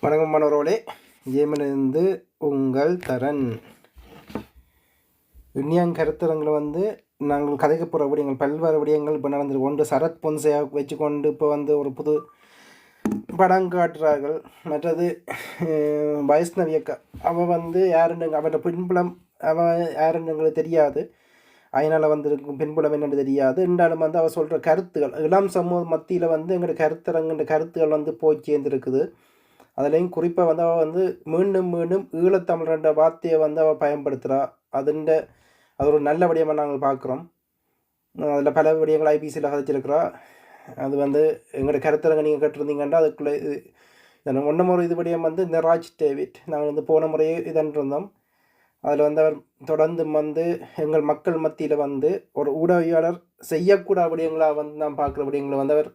வணக்கம் மாணவர்களே, ஏமனிலிருந்து உங்கள் தரன். இன்னியாங் கருத்தரங்கில் நாங்கள் கதைக்க போகிற விடயங்கள் பல்வேறு விடயங்கள் இப்போ நடந்திருக்கு. ஒன்று சரத் பொன்சையா வச்சுக்கொண்டு இப்போ ஒரு புது படம் காட்டுறார்கள். மற்றது வைஷ்ணவி அக்கா, அவள் யாருன்னு அவட பின்புலம் யாருன்னு எங்களுக்கு தெரியாது. அதனால் வந்திருக்கும் பின்புலம் என்னென்னு தெரியாது. இருந்தாலும் அவள் சொல்கிற கருத்துகள் இளம் சமூக மத்தியில் எங்களோட கருத்தரங்குன்ற கருத்துகள் போய் சேர்ந்துருக்குது. அதுலேயும் குறிப்பாக அவள் மீண்டும் மீண்டும் ஈழத்தமிழ்ன்ற வார்த்தையை அவள் பயன்படுத்துகிறா. அது ஒரு நல்ல விடயமாக நாங்கள் பார்க்குறோம். அதில் பல விடயங்கள் ஐபிசியில் கதைச்சிருக்கிறா. அது எங்களோட கருத்தரங்க நீங்கள் கேட்டிருந்தீங்கன்னா அதுக்குள்ளே ஒன்று முறை இது விடயம் இந்த ராஜ் டேவிட் நாங்கள் போன முறையே இதன்றிருந்தோம். அதில் அவர் தொடர்ந்து எங்கள் மக்கள் மத்தியில் ஒரு ஊடகவியாளர் செய்யக்கூடாத விடயங்களாக நாம் பார்க்குற விடயங்களை அவர்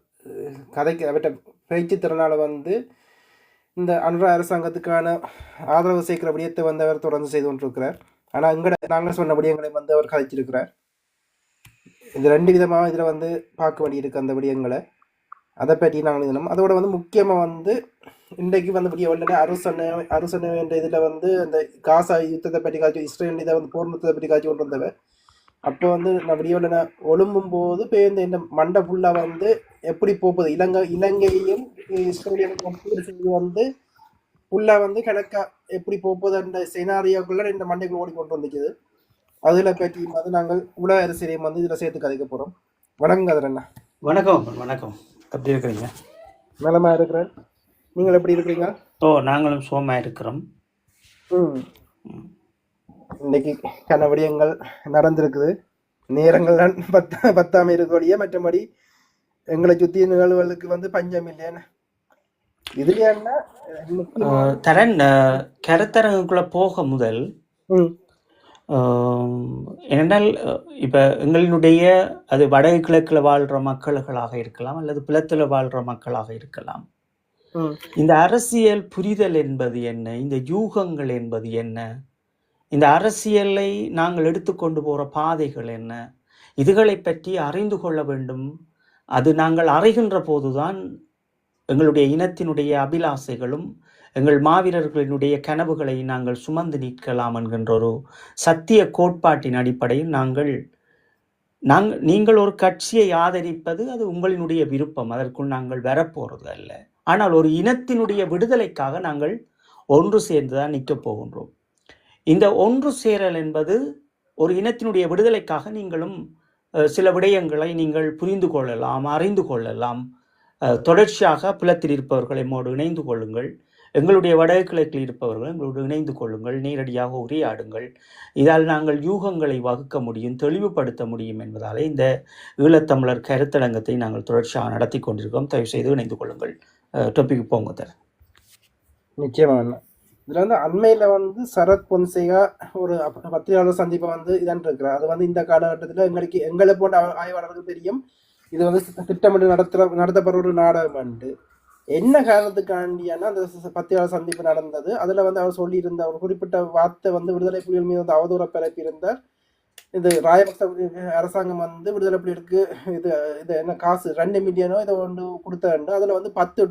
கதைக்கு அவற்றை பேச்சு திறனால் இந்த அனுரா அரசாங்கத்துக்கான ஆதரவு சேர்க்கிற விடயத்தை அவர் தொடர்ந்து செய்து கொண்டிருக்கிறார். ஆனால் நாங்கள் சொன்ன விடயங்களை அவர் கதைச்சிருக்கிறார். இது ரெண்டு விதமாக இதில் பார்க்க வேண்டியிருக்கு அந்த விடயங்களை. அதை பற்றி நாங்கள் எழுதினோம். அதோட முக்கியமாக இன்றைக்கு விடிய அரசனை என்ற இதில் அந்த காசா யுத்தத்தை பற்றி காய்ச்சி இஸ்ரேல் இதை போர் யுத்தத்தை பற்றி காய்ச்சி கொண்டு வந்தவ. அப்போ நான் விடியோவில் நான் ஒழும்பும் போது பேருந்து இந்த மண்டை ஃபுல்லாக எப்படி போகுது இலங்கையும் இஸ்ரேலியும் ஃபுல்லாக கணக்கா எப்படி போகுது அந்த சினாரியோக்குள்ள இந்த மண்டைக்குள்ள ஓடிக்கொண்டு வந்துக்குது. அதில் பற்றி நாங்கள் உலக அரசியலையும் இதில் சேர்த்து கதைக்க போகிறோம். வணக்கம் கதிரண்ணா. வணக்கம் வணக்கம். எப்படி இருக்கிறீங்க? நலமா இருக்கிறேன். நீங்கள் எப்படி இருக்கிறீங்க? நாங்களும் சுகமாக இருக்கிறோம். இன்னைக்கு கன விடயங்கள் நடந்திருக்குது. நேரங்கள் தான் பத்தாம இருக்கக்கூடிய மற்றபடி எங்களை சுற்றி நிகழ்வுகளுக்கு பஞ்சம் இல்லையா? இதுல தரன் கருத்தரங்குக்குள்ள போக முதல் ஏனென்றால் இப்போ எங்களினுடைய அது வடகிழக்கில் வாழ்கிற மக்கள்களாக இருக்கலாம் அல்லது புலத்தில் வாழ்கிற மக்களாக இருக்கலாம். இந்த அரசியல் புரிதல் என்பது என்ன, இந்த யூகங்கள் என்பது என்ன, இந்த அரசியலை நாங்கள் எடுத்துக்கொண்டு போகிற பாதைகள் என்ன, இதுகளை பற்றி அறிந்து கொள்ள வேண்டும். அது நாங்கள் அறிகின்ற போதுதான் எங்களுடைய இனத்தினுடைய அபிலாசைகளும் எங்கள் மாவீரர்களினுடைய கனவுகளை நாங்கள் சுமந்து நிற்கலாம் என்கின்ற ஒரு சத்திய கோட்பாட்டின் அடிப்படையில் நீங்கள் ஒரு கட்சியை ஆதரிப்பது அது உங்களினுடைய விருப்பம், அதற்குள் நாங்கள் வரப்போறது அல்ல. ஆனால் ஒரு இனத்தினுடைய விடுதலைக்காக நாங்கள் ஒன்று சேர்ந்துதான் நிற்கப் போகின்றோம். இந்த ஒன்று சேரல் என்பது ஒரு இனத்தினுடைய விடுதலைக்காக நீங்களும் சில விடயங்களை நீங்கள் புரிந்து கொள்ளலாம், அறிந்து கொள்ளலாம். தொடர்ச்சியாக புலத்தில் இருப்பவர்களை மோடு இணைந்து கொள்ளுங்கள். எங்களுடைய வடகிழக்கில் இருப்பவர்கள் எங்களோடு இணைந்து கொள்ளுங்கள், நேரடியாக உரையாடுங்கள். இதால் நாங்கள் யூகங்களை வகுக்க முடியும், தெளிவுபடுத்த முடியும் என்பதாலே இந்த ஈழத்தமிழர் கருத்தரங்கத்தை நாங்கள் தொடர்ச்சியாக நடத்தி கொண்டிருக்கோம். தயவு செய்து இணைந்து கொள்ளுங்கள். டாபிக் போங்க தர. நிச்சயமாக இதில் அண்மையில் சரத் பொன்சேகா ஒரு பத்திரிகையாளர் சந்திப்பை இதான் இருக்கிறார். அது இந்த காலகட்டத்தில் எங்களை போன்ற ஆய்வாளர்கள் தெரியும். இது திட்டமிட்டு நடத்தப்படுற ஒரு நாடகம். என்ன காரணத்துக்காண்டியான அந்த பத்திரிகையாளர் சந்திப்பு நடந்தது. அதில் அவர் சொல்லியிருந்த ஒரு குறிப்பிட்ட வார்த்தை விடுதலை புலிகள் மீது அவதூற பரப்பியிருந்தார். இது ராஜபக்ச அரசாங்கம் விடுதலை புலிகளுக்கு இது என்ன காசு 2 மில்லியனோ இதை கொடுத்தாண்டு. அதில் 10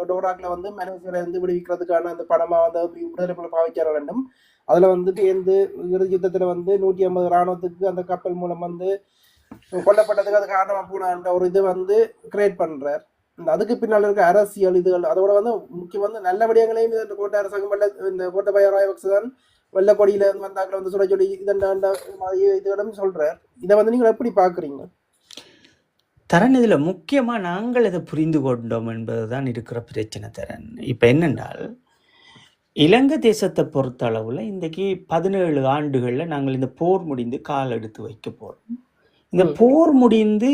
டோராக்ல மனுஷரை விடுவிக்கிறதுக்கான அந்த பணமாக விடுதலை புலிகள் பாவிச்சார வேண்டும். அதில் பேருந்து இறுதி யுத்தத்தில் 150 இராணுவத்துக்கு அந்த கப்பல் மூலம் கொல்லப்பட்டதுக்கு அது காரணமாக போனான்ற ஒரு இது கிரியேட் பண்றார். அதுக்கு பின்னால் இருக்க அரசியல் இதுகள் அதோட முக்கியம் நல்ல விடயங்களையும் இந்த கோட்டை அரசாங்கம் இந்த கோட்டபாய ராஜபக்ச தான் வெள்ளக்கொடியில வந்தாக்கள் சுட சொல்லி இதெல்லாம் சொல்றார். இதை நீங்கள் எப்படி பாக்குறீங்க தரன்? இதுல முக்கியமா நாங்கள் இதை புரிந்து கொண்டோம் என்பதுதான் இருக்கிற பிரச்சனை தரன். இப்ப என்னென்றால் இலங்கை தேசத்தை பொறுத்த அளவுல இன்றைக்கு 17 ஆண்டுகள்ல நாங்கள் இந்த போர் முடிந்து கால் எடுத்து வைக்க போறோம். இந்த போர் முடிந்து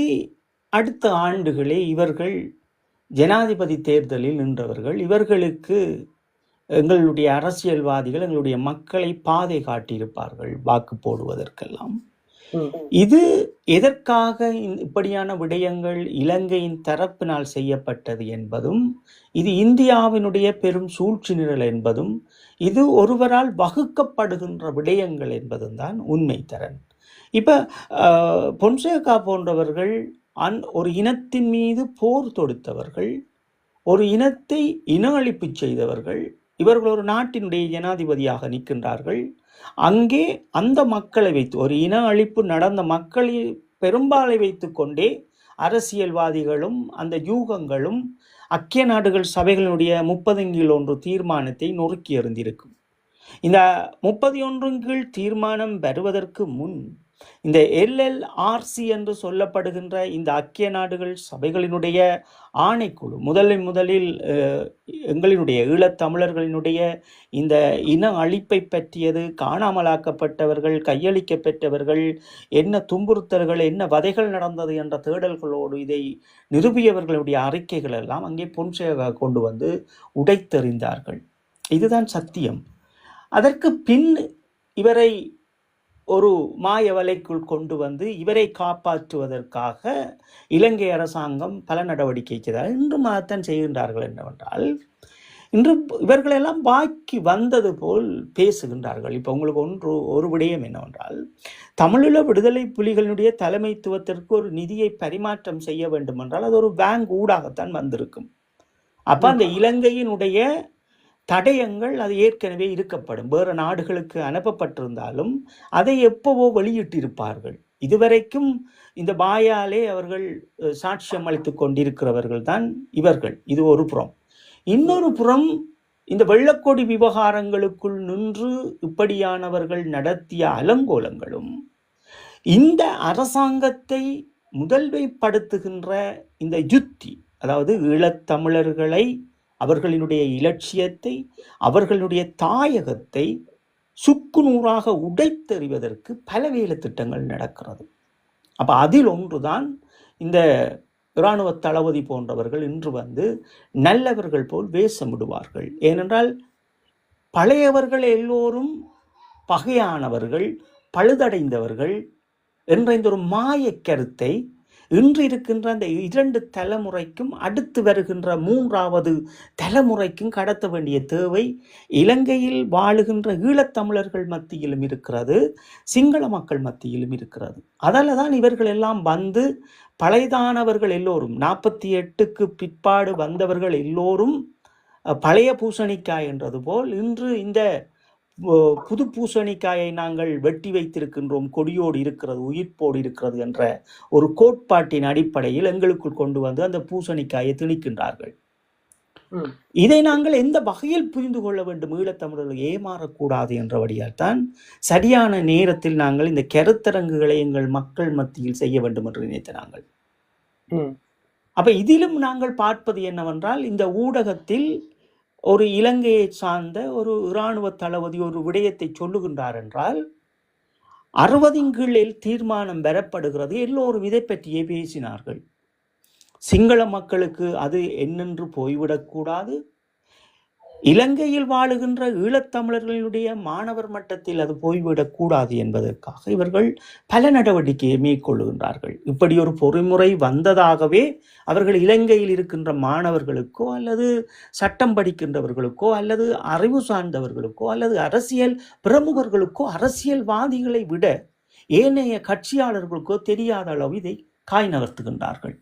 அடுத்த ஆண்டுகளே இவர்கள் ஜனாதிபதி தேர்தலில் நின்றவர்கள். இவர்களுக்கு எங்களுடைய அரசியல்வாதிகள் எங்களுடைய மக்களை பாதை காட்டியிருப்பார்கள் வாக்கு போடுவதற்கெல்லாம். இது எதற்காக இப்படியான விடயங்கள் இலங்கையின் தரப்பினால் செய்யப்பட்டது என்பதும், இது இந்தியாவினுடைய பெரும் சூழ்ச்சி நிரல் என்பதும், இது ஒருவரால் வகுக்கப்படுகின்ற விடயங்கள் என்பதும் தான் உண்மை தரன். இப்ப பொன்சேகா போன்றவர்கள் ஒரு இனத்தின் மீது போர் தொடுத்தவர்கள், ஒரு இனத்தை இன அழிப்பு செய்தவர்கள். இவர்கள் ஒரு நாட்டினுடைய ஜனாதிபதியாக நிற்கின்றார்கள். அங்கே அந்த மக்களை வைத்து, ஒரு இன அழிப்பு நடந்த மக்களை பெரும்பாலை வைத்து கொண்டே அரசியல்வாதிகளும் அந்த யூகங்களும் ஐக்கிய நாடுகள் சபைகளுடைய 30 தீர்மானத்தை நொறுக்கி எறிந்திருக்கும். இந்த 31 தீர்மானம் வருவதற்கு முன் இந்த LLRC என்று சொல்லப்படுகின்ற இந்த ஐக்கிய நாடுகள் சபைகளினுடைய ஆணைக்குழு முதலில் எங்களினுடைய ஈழத்தமிழர்களினுடைய இந்த இன அழிப்பை பற்றியது, காணாமலாக்கப்பட்டவர்கள், கையளிக்கப்பட்டவர்கள், என்ன துன்புறுத்தல்கள், என்ன வதைகள் நடந்தது என்ற தேடல்களோடு இதை நிரூபியவர்களுடைய அறிக்கைகள் எல்லாம் அங்கே பொன்சேகா கொண்டு வந்து உடைத்தெறிந்தார்கள். இதுதான் சத்தியம். அதற்கு பின் இவரை ஒரு மாய வலைக்குள் கொண்டு வந்து இவரை காப்பாற்றுவதற்காக இலங்கை அரசாங்கம் பல நடவடிக்கை செய்தார். இன்றும் அதைத்தான் செய்கின்றார்கள். என்னவென்றால், இன்று இவர்களெல்லாம் பாக்கி வந்தது போல் பேசுகின்றார்கள். இப்போ உங்களுக்கு ஒரு விடயம் என்னவென்றால், தமிழீழ விடுதலை புலிகளுடைய தலைமைத்துவத்திற்கு ஒரு நிதியை பரிமாற்றம் செய்ய வேண்டும் என்றால் அது ஒரு பேங்க் ஊடாகத்தான் வந்திருக்கும். அப்போ அந்த இலங்கையினுடைய தடயங்கள் அது ஏற்கனவே இருக்கப்படும். வேறு நாடுகளுக்கு அனுப்பப்பட்டிருந்தாலும் அதை எப்போவோ வெளியிட்டிருப்பார்கள். இதுவரைக்கும் இந்த வாயாலே அவர்கள் சாட்சியம் அளித்துக் கொண்டிருக்கிறவர்கள் தான் இவர்கள். இது ஒரு புறம். இன்னொரு புறம், இந்த வெள்ளக்கொடி விவகாரங்களுக்குள் நின்று இப்படியானவர்கள் நடத்திய அலங்கோலங்களும், இந்த அரசாங்கத்தை முதல்மைப்படுத்துகின்ற இந்த யுத்தி, அதாவது ஈழத்தமிழர்களை, அவர்களினுடைய இலட்சியத்தை, அவர்களுடைய தாயகத்தை சுக்குநூறாக உடைத்தெறிவதற்கு பல வேலை திட்டங்கள் நடக்கிறது. அப்போ அதில் ஒன்றுதான் இந்த இராணுவ தளபதி போன்றவர்கள் இன்று வந்து நல்லவர்கள் போல் வேஷமிடுவார்கள். ஏனென்றால் பழையவர்கள் எல்லோரும் பகையானவர்கள், பழுதடைந்தவர்கள் என்ற இந்த ஒரு மாய கருத்தை இன்று இருக்கின்ற அந்த 2 தலைமுறைக்கும் அடுத்து வருகின்ற 3வது தலைமுறைக்கும் கடத்த வேண்டிய தேவை இலங்கையில் வாழுகின்ற ஈழத்தமிழர்கள் மத்தியிலும் இருக்கிறது, சிங்கள மக்கள் மத்தியிலும் இருக்கிறது. அதால தான் இவர்கள் எல்லாம் வந்து பழையதானவர்கள் எல்லோரும் 48க்கு பிற்பாடு வந்தவர்கள் எல்லோரும் பழைய பூசணிக்காய் என்றது போல் இன்று இந்த புது பூசணிக்காயை நாங்கள் வெட்டி வைத்திருக்கின்றோம், கொடியோடு இருக்கிறது, உயிர்ப்போடு இருக்கிறது என்ற ஒரு கோட்பாட்டின் அடிப்படையில் எங்களுக்குள் கொண்டு வந்து அந்த பூசணிக்காயை திணிக்கின்றார்கள். இதை நாங்கள் எந்த வகையில் புரிந்து கொள்ள வேண்டும்? ஈழத்தமிழர்கள் ஏமாறக்கூடாது என்றபடியால் தான் சரியான நேரத்தில் நாங்கள் இந்த கருத்தரங்குகளை எங்கள் மக்கள் மத்தியில் செய்ய வேண்டும் என்று நினைத்த நாங்கள். அப்ப இதிலும் நாங்கள் பார்ப்பது என்னவென்றால், இந்த ஊடகத்தில் ஒரு இலங்கையை சார்ந்த ஒரு இராணுவ தளபதி ஒரு விடயத்தை சொல்லுகின்றார் என்றால் 60 தீர்மானம் பெறப்படுகிறது. எல்லோரும் இதை பற்றியே பேசினார்கள். சிங்கள மக்களுக்கு அது என்னென்று போய்விடக்கூடாது, இலங்கையில் வாழுகின்ற ஈழத்தமிழர்களுடைய மாணவர் மட்டத்தில் அது போய்விடக்கூடாது என்பதற்காக இவர்கள் பல நடவடிக்கையை மேற்கொள்ளுகின்றார்கள். இப்படி ஒரு பொறிமுறை வந்ததாகவே அவர்கள் இலங்கையில் இருக்கின்ற மாணவர்களுக்கோ அல்லது சட்டம் படிக்கின்றவர்களுக்கோ அல்லது அறிவு சார்ந்தவர்களுக்கோ அல்லது அரசியல் பிரமுகர்களுக்கோ, அரசியல்வாதிகளை விட ஏனைய கட்சியாளர்களுக்கோ தெரியாத அளவு இதை காய் நகர்த்துகின்றார்கள்.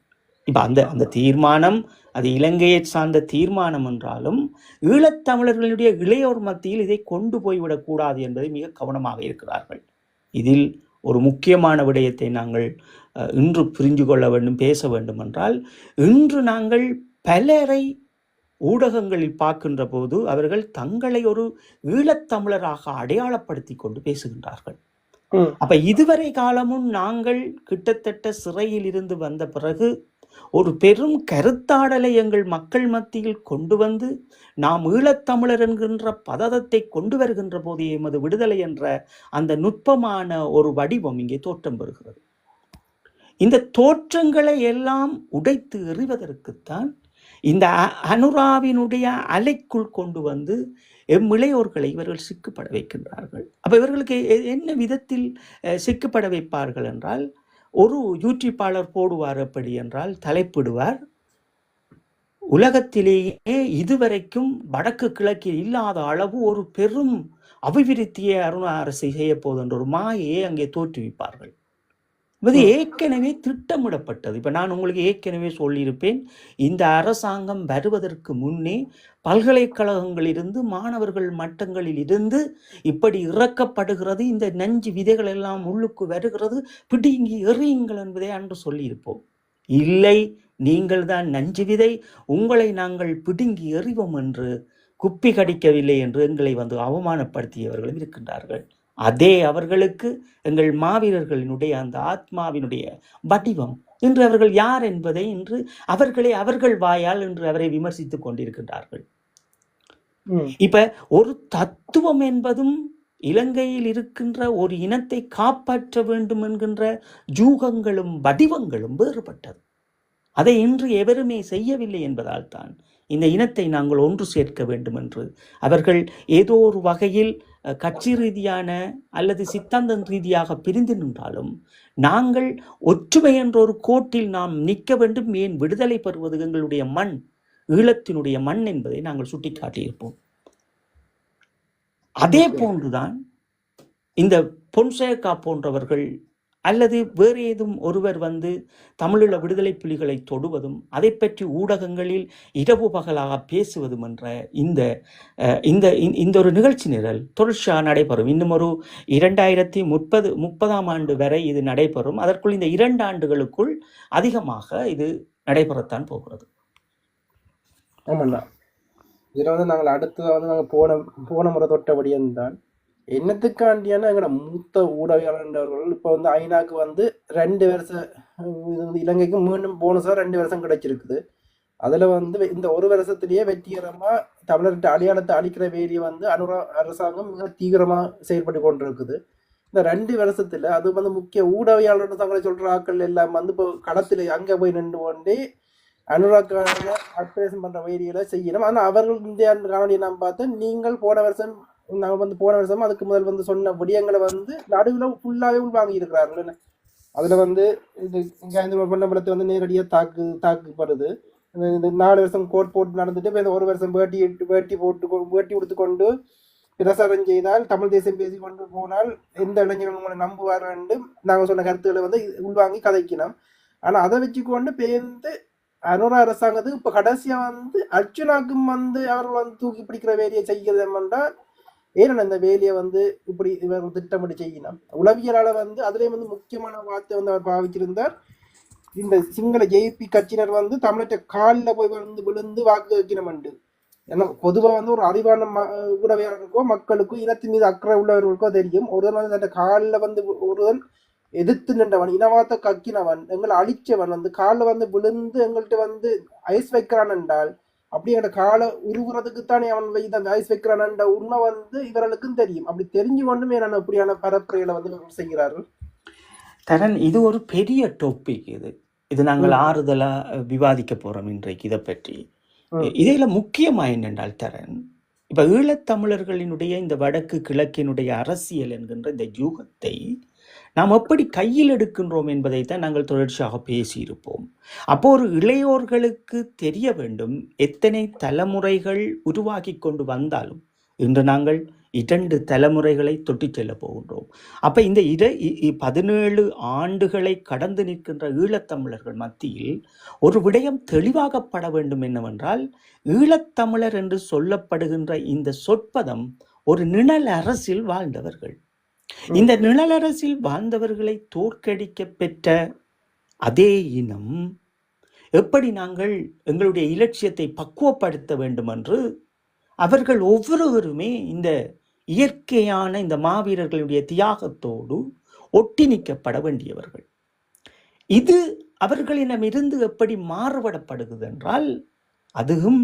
இப்போ அந்த தீர்மானம் அது இலங்கையை சார்ந்த தீர்மானம் என்றாலும் ஈழத்தமிழர்களுடைய இளையோர் மத்தியில் இதை கொண்டு போய்விடக்கூடாது என்பதை மிக கவனமாக இருக்கிறார்கள். இதில் ஒரு முக்கியமான விடயத்தை நாங்கள் இன்று புரிந்து கொள்ள வேண்டும், பேச வேண்டும் என்றால், இன்று நாங்கள் பலரை ஊடகங்களில் பார்க்கின்ற போது அவர்கள் தங்களை ஒரு ஈழத்தமிழராக அடையாளப்படுத்தி கொண்டு பேசுகின்றார்கள். அப்ப இதுவரை காலமும் நாங்கள் கிட்டத்தட்ட சிறையில் இருந்து வந்த பிறகு ஒரு பெரும் கருத்தாடலை எங்கள் மக்கள் மத்தியில் கொண்டு வந்து நாம் ஈழத்தமிழர் என்கின்ற பதத்தை கொண்டு வருகின்ற போது எமது விடுதலை என்ற அந்த நுட்பமான ஒரு வடிவம் இங்கே தோற்றம் பெறுகிறது. இந்த தோற்றங்களை எல்லாம் உடைத்து எறிவதற்குத்தான் இந்த அனுராவினுடைய அலைக்குள் கொண்டு வந்து இளையோர்களை இவர்கள் சிக்கப்பட வைக்கின்றார்கள். அப்ப இவர்களுக்கு என்ன விதத்தில் சிக்கப்பட வைப்பார்கள் என்றால், ஒரு யூடியூப்பாளர் போடுவார் அப்படி என்றால், தலைப்பிடுவார், உலகத்திலேயே இதுவரைக்கும் வடக்கு கிழக்கில் இல்லாத அளவு ஒரு பெரும் அபிவிருத்தியை அருண அரசு செய்ய போது என்ற ஒரு மாயையை அங்கே தோற்றுவிப்பார்கள். இது ஏற்கனவே திட்டமிடப்பட்டது. இப்ப நான் உங்களுக்கு ஏற்கனவே சொல்லியிருப்பேன், இந்த அரசாங்கம் வருவதற்கு முன்னே பல்கலைக்கழகங்களிலிருந்து மாணவர்கள் மட்டங்களில் இருந்து இப்படி இறக்கப்படுகிறது, இந்த நஞ்சு விதைகள் எல்லாம் உள்ளுக்கு வருகிறது, பிடிங்கி எறியுங்கள் என்பதை அன்று சொல்லியிருப்போம். இல்லை, நீங்கள் தான் நஞ்சு விதை, உங்களை நாங்கள் பிடுங்கி எறிவோம் என்று, குப்பி கடிக்கவில்லை என்று எங்களை வந்து அவமானப்படுத்தியவர்களும் இருக்கின்றார்கள். அதே அவர்களுக்கு எங்கள் மாவீரர்களினுடைய அந்த ஆத்மாவினுடைய வடிவம் இன்று அவர்கள் யார் என்பதை இன்று அவர்களே அவர்கள் வாயால் இன்று அவரை விமர்சித்துக் கொண்டிருக்கின்றார்கள். இப்ப ஒரு தத்துவம் என்பதும் இலங்கையில் இருக்கின்ற ஒரு இனத்தை காப்பாற்ற வேண்டும் என்கின்ற ஜூகங்களும் வடிவங்களும் வேறுபட்டது. அதை இன்று எவருமே செய்யவில்லை என்பதால் தான் இந்த இனத்தை நாங்கள் ஒன்று சேர்க்க வேண்டும் என்று அவர்கள் ஏதோ ஒரு வகையில் கட்சி ரீதியான அல்லது சித்தாந்தம் ரீதியாக பிரிந்து நின்றாலும் நாங்கள் ஒற்றுமை என்ற ஒரு கோட்டில் நாம் நிற்க வேண்டும். ஏன் விடுதலை பெறுவது எங்களுடைய மண், ஈழத்தினுடைய மண் என்பதை நாங்கள் சுட்டிக்காட்டியிருப்போம். அதே போன்றுதான் இந்த பொன்சேகா போன்றவர்கள் அல்லது வேறு ஏதும் ஒருவர் வந்து தமிழீழ விடுதலை புலிகளை தொடுவதும் அதை பற்றி ஊடகங்களில் இரவு பகலாக பேசுவதும் என்ற இந்த ஒரு நிகழ்ச்சி நிரல் தொடர்ச்சியாக நடைபெறும். இன்னும் ஒரு 2030 ஆண்டு வரை இது நடைபெறும். அதற்குள் இந்த 2 ஆண்டுகளுக்குள் அதிகமாக இது நடைபெறத்தான் போகிறது. ஆமாண்ணா, இதில் வந்து நாங்கள் அடுத்ததாக வந்து நாங்கள் போன முறை தொட்டபடியும் தான் என்னத்துக்காண்டியான எங்களோட மூத்த ஊடகங்கள் இப்போ வந்து ஐநாக்கு வந்து 2 வருஷம் இது வந்து இலங்கைக்கு மீண்டும் போனஸாக 2 வருஷம் கிடைச்சிருக்குது. அதில் வந்து இந்த ஒரு வருஷத்துலேயே வெற்றிகரமாக தமிழர்கிட்ட அடையாளத்தை அளிக்கிற வேலையை வந்து அரசாங்கம் மிக தீவிரமாக செயல்பட்டு கொண்டு இருக்குது. இந்த 2 வருஷத்தில் அது வந்து முக்கிய ஊடகவியாளர் தங்களை சொல்கிற ஆக்கள் எல்லாம் வந்து இப்போ களத்தில் அங்கே போய் நின்று கொண்டே அனுராக்கான அட்வைஸ் பண்ணுற வேலைகளை செய்யணும். ஆனால் அவர்கள் இந்த காணொலியை நான் பார்த்தேன், நீங்கள் போன வருஷம் அதுக்கு முதல் வந்து சொன்ன விடயங்களை வந்து நடுவில் ஃபுல்லாகவே உள்வாங்கி இருக்கிறார்கள். அதில் வந்து இது பொன்னம்பலத்தை வந்து நேரடியாக தாக்குப்படுது. இந்த 4 வருஷம் கோட் போட்டு நடந்துட்டு இப்போ இந்த 1 வருஷம் வேட்டி கொடுத்து கொண்டு பிரசாரம் செய்தால் தமிழ் தேசம் பேசி கொண்டு போனால் எந்த இளைஞர்கள் உங்களை நம்புவார் என்று நாங்கள் சொன்ன கருத்துக்களை வந்து உள்வாங்கி கதைக்கணும். ஆனால் அதை வச்சுக்கொண்டு பேருந்து அனுரா அரசாங்கத்துக்கு இப்போ கடைசியாக வந்து அர்ச்சுனாக்கும் வந்து அவர்கள் வந்து தூக்கி பிடிக்கிற வேலையை செய்கிறது என்றால் ஏன்னா இந்த வேலையை வந்து இப்படி இவர் திட்டமிட்டு செய்யணும். உளவியலால் வந்து அதுலேயும் வந்து முக்கியமான வார்த்தை வந்து அவர் பாவிச்சிருந்தார். இந்த சிங்கள ஜேபி கட்சியினர் வந்து தமிழற்ற காலில் போய் வந்து விழுந்து வாக்கு வைக்கணும்ண்டு. ஏன்னா பொதுவாக வந்து ஒரு அறிவான உடவையாளருக்கோ மக்களுக்கோ இனத்தின் மீது அக்கறை உள்ளவர்களுக்கோ தெரியும். ஒருவன் வந்து அந்த காலில் வந்து ஒருவன் எதிர்த்து நின்றவன், இனவாத கக்கினவன், எங்களை அழிச்சவன் வந்து காலில் வந்து விழுந்து எங்கள்கிட்ட வந்து ஐஸ் வைக்கிறான் என்றால் அப்படிங்கிற காலை உருகுறதுக்குத்தானே அவன் அந்த ஐஸ் வைக்கிறான் உண்மை வந்து இவர்களுக்கும் தெரியும். அப்படி தெரிஞ்சு கொண்டுமே நான் அப்படியான பரப்புரைகளை வந்து செய்கிறார்கள். தரன், இது ஒரு பெரிய டாபிக். இது நாங்கள் ஆறுதலா விவாதிக்க போறோம் இன்றைக்கு இதை பற்றி. இதில் முக்கியமா என்னென்றால் தரன், இப்ப ஈழத்தமிழர்களினுடைய இந்த வடக்கு கிழக்கினுடைய அரசியல் என்கின்ற இந்த யூகத்தை நாம் எப்படி கையில் எடுக்கின்றோம் என்பதை தான் நாங்கள் தொடர்ச்சியாக பேசியிருப்போம். அப்போ ஒரு இளையோர்களுக்கு தெரிய வேண்டும், எத்தனை தலைமுறைகள் உருவாக்கி கொண்டு வந்தாலும் இன்று நாங்கள் 2 தலைமுறைகளை தொட்டி செல்ல போகின்றோம். அப்ப இந்த 17 ஆண்டுகளை கடந்து நிற்கின்ற ஈழத்தமிழர்கள் மத்தியில் ஒரு விடயம் தெளிவாகப்பட வேண்டும் என்னவென்றால், ஈழத்தமிழர் என்று சொல்லப்படுகின்ற இந்த சொற்பதம் ஒரு நிழல் அரசில் வாழ்ந்தவர்கள். இந்த நிழலரசில் வாழ்ந்தவர்களை தோற்கடிக்க பெற்ற அதே இனம் எப்படி நாங்கள் எங்களுடைய இலட்சியத்தை பக்குவப்படுத்த வேண்டும் என்று அவர்கள் ஒவ்வொருவருமே இந்த இயற்கையான இந்த மாவீரர்களுடைய தியாகத்தோடு ஒட்டி நிற்கப்பட வேண்டியவர்கள். இது அவர்களிடமிருந்து எப்படி மாறுபடப்படுகிறது என்றால், அதுவும்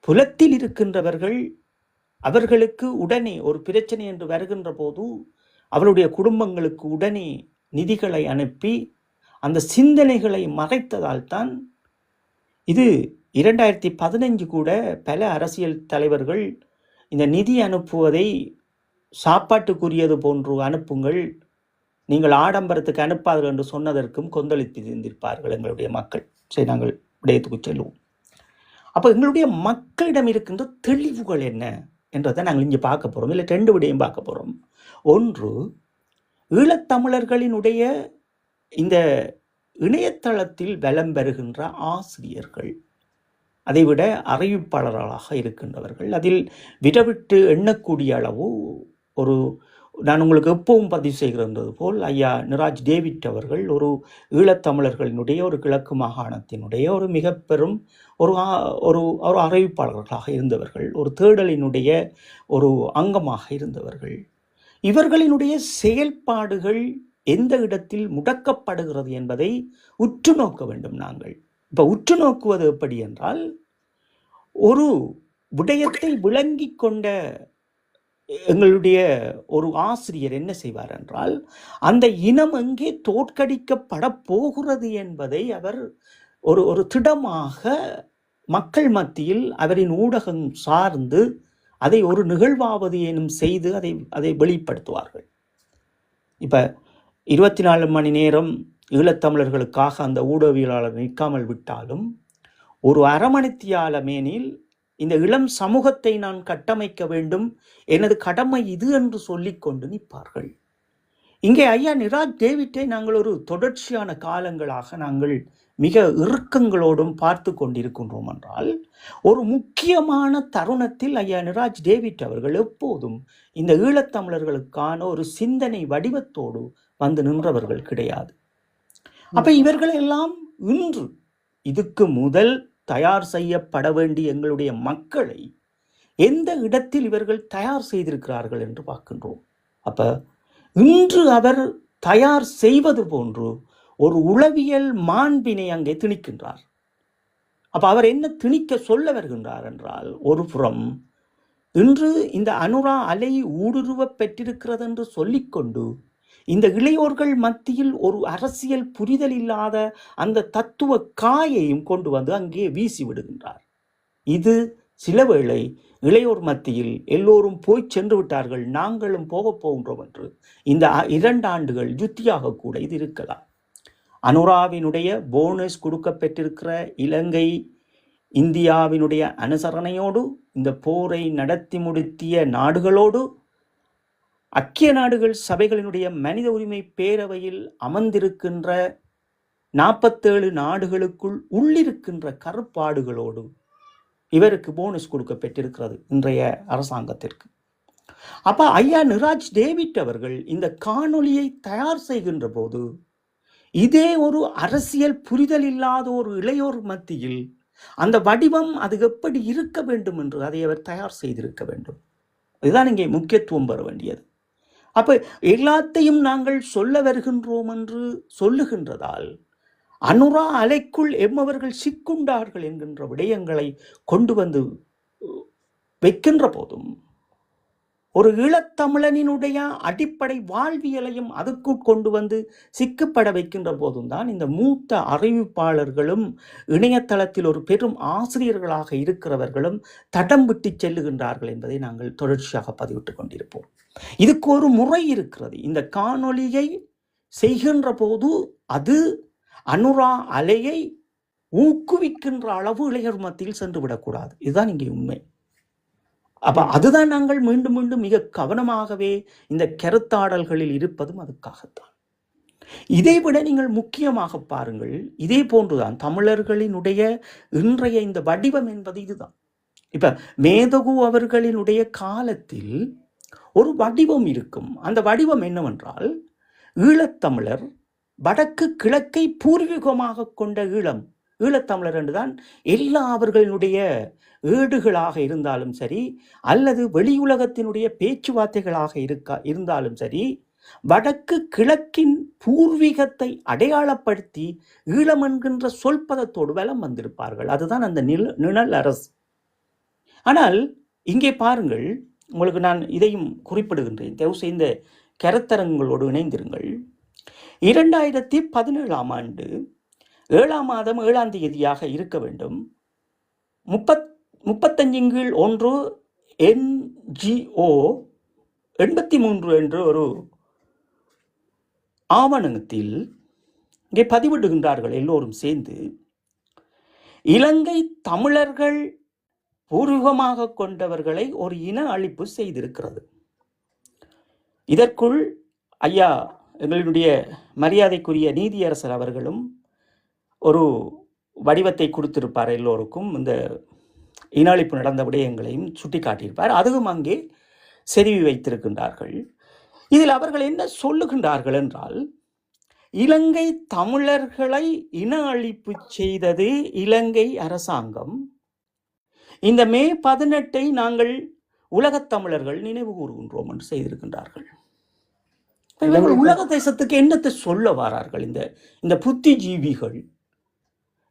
புலத்தில் இருக்கின்றவர்கள் அவர்களுக்கு உடனே ஒரு பிரச்சனை என்று வருகின்ற போது அவருடைய குடும்பங்களுக்கு உடனே நிதிகளை அனுப்பி அந்த சிந்தனைகளை மறைத்ததால் தான் இது 2015 கூட பல அரசியல் தலைவர்கள் இந்த நிதி அனுப்புவதை சாப்பாட்டுக்குரியது போன்று அனுப்புங்கள், நீங்கள் ஆடம்பரத்துக்கு அனுப்பாதீர்கள் என்று சொன்னதற்கும் கொந்தளித்திருந்திருப்பார்கள் எங்களுடைய மக்கள். சரி, நாங்கள் விடயத்துக்கு செல்வோம். அப்போ எங்களுடைய மக்களிடம் இருக்கின்ற தெளிவுகள் என்ன என்றதை நாங்கள் இங்கே பார்க்க போகிறோம். இல்லை, 2 விடயம் பார்க்க போகிறோம். ஒன்று, ஈழத்தமிழர்களினுடைய இந்த இணையதளத்தில் வலம் பெறுகின்ற ஆசிரியர்கள், அதைவிட அறிவிப்பாளர்களாக இருக்கின்றவர்கள், அதில் விடவிட்டு எண்ணக்கூடிய அளவு ஒரு, நான் உங்களுக்கு எப்பவும் பதிவு செய்கிறது போல் ஐயா நிராஜ் டேவிட் அவர்கள் ஒரு ஈழத்தமிழர்களினுடைய ஒரு கிழக்கு மாகாணத்தினுடைய ஒரு மிக பெரும் ஒரு ஒரு ஒரு அறிவிப்பாளர்களாக இருந்தவர்கள், ஒரு தேடலினுடைய ஒரு அங்கமாக இருந்தவர்கள். இவர்களினுடைய செயல்பாடுகள் எந்த இடத்தில் முடக்கப்படுகிறது என்பதை உற்று நோக்க வேண்டும். நாங்கள் இப்போ உற்று நோக்குவது எப்படி என்றால், ஒரு விடயத்தை விளங்கி கொண்ட எங்களுடைய ஒரு ஆசிரியர் என்ன செய்வார் என்றால், அந்த இனம் எங்கே தோற்கடிக்கப்பட போகிறது என்பதை அவர் ஒரு ஒரு திடமாக மக்கள் மத்தியில் அவரின் ஊடகம் சார்ந்து அதை ஒரு நிகழ்வாவது ஏனும் செய்து அதை வெளிப்படுத்துவார்கள். இப்போ 24 மணி நேரம் ஈழத்தமிழர்களுக்காக அந்த ஊடகவியலாளர் நிற்காமல் விட்டாலும், ஒரு அரமணித்தியால மேனில் இந்த இளம் சமூகத்தை நான் கட்டமைக்க வேண்டும், எனது கடமை இது என்று சொல்லிக்கொண்டு நிற்பார்கள். இங்கே ஐயா நிராஜ் டேவிட்டை நாங்கள் ஒரு தொடர்ச்சியான காலங்களாக நாங்கள் மிக இறுக்கங்களோடும் பார்த்து கொண்டிருக்கின்றோம் என்றால், ஒரு முக்கியமான தருணத்தில் ஐயா நிராஜ் டேவிட் அவர்கள் எப்போதும் இந்த ஈழத்தமிழர்களுக்கான ஒரு சிந்தனை வடிவத்தோடு வந்து நின்றவர்கள் கிடையாது. அப்ப இவர்களெல்லாம் இன்று இதுக்கு முதல் தயார் செய்யப்பட வேண்டிய எங்களுடைய மக்களை எந்த இடத்தில் இவர்கள் தயார் செய்திருக்கிறார்கள் என்று பார்க்கின்றோம். அப்ப இன்று அவர் தயார் செய்வது போன்று ஒரு உளவியல் மாண்பினை அங்கே திணிக்கின்றார். அப்ப அவர் என்ன திணிக்க சொல்ல வருகின்றார் என்றால், ஒரு புறம் இன்று இந்த அனுரா அலை ஊடுருவ பெற்றிருக்கிறது என்று சொல்லிக்கொண்டு இந்த இளையோர்கள் மத்தியில் ஒரு அரசியல் புரிதல் இல்லாத அந்த தத்துவ காயையும் கொண்டு வந்து அங்கே வீசி விடுகின்றார். இது சில வேளை இளையோர் மத்தியில் எல்லோரும் போய் சென்று விட்டார்கள், நாங்களும் போகப் போகின்றோம் என்று இந்த 2 ஆண்டுகள் யுத்தியாக கூட இது இருக்கலாம். அனுராவினுடைய போனஸ் கொடுக்க பெற்றிருக்கிற இலங்கை இந்தியாவினுடைய அனுசரணையோடு இந்த போரை நடத்தி முடித்திய நாடுகளோடு ஐக்கிய நாடுகள் சபைகளினுடைய மனித உரிமை பேரவையில் அமர்ந்திருக்கின்ற 47 நாடுகளுக்குள் உள்ளிருக்கின்ற கருப்பாடுகளோடு இவருக்கு போனஸ் கொடுக்க பெற்றிருக்கிறது இன்றைய அரசாங்கத்திற்கு. அப்ப ஐயா நிராஜ் டேவிட் அவர்கள் இந்த காணொளியை தயார் செய்கின்ற போது இதே ஒரு அரசியல் புரிதல் இல்லாத ஒரு இளையோர் மத்தியில் அந்த வடிவம் அது எப்படி இருக்க வேண்டும் என்று அதை அவர் தயார் செய்திருக்க வேண்டும். இதுதான் இங்கே முக்கியத்துவம் பெற வேண்டியது. அப்ப எல்லாத்தையும் நாங்கள் சொல்ல வருகின்றோம் என்று சொல்லுகின்றதால் அனுரா அலைக்குள் எம்மவர்கள் சிக்குண்டார்கள் என்கின்ற விடயங்களை கொண்டு வந்து வைக்கின்ற போதும், ஒரு ஈழத்தமிழனினுடைய அடிப்படை வாழ்வியலையும் அதுக்குள் கொண்டு வந்து சிக்கப்பட வைக்கின்ற போதும் தான் இந்த மூத்த அறிவிப்பாளர்களும் இணையதளத்தில் ஒரு பெரும் ஆசிரியர்களாக இருக்கிறவர்களும் தடம் விட்டு செல்லுகின்றார்கள் என்பதை நாங்கள் தொடர்ச்சியாக பதிவிட்டுக் கொண்டிருப்போம். இதுக்கு ஒரு முறை இருக்கிறது. இந்த காணொளியை செய்கின்ற போது அது அனுரா அலையை ஊக்குவிக்கின்ற அளவு இளைஞர் மத்தியில் சென்று விடக்கூடாது. இதுதான் இங்கே உண்மை. அப்ப அதுதான் நாங்கள் மீண்டும் மீண்டும் மிக கவனமாகவே இந்த கருத்தாடல்களில் இருப்பதும் அதுக்காகத்தான். இதைவிட நீங்கள் முக்கியமாக பாருங்கள், இதே போன்றுதான் தமிழர்களினுடைய இன்றைய இந்த வடிவம் என்பது இதுதான். இப்ப மேதகு அவர்களினுடைய காலத்தில் ஒரு வடிவம் இருக்கும். அந்த வடிவம் என்னவென்றால், ஈழத்தமிழர் வடக்கு கிழக்கை பூர்வீகமாக கொண்ட ஈழத்தமிழர் என்றுதான் எல்லா அவர்களினுடைய ஏடுகளாக இருந்தாலும் சரி, அல்லது வெளியுலகத்தினுடைய பேச்சுவார்த்தைகளாக இருந்தாலும் சரி, வடக்கு கிழக்கின் பூர்வீகத்தை அடையாளப்படுத்தி ஈழம் என்கின்ற சொல்பதத்தோடு வலம் வந்திருப்பார்கள். அதுதான் அந்த நிழல் அரசு. ஆனால் இங்கே பாருங்கள், உங்களுக்கு நான் இதையும் குறிப்பிடுகின்றேன், தயவு செய்த கருத்தரங்களோடு இணைந்திருங்கள். 2017 ஆண்டு 7ஆம் மாதம் 7ஆம் தேதியாக இருக்க வேண்டும். 35/1 NGO 83 என்ற ஒரு ஆவணத்தில் இங்கே பதிவிடுகின்றார்கள் எல்லோரும் சேர்ந்து, இலங்கை தமிழர்கள் பூர்வீகமாக கொண்டவர்களை ஒரு இன அழிப்பு செய்திருக்கிறது. இதற்குள் ஐயா எங்களுடைய மரியாதைக்குரிய நீதியரசர் அவர்களும் ஒரு வடிவத்தை கொடுத்திருப்பார் எல்லோருக்கும். இந்த இன அழிப்பு நடந்த விடயங்களையும் சுட்டி காட்டியிருப்பார். அதுவும் அங்கே செருவி வைத்திருக்கின்றார்கள். இதில் அவர்கள் என்ன சொல்லுகின்றார்கள் என்றால், இலங்கை தமிழர்களை இன அழிப்பு செய்தது இலங்கை அரசாங்கம். இந்த மே 18 நாங்கள் உலகத் தமிழர்கள் நினைவு கூறுகின்றோம் என்று செய்திருக்கின்றார்கள். இவர்கள் உலக தேசத்துக்கு என்னத்தை சொல்ல வாரார்கள்? இந்த புத்திஜீவிகள்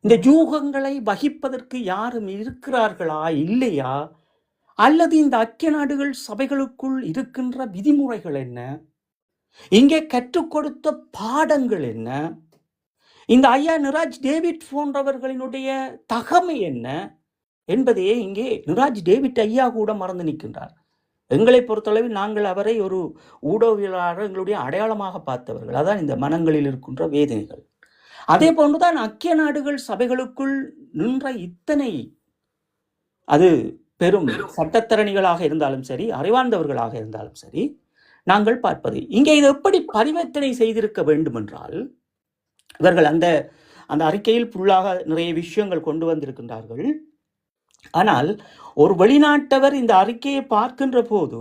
இந்த யூகங்களை வகிப்பதற்கு யாரும் இருக்கிறார்களா இல்லையா? அல்லது இந்த ஐக்கிய நாடுகள் சபைகளுக்குள் இருக்கின்ற விதிமுறைகள் என்ன? இங்கே கற்றுக் கொடுத்த பாடங்கள் என்ன? இந்த ஐயா நிராஜ் டேவிட் போன்றவர்களினுடைய தகமை என்ன என்பதையே இங்கே நிராஜ் டேவிட் ஐயா கூட மறந்து நிற்கின்றார். எங்களை பொறுத்தளவில் நாங்கள் அவரை ஒரு ஊடகவியலாளர் எங்களுடைய அடையாளமாக பார்த்தவர்கள். அதான் இந்த மனங்களில் இருக்கின்ற வேதனைகள். அதே போன்றுதான் ஐக்கிய நாடுகள் சபைகளுக்குள் நின்ற இத்தனை அது பெரும் சட்டத்தரணிகளாக இருந்தாலும் சரி, அறிவார்ந்தவர்களாக இருந்தாலும் சரி, நாங்கள் பார்ப்பது இங்கே இது எப்படி பரிவர்த்தனை செய்திருக்க வேண்டும் என்றால், இவர்கள் அந்த அறிக்கையில் ஃபுல்லாக நிறைய விஷயங்கள் கொண்டு வந்திருக்கின்றார்கள். ஆனால் ஒரு வெளிநாட்டவர் இந்த அறிக்கையை பார்க்கின்ற போது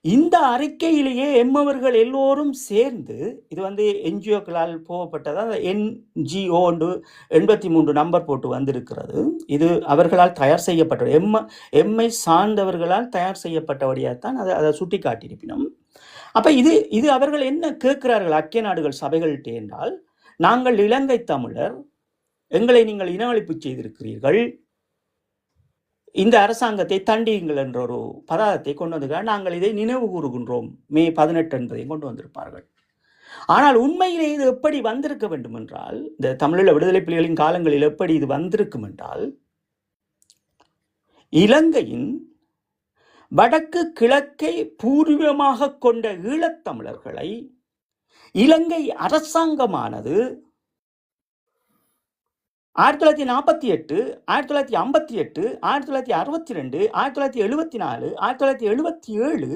இந்த அறிக்கையிலேயே எம்மவர்கள் எல்லோரும் சேர்ந்து, இது என்ஜிஓக்களால் போகப்பட்டது, NGO 83 நம்பர் போட்டு வந்திருக்கிறது. இது அவர்களால் தயார் செய்யப்பட்ட எம்மை சார்ந்தவர்களால் தயார் செய்யப்பட்டபடியாகத்தான் அதை சுட்டி காட்டியிருப்பினோம். அப்ப இது அவர்கள் என்ன கேட்கிறார்கள் ஐக்கிய நாடுகள் சபைகள்கிட்ட என்றால், நாங்கள் இலங்கை தமிழர், எங்களை நீங்கள் இன அழிப்பு செய்திருக்கிறீர்கள், இந்த அரசாங்கத்தை தண்டியுங்கள் என்ற ஒரு பதார்த்தத்தை கொண்டு வந்திருக்கிறார். நாங்கள் இதை நினைவு கூறுகின்றோம் மே 18 என்பதை கொண்டு வந்திருப்பார்கள். ஆனால் உண்மையிலே இது எப்படி வந்திருக்க வேண்டும் என்றால், இந்த தமிழீழ விடுதலை புலிகளின் காலங்களில் எப்படி இது வந்திருக்கும் என்றால், இலங்கையின் வடக்கு கிழக்கை பூர்வமாக கொண்ட ஈழத்தமிழர்களை இலங்கை அரசாங்கமானது 1948, 1958, 1962, 1974, 1977,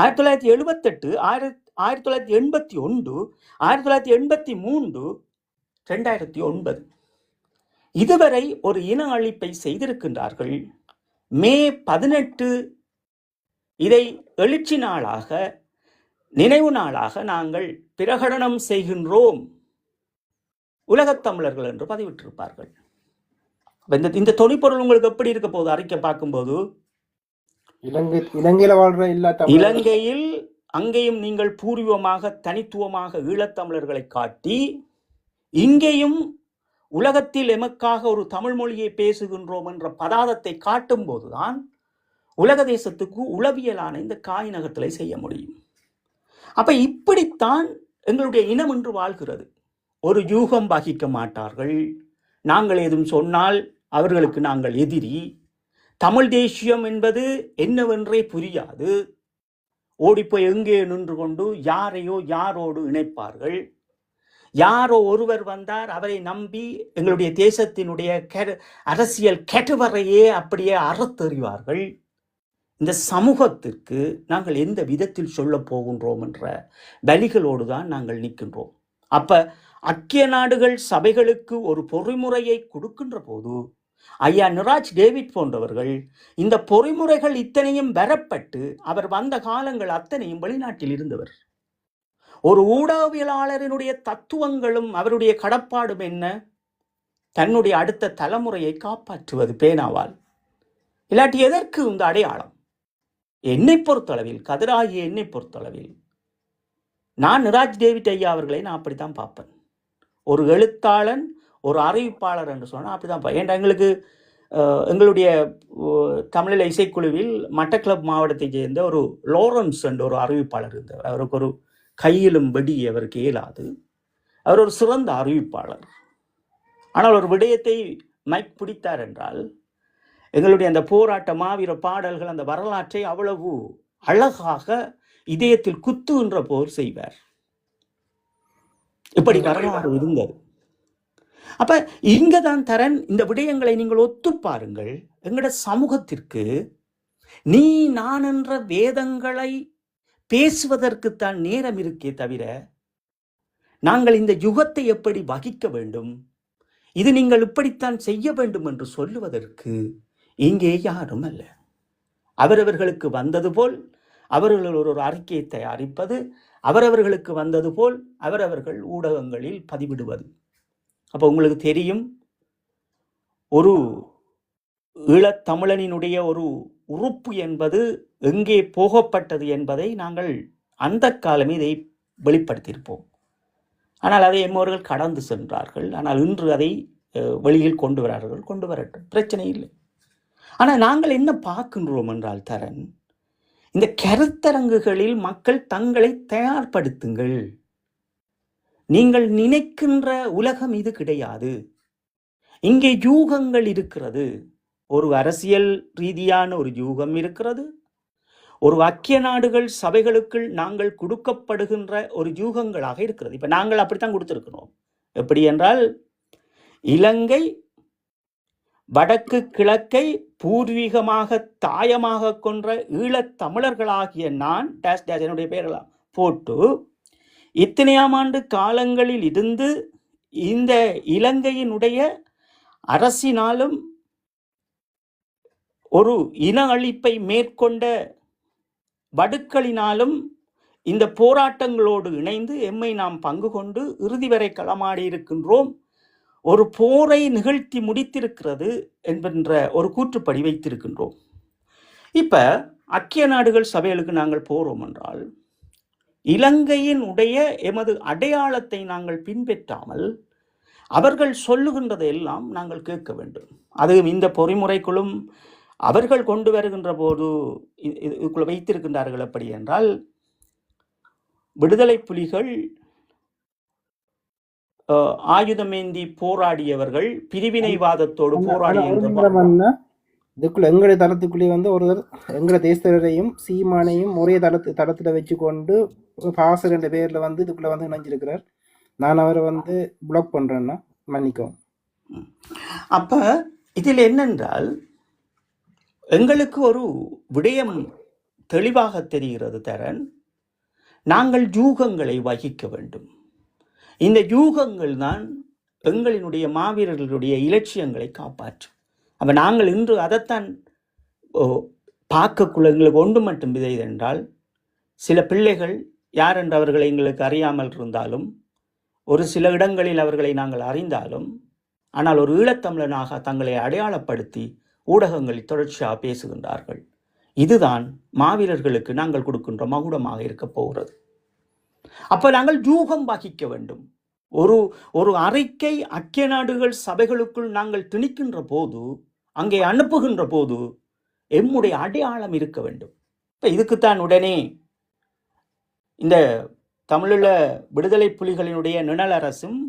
1978, 1981, 1983, 2009 இதுவரை ஒரு இன அழிப்பை செய்திருக்கின்றார்கள். மே 18 இதை எழுச்சி நாளாக, நினைவு நாளாக நாங்கள் பிரகடனம் செய்கின்றோம் உலகத் தமிழர்கள் என்று பதிவிட்டிருப்பார்கள். இந்த தொனிப்பொருள் உங்களுக்கு எப்படி இருக்க போகுது? அறிக்கை பார்க்கும்போது இலங்கையில் வாழ்ற இலங்கையில் அங்கேயும் நீங்கள் பூர்வமாக தனித்துவமாக ஈழத்தமிழர்களை காட்டி, இங்கேயும் உலகத்தில் எமக்காக ஒரு தமிழ் மொழியை பேசுகின்றோம் என்ற பதார்த்தத்தை காட்டும் போதுதான் உலக தேசத்துக்கு உளவியலான இந்த காய் நகர்த்தலை செய்ய முடியும். அப்ப இப்படித்தான் எங்களுடைய இனம் என்று வாழ்கிறது. ஒரு யூகம் வகிக்க மாட்டார்கள். நாங்கள் எதுவும் சொன்னால் அவர்களுக்கு நாங்கள் எதிரி. தமிழ் தேசியம் என்பது என்னவென்றே புரியாது. ஓடிப்போய் எங்கே நின்று கொண்டு யாரையோ யாரோடு இணைப்பார்கள். யாரோ ஒருவர் வந்தார், அவரை நம்பி எங்களுடைய தேசத்தினுடைய அரசியல் கெட்டவரையே அப்படியே அறத்தெறிவார்கள். இந்த சமூகத்திற்கு நாங்கள் எந்த விதத்தில் சொல்ல போகின்றோம் என்ற வலிகளோடு தான் நாங்கள் நிற்கின்றோம். அப்ப ஐக்கிய நாடுகள் சபைகளுக்கு ஒரு பொறிமுறையை கொடுக்கின்ற போது ஐயா நிராஜ் டேவிட் போன்றவர்கள் இந்த பொறிமுறைகள் இத்தனையும் பெறப்பட்டு, அவர் வந்த காலங்கள் அத்தனையும் வெளிநாட்டில் இருந்தவர். ஒரு ஊடகவியலாளரினுடைய தத்துவங்களும் அவருடைய கடப்பாடும் என்ன? தன்னுடைய அடுத்த தலைமுறையை காப்பாற்றுவது பேனாவால். இல்லாட்டி எதற்கு இந்த அடையாளம்? என்னை பொறுத்தளவில், கதிராகிய என்னை பொறுத்தளவில், நான் நிராஜ் டேவிட் ஐயா அவர்களை நான் அப்படித்தான் பார்ப்பேன். ஒரு எழுத்தாளன், ஒரு அறிவிப்பாளர் என்று சொன்னால் அப்படிதான் பார்ப்பேன். ஏன்னா எங்களுடைய தமிழீழ இசைக்குழுவில் மட்டக்களப் மாவட்டத்தை சேர்ந்த ஒரு லோரன்ஸ் என்ற ஒரு அறிவிப்பாளர் இருந்தவர். அவருக்கு ஒரு கையிலும் வெடி அவருக்கு இயலாது. அவர் ஒரு சிறந்த அறிவிப்பாளர். ஆனால் ஒரு விடயத்தை மைக் பிடித்தார் என்றால், எங்களுடைய அந்த போராட்ட மாவீர பாடல்கள், அந்த வரலாற்றை அவ்வளவு அழகாக இதயத்தில் குத்துகின்ற போர் செய்வார். இப்படி வரலாறு இருந்தது. அப்ப இங்கதான் தரன், இந்த விடயங்களை நீங்கள் ஒத்து பாருங்கள். எங்கட சமூகத்திற்கு நீ நான் என்ற வேதங்களை பேசுவதற்குத்தான் நேரம் இருக்கே தவிர நாங்கள் இந்த யுகத்தை எப்படி வகிக்க வேண்டும், இது நீங்கள் இப்படித்தான் செய்ய வேண்டும் என்று சொல்லுவதற்கு இங்கே யாரும் அல்ல. அவரவர்களுக்கு வந்தது போல் அவர்கள் ஒரு அறிக்கையை தயாரிப்பது, அவரவர்களுக்கு வந்தது போல் அவரவர்கள் ஊடகங்களில் பதிவிடுவது. அப்போ உங்களுக்கு தெரியும், ஒரு ஈழத்தமிழனினுடைய ஒரு உறுப்பு என்பது எங்கே போகப்பட்டது என்பதை நாங்கள் அந்த காலமே இதை வெளிப்படுத்தியிருப்போம். ஆனால் அதை எம்மவர்கள் கடந்து சென்றார்கள். ஆனால் இன்று அதை வெளியில் கொண்டு வரட்டும், பிரச்சனை இல்லை. ஆனால் நாங்கள் என்ன பார்க்கின்றோம் என்றால் தரன், இந்த கருத்தரங்குகளில் மக்கள் தங்களை தயார்படுத்துங்கள். நீங்கள் நினைக்கின்ற உலகம் இது கிடையாது. இங்கே யூகங்கள் இருக்கிறது. ஒரு அரசியல் ரீதியான ஒரு யூகம் இருக்கிறது. ஒரு ஐக்கிய நாடுகள் சபைகளுக்குள் நாங்கள் கொடுக்கப்படுகின்ற ஒரு யூகங்களாக இருக்கிறது. இப்ப நாங்கள் அப்படித்தான் கொடுத்திருக்கிறோம். எப்படி என்றால், இலங்கை வடக்கு கிழக்கை பூர்வீகமாக தாயமாக கொன்ற ஈழத்தமிழர்களாகிய நான் டேஷ் டேஷ் என்னுடைய பெயரெல்லாம் போட்டு இத்தனையாம் ஆண்டு காலங்களில் இருந்து இந்த இலங்கையினுடைய அரசினாலும் ஒரு இன அழிப்பை மேற்கொண்ட வடுக்களினாலும் இந்த போராட்டங்களோடு இணைந்து எம்மை நாம் பங்கு கொண்டு இறுதி வரை களமாடி இருக்கின்றோம், ஒரு போரை நிகழ்த்தி முடித்திருக்கிறது என்கின்ற ஒரு கூற்றுப்படி வைத்திருக்கின்றோம். இப்ப ஐக்கிய நாடுகள் சபைகளுக்கு நாங்கள் போறோம் என்றால், இலங்கையின் உடைய எமது அடையாளத்தை நாங்கள் பின்பற்றாமல் அவர்கள் சொல்லுகின்றதையெல்லாம் நாங்கள் கேட்க வேண்டும். அது இந்த பொறிமுறைக்குள்ளும் அவர்கள் கொண்டு வருகின்ற போது இதுக்குள்ள வைத்திருக்கின்றார்கள். எப்படி என்றால், விடுதலை புலிகள் ஆயுதமேந்தி போராடியவர்கள், பிரிவினைவாதத்தோடு போராடிய இதுக்குள்ள எங்களுடைய தளத்துக்குள்ளே வந்து ஒருவர் எங்களை தேசரையும் சீமானையும் ஒரே தளத்துல வச்சு கொண்டு பாசர் என்ற பேர்ல வந்து இதுக்குள்ள வந்து இணைஞ்சிருக்கிறார். நான் அவரை வந்து பிளாக் பண்றேன்னா மன்னிக்கும். அப்ப இதில் என்னென்றால், எங்களுக்கு ஒரு விடயம் தெளிவாக தெரிகிறது தரன், நாங்கள் யூகங்களை வகிக்க வேண்டும். இந்த யூகங்கள் தான் எங்களினுடைய மாவீரர்களுடைய இலட்சியங்களை காப்பாற்றும். அப்ப நாங்கள் இன்று அதைத்தான் பார்க்கக்குள்ள எங்களுக்கு ஒன்று மட்டும் விதை என்றால், சில பிள்ளைகள் யார் என்று அவர்களை எங்களுக்கு அறியாமல் இருந்தாலும், ஒரு சில இடங்களில் அவர்களை நாங்கள் அறிந்தாலும், ஆனால் ஒரு ஈழத்தமிழனாக தங்களை அடையாளப்படுத்தி ஊடகங்களில் தொடர்ச்சியாக பேசுகின்றார்கள். இதுதான் மாவீரர்களுக்கு நாங்கள் கொடுக்கின்ற மகுடமாக இருக்க போகிறது. அப்ப நாங்கள் யூகம் வகிக்க வேண்டும். ஒரு அறிக்கை ஐக்கிய நாடுகள் சபைகளுக்குள் நாங்கள் திணிக்கின்ற போது, அங்கே அனுப்புகின்ற போது எம்முடைய அடையாளம் இருக்க வேண்டும். இப்ப இதுக்குத்தான் உடனே இந்த தமிழீழ விடுதலை புலிகளினுடைய நிழல் அரசும்,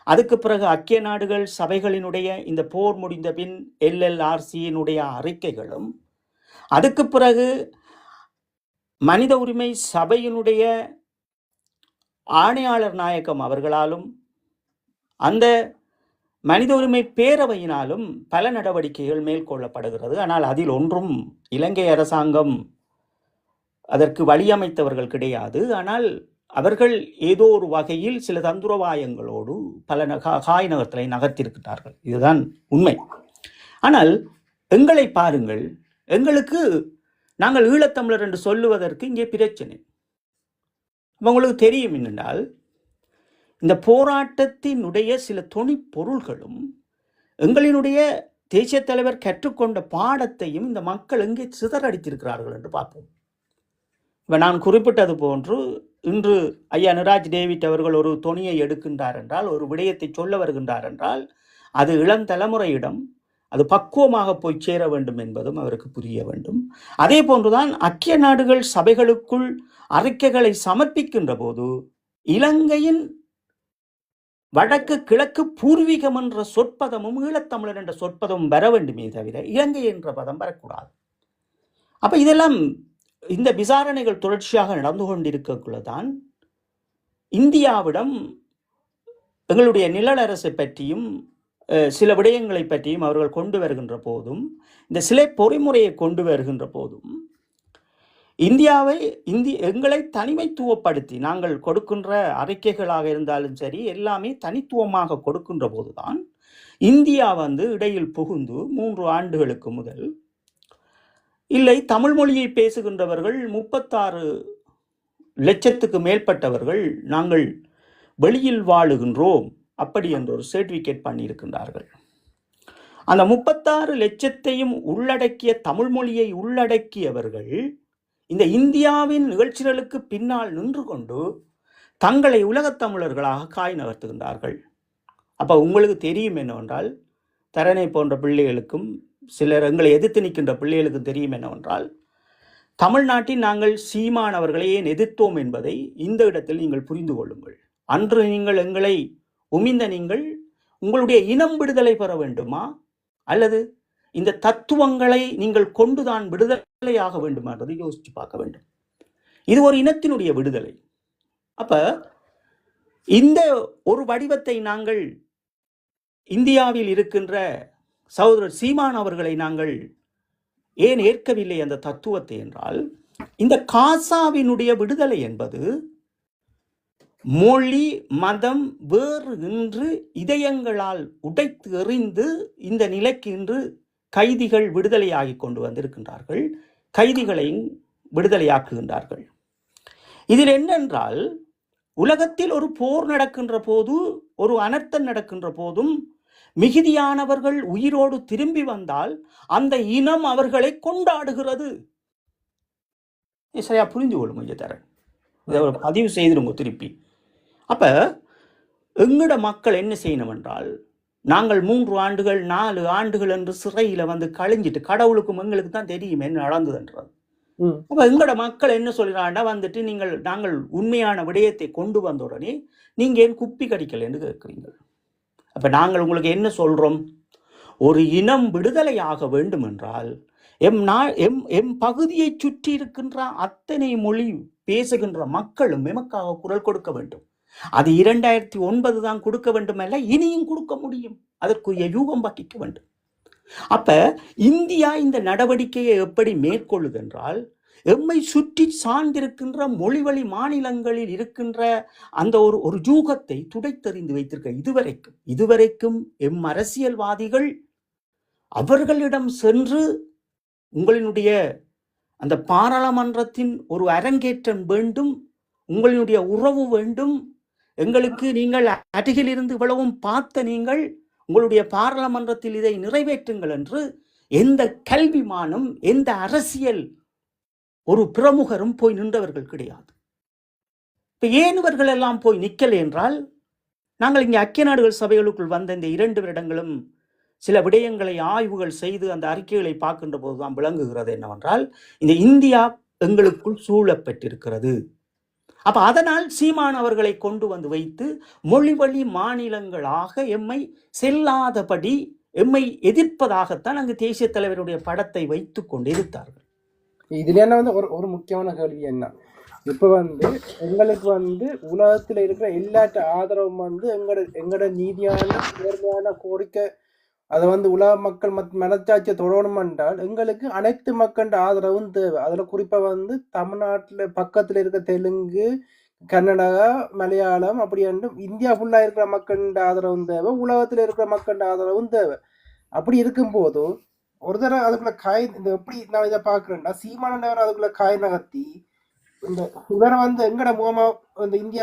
அதுக்கு பிறகு ஐக்கிய நாடுகள் சபைகளினுடைய இந்த போர் முடிந்த பின் LLRCயினுடைய அறிக்கைகளும், அதுக்கு பிறகு மனித உரிமை சபையினுடைய ஆணையாளர் நாயகம் அவர்களாலும் அந்த மனித உரிமை பேரவையினாலும் பல நடவடிக்கைகள் மேற்கொள்ளப்படுகிறது. ஆனால் அதில் ஒன்றும் இலங்கை அரசாங்கம் அதற்கு வழியமைத்தவர்கள் கிடையாது. ஆனால் அவர்கள் ஏதோ ஒரு வகையில் சில தந்திரவாயங்களோடு பல காய் நகர்த்தலை நகர்த்தியிருக்கிறார்கள். இதுதான் உண்மை. ஆனால் எங்களை பாருங்கள், எங்களுக்கு நாங்கள் ஈழத்தமிழர் என்று சொல்லுவதற்கு இங்கே பிரச்சனை. உங்களுக்கு தெரியும் என்னென்றால், இந்த போராட்டத்தினுடைய சில தொனி பொருள்களும் எங்களினுடைய தேசிய தலைவர் கற்றுக்கொண்ட பாடத்தையும் இந்த மக்கள் எங்கே சிதறடித்திருக்கிறார்கள் என்று பார்ப்போம். இப்போ நான் குறிப்பிட்டது போன்று, இன்று ஐயா நிராஜ் டேவிட் அவர்கள் ஒரு தொனியை எடுக்கின்றார் என்றால், ஒரு விடயத்தை சொல்ல வருகின்றார் என்றால், அது இளந்தலைமுறையிடம் அது பக்குவமாக போய் சேர வேண்டும் என்பதும் அவருக்கு புரிய வேண்டும். அதே போன்றுதான் ஐக்கிய நாடுகள் சபைகளுக்குள் அறிக்கைகளை சமர்ப்பிக்கின்ற போது இலங்கையின் வடக்கு கிழக்கு பூர்வீகம் என்ற சொற்பதமும் ஈழத்தமிழர் என்ற சொற்பதமும் வர வேண்டுமே தவிர இலங்கை என்ற பதம் வரக்கூடாது. அப்ப இதெல்லாம் இந்த விசாரணைகள் தொடர்ச்சியாக நடந்து கொண்டிருக்கக்குள்ளதான் இந்தியாவிடம் எங்களுடைய நிழல் அரசை பற்றியும் சில விடயங்களை பற்றியும் அவர்கள் கொண்டு வருகின்ற போதும், இந்த சிலை பொறிமுறையை கொண்டு வருகின்ற போதும், இந்தியாவை எங்களை தனிமைத்துவப்படுத்தி நாங்கள் கொடுக்கின்ற அறிக்கைகளாக இருந்தாலும் சரி எல்லாமே தனித்துவமாக கொடுக்கின்ற போதுதான் இந்தியா இடையில் புகுந்து 3 ஆண்டுகளுக்கு முதல் இல்லை தமிழ் மொழியை பேசுகின்றவர்கள் 36 லட்சத்துக்கு மேற்பட்டவர்கள் நாங்கள் வெளியில் வாழுகின்றோம் அப்படி என்ற ஒரு சர்டிபிகேட் பண்ணியிருக்கின்றார்கள். அந்த 36 லட்சத்தையும் உள்ளடக்கிய தமிழ் மொழியை உள்ளடக்கியவர்கள் இந்த இந்தியாவின் நிகழ்ச்சிகளுக்கு பின்னால் நின்று கொண்டு தங்களை உலகத் தமிழர்களாக காய் நகர்த்துகின்றார்கள். அப்போ உங்களுக்கு தெரியும் என்னவென்றால், தரணை போன்ற பிள்ளைகளுக்கும் சிலர் எங்களை எதிர்த்து நிற்கின்ற பிள்ளைகளுக்கும் தெரியும் என்னவென்றால், தமிழ்நாட்டில் நாங்கள் சீமான் அவர்களை ஏன் எதிர்த்தோம் என்பதை இந்த இடத்தில் நீங்கள் புரிந்து கொள்ளுங்கள். அன்று நீங்கள் எங்களை உமிழ்ந்த நீங்கள் உங்களுடைய இனம் விடுதலை பெற வேண்டுமா, அல்லது இந்த தத்துவங்களை நீங்கள் கொண்டுதான் விடுதலையாக வேண்டுமா என்பதை யோசிச்சு பார்க்க வேண்டும். இது ஒரு இனத்தினுடைய விடுதலை. அப்ப இந்த ஒரு வடிவத்தை நாங்கள் இந்தியாவில் இருக்கின்ற சகோதரர் சீமான் அவர்களை நாங்கள் ஏன் ஏற்கவில்லை அந்த தத்துவத்தை என்றால், இந்த காசாவினுடைய விடுதலை என்பது மொழி மதம் வேறு இன்று இதயங்களால் உடைத்து எறிந்து இந்த நிலைக்கு இன்று கைதிகள் விடுதலையாகி கொண்டு வந்திருக்கின்றார்கள், கைதிகளையும் விடுதலையாக்குகின்றார்கள். இதில் என்னென்றால், உலகத்தில் ஒரு போர் நடக்கின்ற போது, ஒரு அனர்த்தம் நடக்கின்ற போதும் மிகுதியானவர்கள் உயிரோடு திரும்பி வந்தால் அந்த இனம் அவர்களை கொண்டாடுகிறது. சரியா புரிந்து கொள்ளும் தரேன், இதை பதிவு செய்திருங்க திருப்பி. அப்ப எங்கட மக்கள் என்ன செய்யணும் என்றால், நாங்கள் 3 ஆண்டுகள் 4 ஆண்டுகள் என்று சிறையில கழிஞ்சிட்டு கடவுளுக்கும் எங்களுக்கு தான் தெரியும் என்ன நடந்ததுன்றது. அப்ப எங்கட மக்கள் என்ன சொல்றாண்டா நாங்கள் உண்மையான விடயத்தை கொண்டு வந்த உடனே நீங்க ஏன் குப்பி கடிக்கல என்று கேட்கிறீங்க. அப்ப நாங்கள் உங்களுக்கு என்ன சொல்றோம், ஒரு இனம் விடுதலையாக வேண்டும் என்றால் எம் பகுதியை சுற்றி இருக்கின்ற அத்தனை மொழி பேசுகின்ற மக்களும் எமக்காக குரல் கொடுக்க வேண்டும். அது 2009 தான் கொடுக்க வேண்டும் அல்ல, இனியும் கொடுக்க முடியும். அதற்குரிய யூகம் வகிக்க வேண்டும். அப்ப இந்தியா இந்த நடவடிக்கையை எப்படி மேற்கொள்ளுது என்றால், எம்மை சுற்றி சார்ந்திருக்கின்ற மொழிவழி மாநிலங்களில் இருக்கின்ற அந்த ஒரு யூகத்தை துடைத்தறிந்து வைத்திருக்க இதுவரைக்கும் எம் அரசியல்வாதிகள் அவர்களிடம் சென்று உங்களினுடைய அந்த பாராளுமன்றத்தின் ஒரு அரங்கேற்றம் வேண்டும், உங்களுடைய உறவு வேண்டும், எங்களுக்கு நீங்கள் அருகில் இருந்து இவ்வளவும் பார்த்த நீங்கள் உங்களுடைய பாராளுமன்றத்தில் இதை நிறைவேற்றுங்கள் என்று எந்த கல்விமானும் எந்த அரசியல் ஒரு பிரமுகரும் போய் நின்றவர்கள் கிடையாது. இப்ப ஏன் இவர்கள் எல்லாம் போய் நிக்கல என்றால், நாங்கள் இங்கே ஐக்கிய நாடுகள் சபைகளுக்குள் வந்த இந்த 2 வருடங்களும் சில விடயங்களை ஆய்வுகள் செய்து அந்த அறிக்கைகளை பார்க்கின்ற போதுதான் விளங்குகிறது என்னவென்றால், இந்த இந்தியா எங்களுக்குள் சூழப்பட்டிருக்கிறது. அப்ப அதனால் சீமான் அவர்களை கொண்டு வைத்து மொழிவழி மாநிலங்களாக எம்மை செல்லாதபடி எம்மை எதிர்ப்பதாகத்தான் அங்கு தேசிய தலைவருடைய படத்தை வைத்து கொண்டு எதிர்த்தார்கள். இதுல என்ன ஒரு முக்கியமான கேள்வி என்ன, இப்ப எங்களுக்கு உலகத்துல இருக்கிற எல்லாற்ற ஆதரவும் எங்கட நீதியான நேர்மையான கோரிக்கை அதை உலக மக்கள் மனச்சாட்சியை தொடரணும் என்றால் எங்களுக்கு அனைத்து மக்கள் ஆதரவும் தேவை. அதுல குறிப்பா தமிழ்நாட்டுல பக்கத்துல இருக்க தெலுங்கு, கன்னடா, மலையாளம் அப்படி இந்தியா ஃபுல்லா இருக்கிற மக்கள் ஆதரவும் தேவை, உலகத்துல இருக்கிற மக்கள் ஆதரவும் தேவை. அப்படி இருக்கும் போது ஒரு தடவை அதுக்குள்ள காய் எப்படி நான் இதை பாக்குறேன்னா, சீமானவர் அதுக்குள்ள காய் நகர்த்தி இந்த இவரை எங்கட முகமா இந்தியா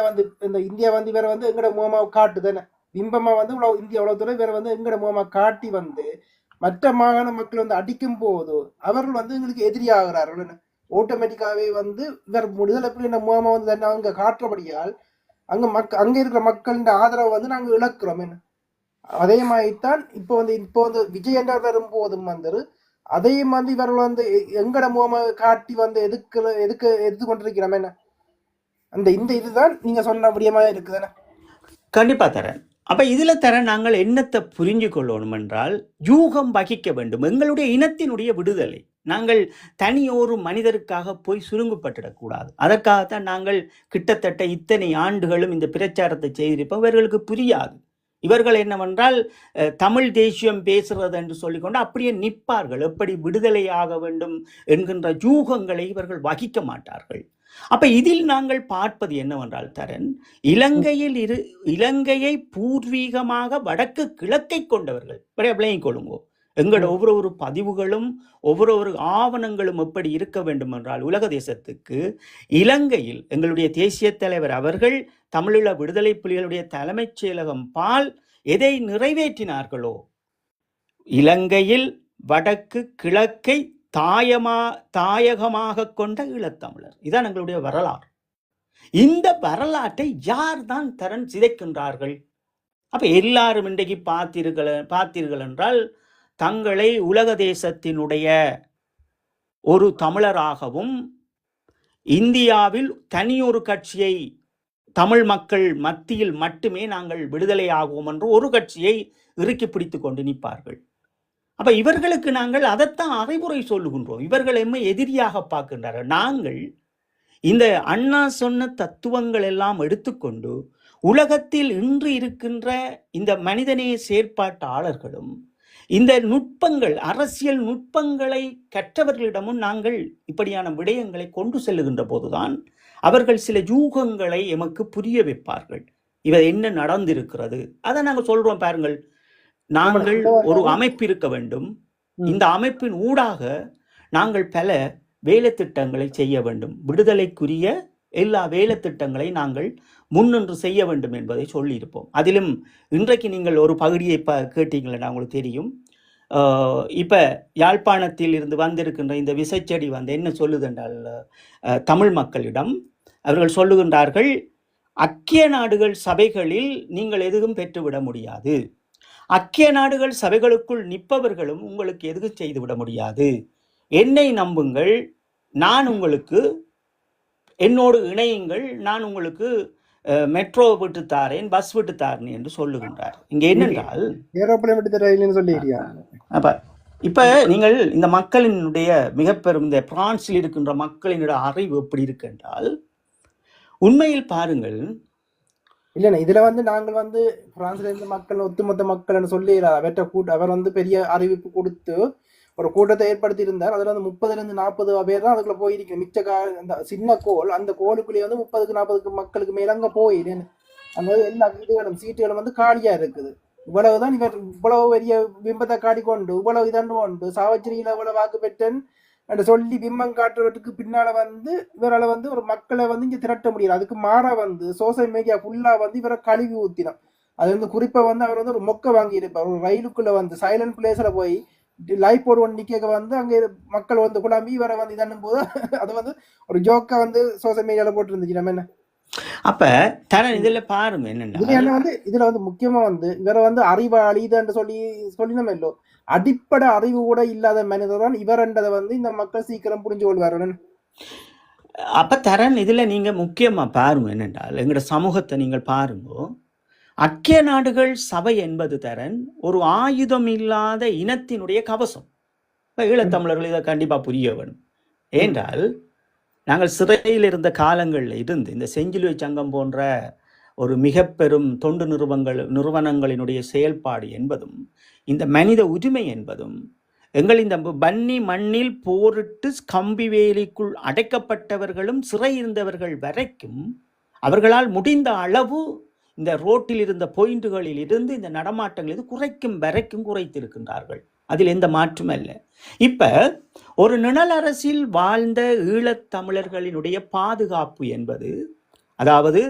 இவரை எங்கட முகமாவை காட்டுதானே பிம்பமா இந்தியா உலகத்துல வேற எங்கட முகமா காட்டி மற்ற மாகாண மக்கள் அடிக்கும் போது அவர்கள் எங்களுக்கு எதிரி ஆகிறார்கள். ஆட்டோமேட்டிக்காவே இவர் விடுதலை புலிகள் முகமா அவங்க காட்டுறபடியால் அங்க இருக்கிற மக்களின் ஆதரவை நாங்க இழக்கிறோம். என்ன அதே மாதிரிதான் இப்போ விஜய் என்ற வரும்போதும் அதையும் இவர்கள் எங்கட முகமா காட்டி எதிர்த்து கொண்டிருக்கிறோம். என்ன இந்த இதுதான் நீங்க சொன்ன விடயமா இருக்குதானே? கண்டிப்பா தரேன். அப்ப இதுல நாங்கள் என்னத்தை புரிஞ்சு கொள்ளணும் என்றால், யூகம் வகிக்க வேண்டும். எங்களுடைய இனத்தினுடைய விடுதலை நாங்கள் தனியொரு மனிதருக்காக போய் சுருங்கப்பட்டுடக்கூடாது. அதற்காகத்தான் நாங்கள் கிட்டத்தட்ட இத்தனை ஆண்டுகளும் இந்த பிரச்சாரத்தை செய்திருப்போம். இவர்களுக்கு புரியாது, இவர்கள் என்னவென்றால் தமிழ் தேசியம் பேசுறது என்று சொல்லிக்கொண்டு அப்படியே நிற்பார்கள். எப்படி விடுதலையாக வேண்டும் என்கின்ற யூகங்களை இவர்கள் வகிக்க மாட்டார்கள். அப்ப இதில் நாங்கள் பார்ப்பது என்னவென்றால் தரன், இலங்கையை பூர்வீகமாக வடக்கு கிழக்கை கொண்டவர்கள் விளங்கிக் கொள்ளுங்கோ. எங்களோட ஒவ்வொரு பதிவுகளும் ஒவ்வொரு ஆவணங்களும் எப்படி இருக்க வேண்டும் என்றால், உலக தேசத்துக்கு இலங்கையில் எங்களுடைய தேசிய தலைவர் அவர்கள் தமிழீழ விடுதலை புலிகளுடைய தலைமைச் செயலகம் பால் எதை நிறைவேற்றினார்களோ, இலங்கையில் வடக்கு கிழக்கை தாயகமாக கொண்ட ஈழத்தமிழர். இதான் எங்களுடைய வரலாறு. இந்த வரலாற்றை யார் தான் தரன் சிதைக்கின்றார்கள்? அப்ப எல்லாரும் இன்றைக்கு பார்த்தீர்கள் என்றால் தங்களை உலக தேசத்தினுடைய ஒரு தமிழராகவும் இந்தியாவில் தனியொரு கட்சியை தமிழ் மக்கள் மத்தியில் மட்டுமே நாங்கள் விடுதலை ஆகுவோம் என்று ஒரு கட்சியை இறுக்கி பிடித்து கொண்டு நிற்பார்கள். அப்ப இவர்களுக்கு நாங்கள் அதைத்தான் அறிவுரை சொல்லுகின்றோம். இவர்கள் எம்மை எதிரியாக பார்க்கின்றார்கள். நாங்கள் இந்த அண்ணா சொன்ன தத்துவங்கள் எல்லாம் எடுத்துக்கொண்டு உலகத்தில் இன்று இருக்கின்ற இந்த மனிதநேய செயற்பாட்டாளர்களும் இந்த நுட்பங்கள், அரசியல் நுட்பங்களை கற்றவர்களிடமும் நாங்கள் இப்படியான விடயங்களை கொண்டு செல்லுகின்ற போதுதான் அவர்கள் சில யூகங்களை எமக்கு புரிய வைப்பார்கள். இவர் என்ன நடந்திருக்கிறது அதை நாங்கள் சொல்றோம். பாருங்கள், நாங்கள் ஒரு அமைப்பு இருக்க வேண்டும். இந்த அமைப்பின் ஊடாக நாங்கள் பல வேலை திட்டங்களை செய்ய வேண்டும். விடுதலைக்குரிய எல்லா வேலை திட்டங்களை நாங்கள் முன்னின்று செய்ய வேண்டும் என்பதை சொல்லியிருப்போம். அதிலும் இன்றைக்கு நீங்கள் ஒரு பகுதியை கேட்டீங்களா உங்களுக்கு தெரியும். இப்போ யாழ்ப்பாணத்தில் இருந்து வந்திருக்கின்ற இந்த விசைச்செடி என்ன சொல்லுது என்றால், தமிழ் மக்களிடம் அவர்கள் சொல்லுகின்றார்கள், ஐக்கிய நாடுகள் சபைகளில் நீங்கள் எதுவும் பெற்றுவிட முடியாது. ஐக்கிய நாடுகள் சபைகளுக்குள் நிற்பவர்களும் உங்களுக்கு எதுவும் செய்துவிட முடியாது. என்னை நம்புங்கள், நான் உங்களுக்கு என்னோடு இணையுங்கள், நான் உங்களுக்கு மெட்ரோ விட்டு தாரேன், பஸ் விட்டு தாரேன் என்று சொல்லுகின்றார். இங்க என்னென்றால் அப்ப இப்ப நீங்கள் இந்த மக்களினுடைய மிக பெரும் இந்த பிரான்சில் இருக்கின்ற மக்களினுடைய அறிவு எப்படி இருக்கு என்றால், உண்மையில் பாருங்கள், இல்லைண்ணா இதுல நாங்கள் பிரான்ஸ்ல இருந்து மக்கள் ஒட்டுமொத்த மக்கள் சொல்லி அவர் பெரிய அறிவிப்பு கொடுத்து ஒரு கூட்டத்தை ஏற்படுத்தி இருந்தார். அதுல 30-40 பேர் தான் அதுக்குள்ள போயிருக்கேன். மிச்ச அந்த சின்ன கோல், அந்த கோலுக்குள்ளேயே 30-40 மக்களுக்கு மேல அங்க போயிடு. அந்த எல்லா வீடுகளும் சீட்டுகளும் காலியா இருக்குது. இவ்வளவுதான் இவர் இவ்வளவு பெரிய பிம்பத்தை காட்டிக்கொண்டு இவ்வளவு இதன்று கொண்டு சாவச்சேரியில இவ்வளவு வாக்கு பெற்றேன் என்று சொல்லி பிம்பம் காட்டுறதுக்கு பின்னால இவரால் ஒரு மக்களை இங்க திரட்ட முடியல. அதுக்கு மாறா சோசியல் மீடியா ஃபுல்லா இவரை கழுவி ஊத்தினோம். அது குறிப்பா அவர் ஒரு மொக்க வாங்கி இருப்பார். ஒரு ரயிலுக்குள்ள சைலண்ட் பிளேஸ்ல போய் லைவ் போடு நிக்க அங்க மக்கள் குழம்பி இவரை இதன்னும் போது அது ஒரு ஜோக்கா சோசியல் மீடியால போட்டு இருந்துச்சு. நம்ம என்ன அப்ப தரன் இதுல பாருங்க என்னன்னா இதுல முக்கியமா இவரை அறிவாளி என்று சொல்லினோம் இல்லோ, அடிப்படை அறிவு கூட இல்லாத மனிதர் தான் இவர்ன்றதை இந்த மக்கள் சீக்கிரம் புரிஞ்சு கொள்வார்கள். அப்ப தரன் இதுல நீங்க முக்கியமா பாருங்க என்னென்றால், எங்களோட சமூகத்தை நீங்கள் பாருங்க, ஐக்கிய நாடுகள் சபை என்பது தரன் ஒரு ஆயுதம் இல்லாத இனத்தினுடைய கவசம். ஈழத்தமிழர்கள் இதை கண்டிப்பா புரிய வேணும். ஏனென்றால் நாங்கள் சிறையில் இருந்த காலங்களில் இருந்து இந்த செஞ்சிலுவை சங்கம் போன்ற ஒரு மிக பெரும் தொண்டு நிறுவனங்களினுடைய செயல்பாடு என்பதும் இந்த மனித உரிமை என்பதும் எங்கள் இந்த பன்னி மண்ணில் போரிட்டு கம்பி வேலிக்குள் அடைக்கப்பட்டவர்களும் சிறை இருந்தவர்கள் வரைக்கும் அவர்களால் முடிந்த அளவு இந்த ரோட்டில் இருந்த பாயிண்டுகளில் இருந்து இந்த நடமாட்டங்கள் குறைக்கும் வரைக்கும் குறைத்திருக்கின்றார்கள். அதில் எந்த மாற்றும் அல்ல. இப்ப ஒரு நிழல் அரசில் வாழ்ந்த ஈழத்தமிழர்களினுடைய பாதுகாப்பு என்பது, அதாவது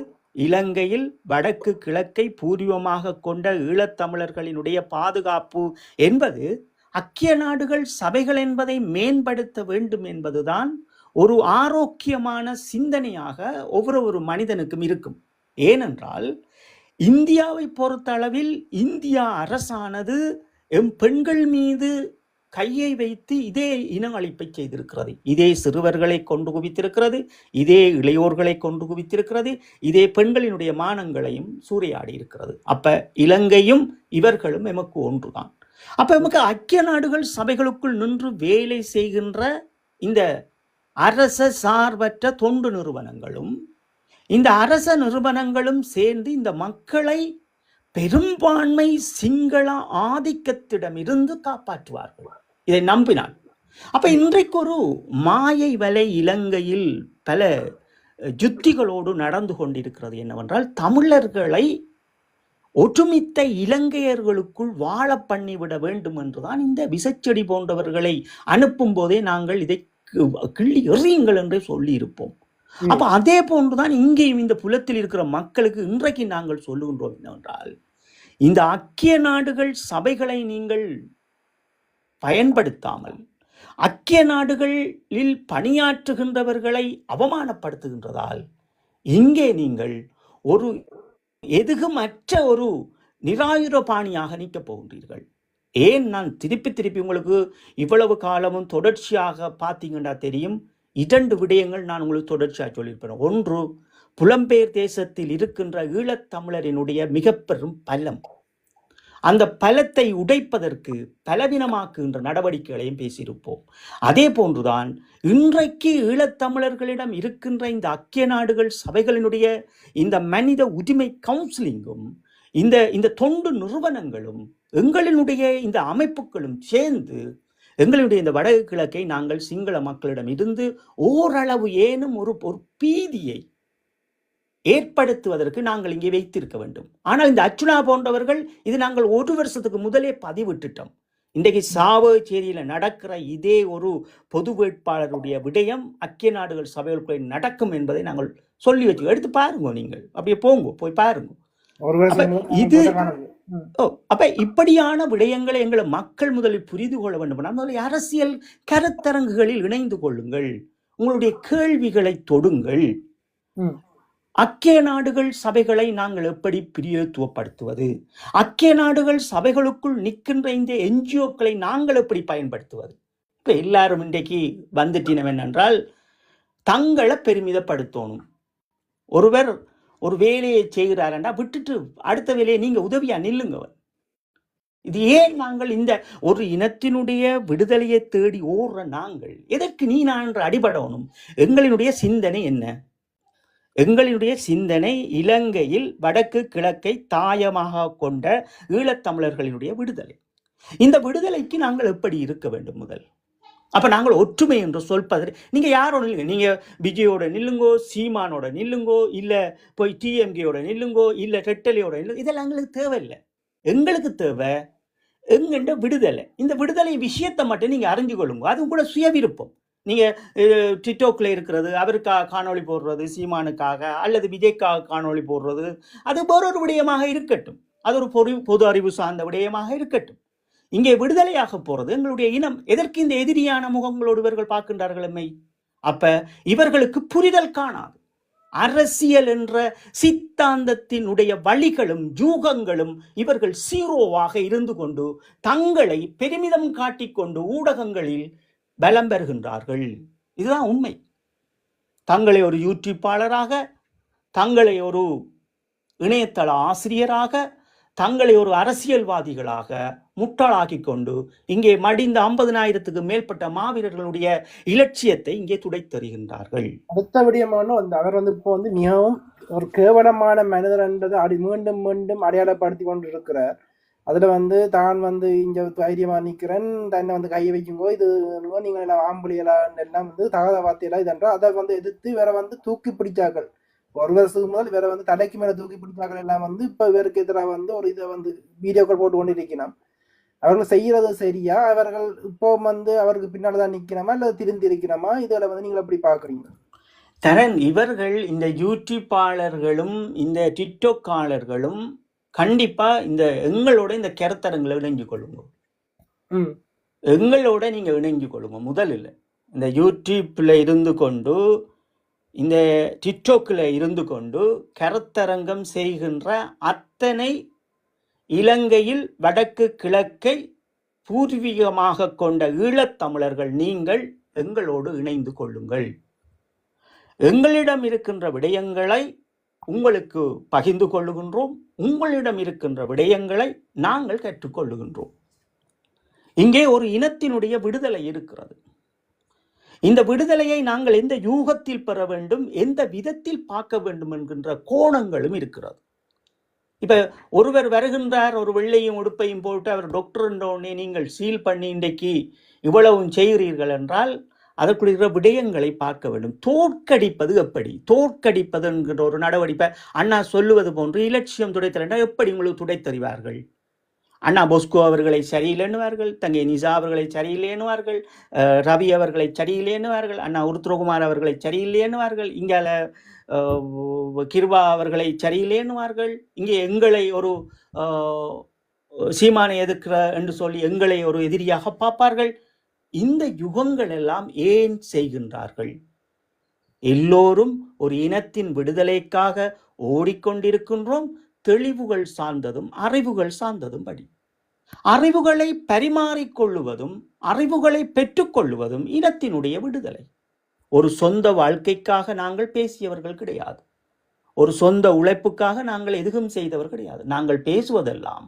இலங்கையில் வடக்கு கிழக்கை பூர்வமாக கொண்ட ஈழத்தமிழர்களினுடைய பாதுகாப்பு என்பது ஐக்கிய நாடுகள் சபைகள் என்பதை மேம்படுத்த வேண்டும் என்பதுதான் ஒரு ஆரோக்கியமான சிந்தனையாக ஒவ்வொரு மனிதனுக்கும் இருக்கும். ஏனென்றால் இந்தியாவை பொறுத்தளவில் இந்தியா அரசானது எம் பெண்கள் மீது கையை வைத்து இதே இன அழிப்பை செய்திருக்கிறது. இதே சிறுவர்களை கொண்டு குவித்திருக்கிறது, இதே இளையோர்களை கொண்டு குவித்திருக்கிறது, இதே பெண்களினுடைய மானங்களையும் சூறையாடி இருக்கிறது. அப்ப இலங்கையும் இவர்களும் எமக்கு ஒன்றுதான். அப்ப எமக்கு ஐக்கிய நாடுகள் சபைகளுக்குள் நின்று வேலை செய்கின்ற இந்த அரச சார்பற்ற தொண்டு நிறுவனங்களும் இந்த அரச நிறுவனங்களும் சேர்ந்து இந்த மக்களை பெரும்பான்மை சிங்கள ஆதிக்கத்திடமிருந்து காப்பாற்றுவார்கள், இதை நம்பினார். அப்ப இன்றைக்கு ஒரு மாயை வலை இலங்கையில் பல யுத்திகளோடு நடந்து கொண்டிருக்கிறது. என்னவென்றால், தமிழர்களை ஒற்றுமித்த இலங்கையர்களுக்குள் வாழ பண்ணிவிட வேண்டும் என்றுதான் இந்த விசைச்செடி போன்றவர்களை அனுப்பும் போதே நாங்கள் இதை கிள்ளி எறியுங்கள் என்றே சொல்லி இருப்போம். அப்ப அதே போன்றுதான் இங்கேயும் இந்த புலத்தில் இருக்கிற மக்களுக்கு இன்றைக்கு நாங்கள் சொல்லுகின்றோம் என்னவென்றால், இந்த ஐக்கிய நாடுகள் சபைகளை நீங்கள் பயன்படுத்தாமல் ஐக்கிய நாடுகளில் பணியாற்றுகின்றவர்களை அவமானப்படுத்துகின்றதால் இங்கே நீங்கள் ஒரு எதுகுமற்ற ஒரு நிராயுதபாணியாக நிற்கப் போகின்றீர்கள். ஏன் நான் திருப்பி உங்களுக்கு இவ்வளவு காலமும் தொடர்ச்சியாக பார்த்தீங்கன்னா தெரியும், 2 விடயங்கள் நான் உங்களுக்கு தொடர்ச்சியாக சொல்லியிருப்பேன். ஒன்று, புலம்பெயர் தேசத்தில் இருக்கின்ற ஈழத்தமிழரினுடைய மிக பெரும் பலம், அந்த பலத்தை உடைப்பதற்கு பலவீனமாக்குகின்ற நடவடிக்கைகளையும் பேசியிருப்போம். அதே போன்றுதான் இன்றைக்கு ஈழத்தமிழர்களிடம் இருக்கின்ற இந்த ஐக்கிய நாடுகள் சபைகளினுடைய இந்த மனித உரிமை கவுன்சிலிங்கும் இந்த தொண்டு நிறுவனங்களும் எங்களினுடைய இந்த அமைப்புகளும் சேர்ந்து எங்களுடைய இந்த வடக்கு கிழக்கை நாங்கள் சிங்கள மக்களிடம் இருந்து ஓரளவு ஏனும் ஒரு பீதியை ஏற்படுத்துவதற்கு நாங்கள் இங்கே வைத்திருக்க வேண்டும். ஆனால் இந்த அர்ச்சுனா போன்றவர்கள் இது நாங்கள் 1 வருஷத்துக்கு முதலே பதிவிட்டுட்டோம். இன்றைக்கு சாவச்சேரியில நடக்கிற இதே ஒரு பொது வேட்பாளருடைய விடயம் ஐக்கிய நாடுகள் சபைகளுக்குள்ளே நடக்கும் என்பதை நாங்கள் சொல்லி வச்சு எடுத்து பாருங்க. நீங்கள் அப்படியே போய் பாருங்க. இது அப்ப இப்படியான விடயங்களை எங்களை மக்கள் முதலில் புரிந்து கொள்ள வேண்டும். முதலில் அரசியல் கருத்தரங்குகளில் இணைந்து கொள்ளுங்கள், உங்களுடைய கேள்விகளை தொடுங்கள். ஐக்கிய நாடுகள் சபைகளை நாங்கள் எப்படி பிரயோகத்துவப்படுத்துவது, ஐக்கிய நாடுகள் சபைகளுக்குள் நிற்கின்ற இந்த என்ஜிஓக்களை நாங்கள் எப்படி பயன்படுத்துவது? இப்ப எல்லாரும் இன்றைக்கு வந்துட்டினம் என்னென்றால், தங்களை பெருமிதப்படுத்தணும். ஒருவர் ஒரு வேலையை செய்கிறாரண்டா விட்டுட்டு அடுத்த வேலையை நீங்க உதவியா நில்லுங்கவர். இது ஏன் நாங்கள் இந்த ஒரு இனத்தினுடைய விடுதலையை தேடி ஓடுற நாங்கள் எதற்கு நீ நான் என்று அடிபடணும்? எங்களினுடைய சிந்தனை என்ன? எங்களுடைய சிந்தனை இலங்கையில் வடக்கு கிழக்கை தாயமாக கொண்ட ஈழத்தமிழர்களினுடைய விடுதலை. இந்த விடுதலைக்கு நாங்கள் எப்படி இருக்க வேண்டும்? முதல் அப்ப நாங்கள் ஒற்றுமை என்று சொல்பதற்கு நீங்க யாரோட நில்லுங்க, நீங்க விஜயோட நில்லுங்கோ, சீமானோட நில்லுங்கோ, இல்ல போய் டிஎம்கேயோட நில்லுங்கோ, இல்ல ரெட்டலியோட நில்லுங்கோ, இதெல்லாம் எங்களுக்கு தேவையில்லை. எங்களுக்கு தேவை எங்கண்ட விடுதலை. இந்த விடுதலை விஷயத்தை மட்டும் நீங்க அறிஞ்சு கொள்ளுங்க. அது கூட சுய விருப்பம். நீங்க டிக்டாக்ல இருக்கிறது, அவருக்காக காணொளி போடுறது, சீமானுக்காக அல்லது விஜய்க்காக காணொளி போடுறது, அது வேறொரு விடயமாக இருக்கட்டும். அது ஒரு பொது அறிவு சார்ந்த விடயமாக இருக்கட்டும். இங்கே விடுதலையாக போறது எங்களுடைய இனம். எதற்கு இந்த எதிரியான முகங்களோடு இவர்கள் பார்க்கின்றார்கள் எம்மை? அப்ப இவர்களுக்கு புரிதல் காணாது. அரசியல் என்ற சித்தாந்தத்தினுடைய வழிகளும் யூகங்களும் இவர்கள் சீரோவாக இருந்து கொண்டு தங்களை பெருமிதம் காட்டிக்கொண்டு ஊடகங்களில் பலம் பெறுகின்றார்கள். இதுதான் உண்மை. தங்களை ஒரு யூடியூப்பாளராக, தங்களை ஒரு இணையதள ஆசிரியராக, தங்களை ஒரு அரசியல்வாதிகளாக முட்டாளாக்கி கொண்டு இங்கே மடிந்த 50,000க்கு மேற்பட்ட மாவீரர்களுடைய இலட்சியத்தை இங்கே துடைத்தறிகின்றார்கள். அடுத்த விடயமான அவர் இப்போ மிகவும் ஒரு கேவலமான மனிதர் என்றதை மீண்டும் மீண்டும் அடையாளப்படுத்தி கொண்டு இருக்கிறார். அதுல தான் இங்க தைரியமா நிக்கிறேன், தன்னை கையை வைக்குங்கோ, இது நீங்க எல்லாம் ஆம்பளியெல்லாம் எல்லாம் தகாத வார்த்தையெல்லாம் இதென்றா அதை எதிர்த்து வேற தூக்கி பிடிச்சார்கள். 1 வருஷத்துக்கு முதல் வேற தலைக்கு மேல தூக்கி பிடிச்சார்கள் எல்லாம் இப்ப இவருக்கு எதிராக ஒரு இதை வீடியோக்கள் போட்டு கொண்டு இருக்கணும். அவர்கள் செய்யறது சரியா? அவர்கள் இப்போ அவருக்கு பின்னால்தான் நிக்கணுமா இல்ல திருந்தி இருக்கணுமா? இதுல நீங்க எப்படி பாக்குறீங்க? தரன், இவர்கள் இந்த யூடியூப்பாளர்களும் இந்த டிக்டாக்காளர்களும் கண்டிப்பா இந்த எங்களோட இந்த கருத்தரங்களை இணைஞ்சு கொள்ளுங்க. எங்களோட நீங்க இணைஞ்சு கொள்ளுங்க. முதலில் இந்த யூடியூப்ல இருந்து கொண்டு இந்த டிக்டாக்ல இருந்து கொண்டு கருத்தரங்கம் செய்கின்ற அத்தனை இலங்கையில் வடக்கு கிழக்கை பூர்வீகமாக கொண்ட ஈழத்தமிழர்கள் நீங்கள் எங்களோடு இணைந்து கொள்ளுங்கள். எங்களிடம் இருக்கின்ற விடயங்களை உங்களுக்கு பகிர்ந்து கொள்ளுகின்றோம். உங்களிடம் இருக்கின்ற விடயங்களை நாங்கள் கற்றுக்கொள்ளுகின்றோம். இங்கே ஒரு இனத்தினுடைய விடுதலை இருக்கிறது. இந்த விடுதலையை நாங்கள் எந்த யூகத்தில் பெற வேண்டும், எந்த விதத்தில் பார்க்க வேண்டும் என்கின்ற கோணங்களும் இருக்கிறது. இப்ப ஒருவர் வருகின்றார், ஒரு வெள்ளையும் உடுப்பையும் போட்டு அவர் டாக்டர் என்ற உடனே நீங்கள் சீல் பண்ணி இன்றைக்கு இவ்வளவும் செய்கிறீர்கள் என்றால் அதற்குரிய விடயங்களை பார்க்க வேண்டும். தோற்கடிப்பது எப்படி? தோற்கடிப்பது என்கிற ஒரு நடவடிக்கை அண்ணா சொல்லுவது போன்று இலட்சியம் துடைத்தல் எப்படி உங்களுக்கு துடைத்தறிவார்கள்? அண்ணா பொஸ்கோ அவர்களை சரியில்லைன்னுவார்கள், தங்கை நிசா அவர்களை சரியில்லைன்னுவார்கள், ரவி அவர்களை சரியில்லைன்னுவார்கள், அண்ணா உருத்ரகுமார் அவர்களை சரியில்லைன்னுவார்கள், இங்கால கிருபா அவர்களை சரியில்லைன்னுவார்கள், இங்கே எங்களை ஒரு சீமானை எதிர்க்கிற என்று சொல்லி எங்களை ஒரு எதிரியாக பார்ப்பார்கள். இந்த யுகங்கள் எல்லாம் ஏன் செய்கின்றார்கள்? எல்லோரும் ஒரு இனத்தின் விடுதலைக்காக ஓடிக்கொண்டிருக்கின்றோம். தெளிவுகள் சார்ந்ததும் அறிவுகள் சார்ந்ததும் படி அறிவுகளை பரிமாறிக்கொள்ளுவதும் அறிவுகளை பெற்றுக்கொள்ளுவதும் இனத்தினுடைய விடுதலை. ஒரு சொந்த வாழ்க்கைக்காக நாங்கள் பேசியவர்கள் கிடையாது. ஒரு சொந்த உழைப்புக்காக நாங்கள் எதுவும் செய்தவர் கிடையாது. நாங்கள் பேசுவதெல்லாம்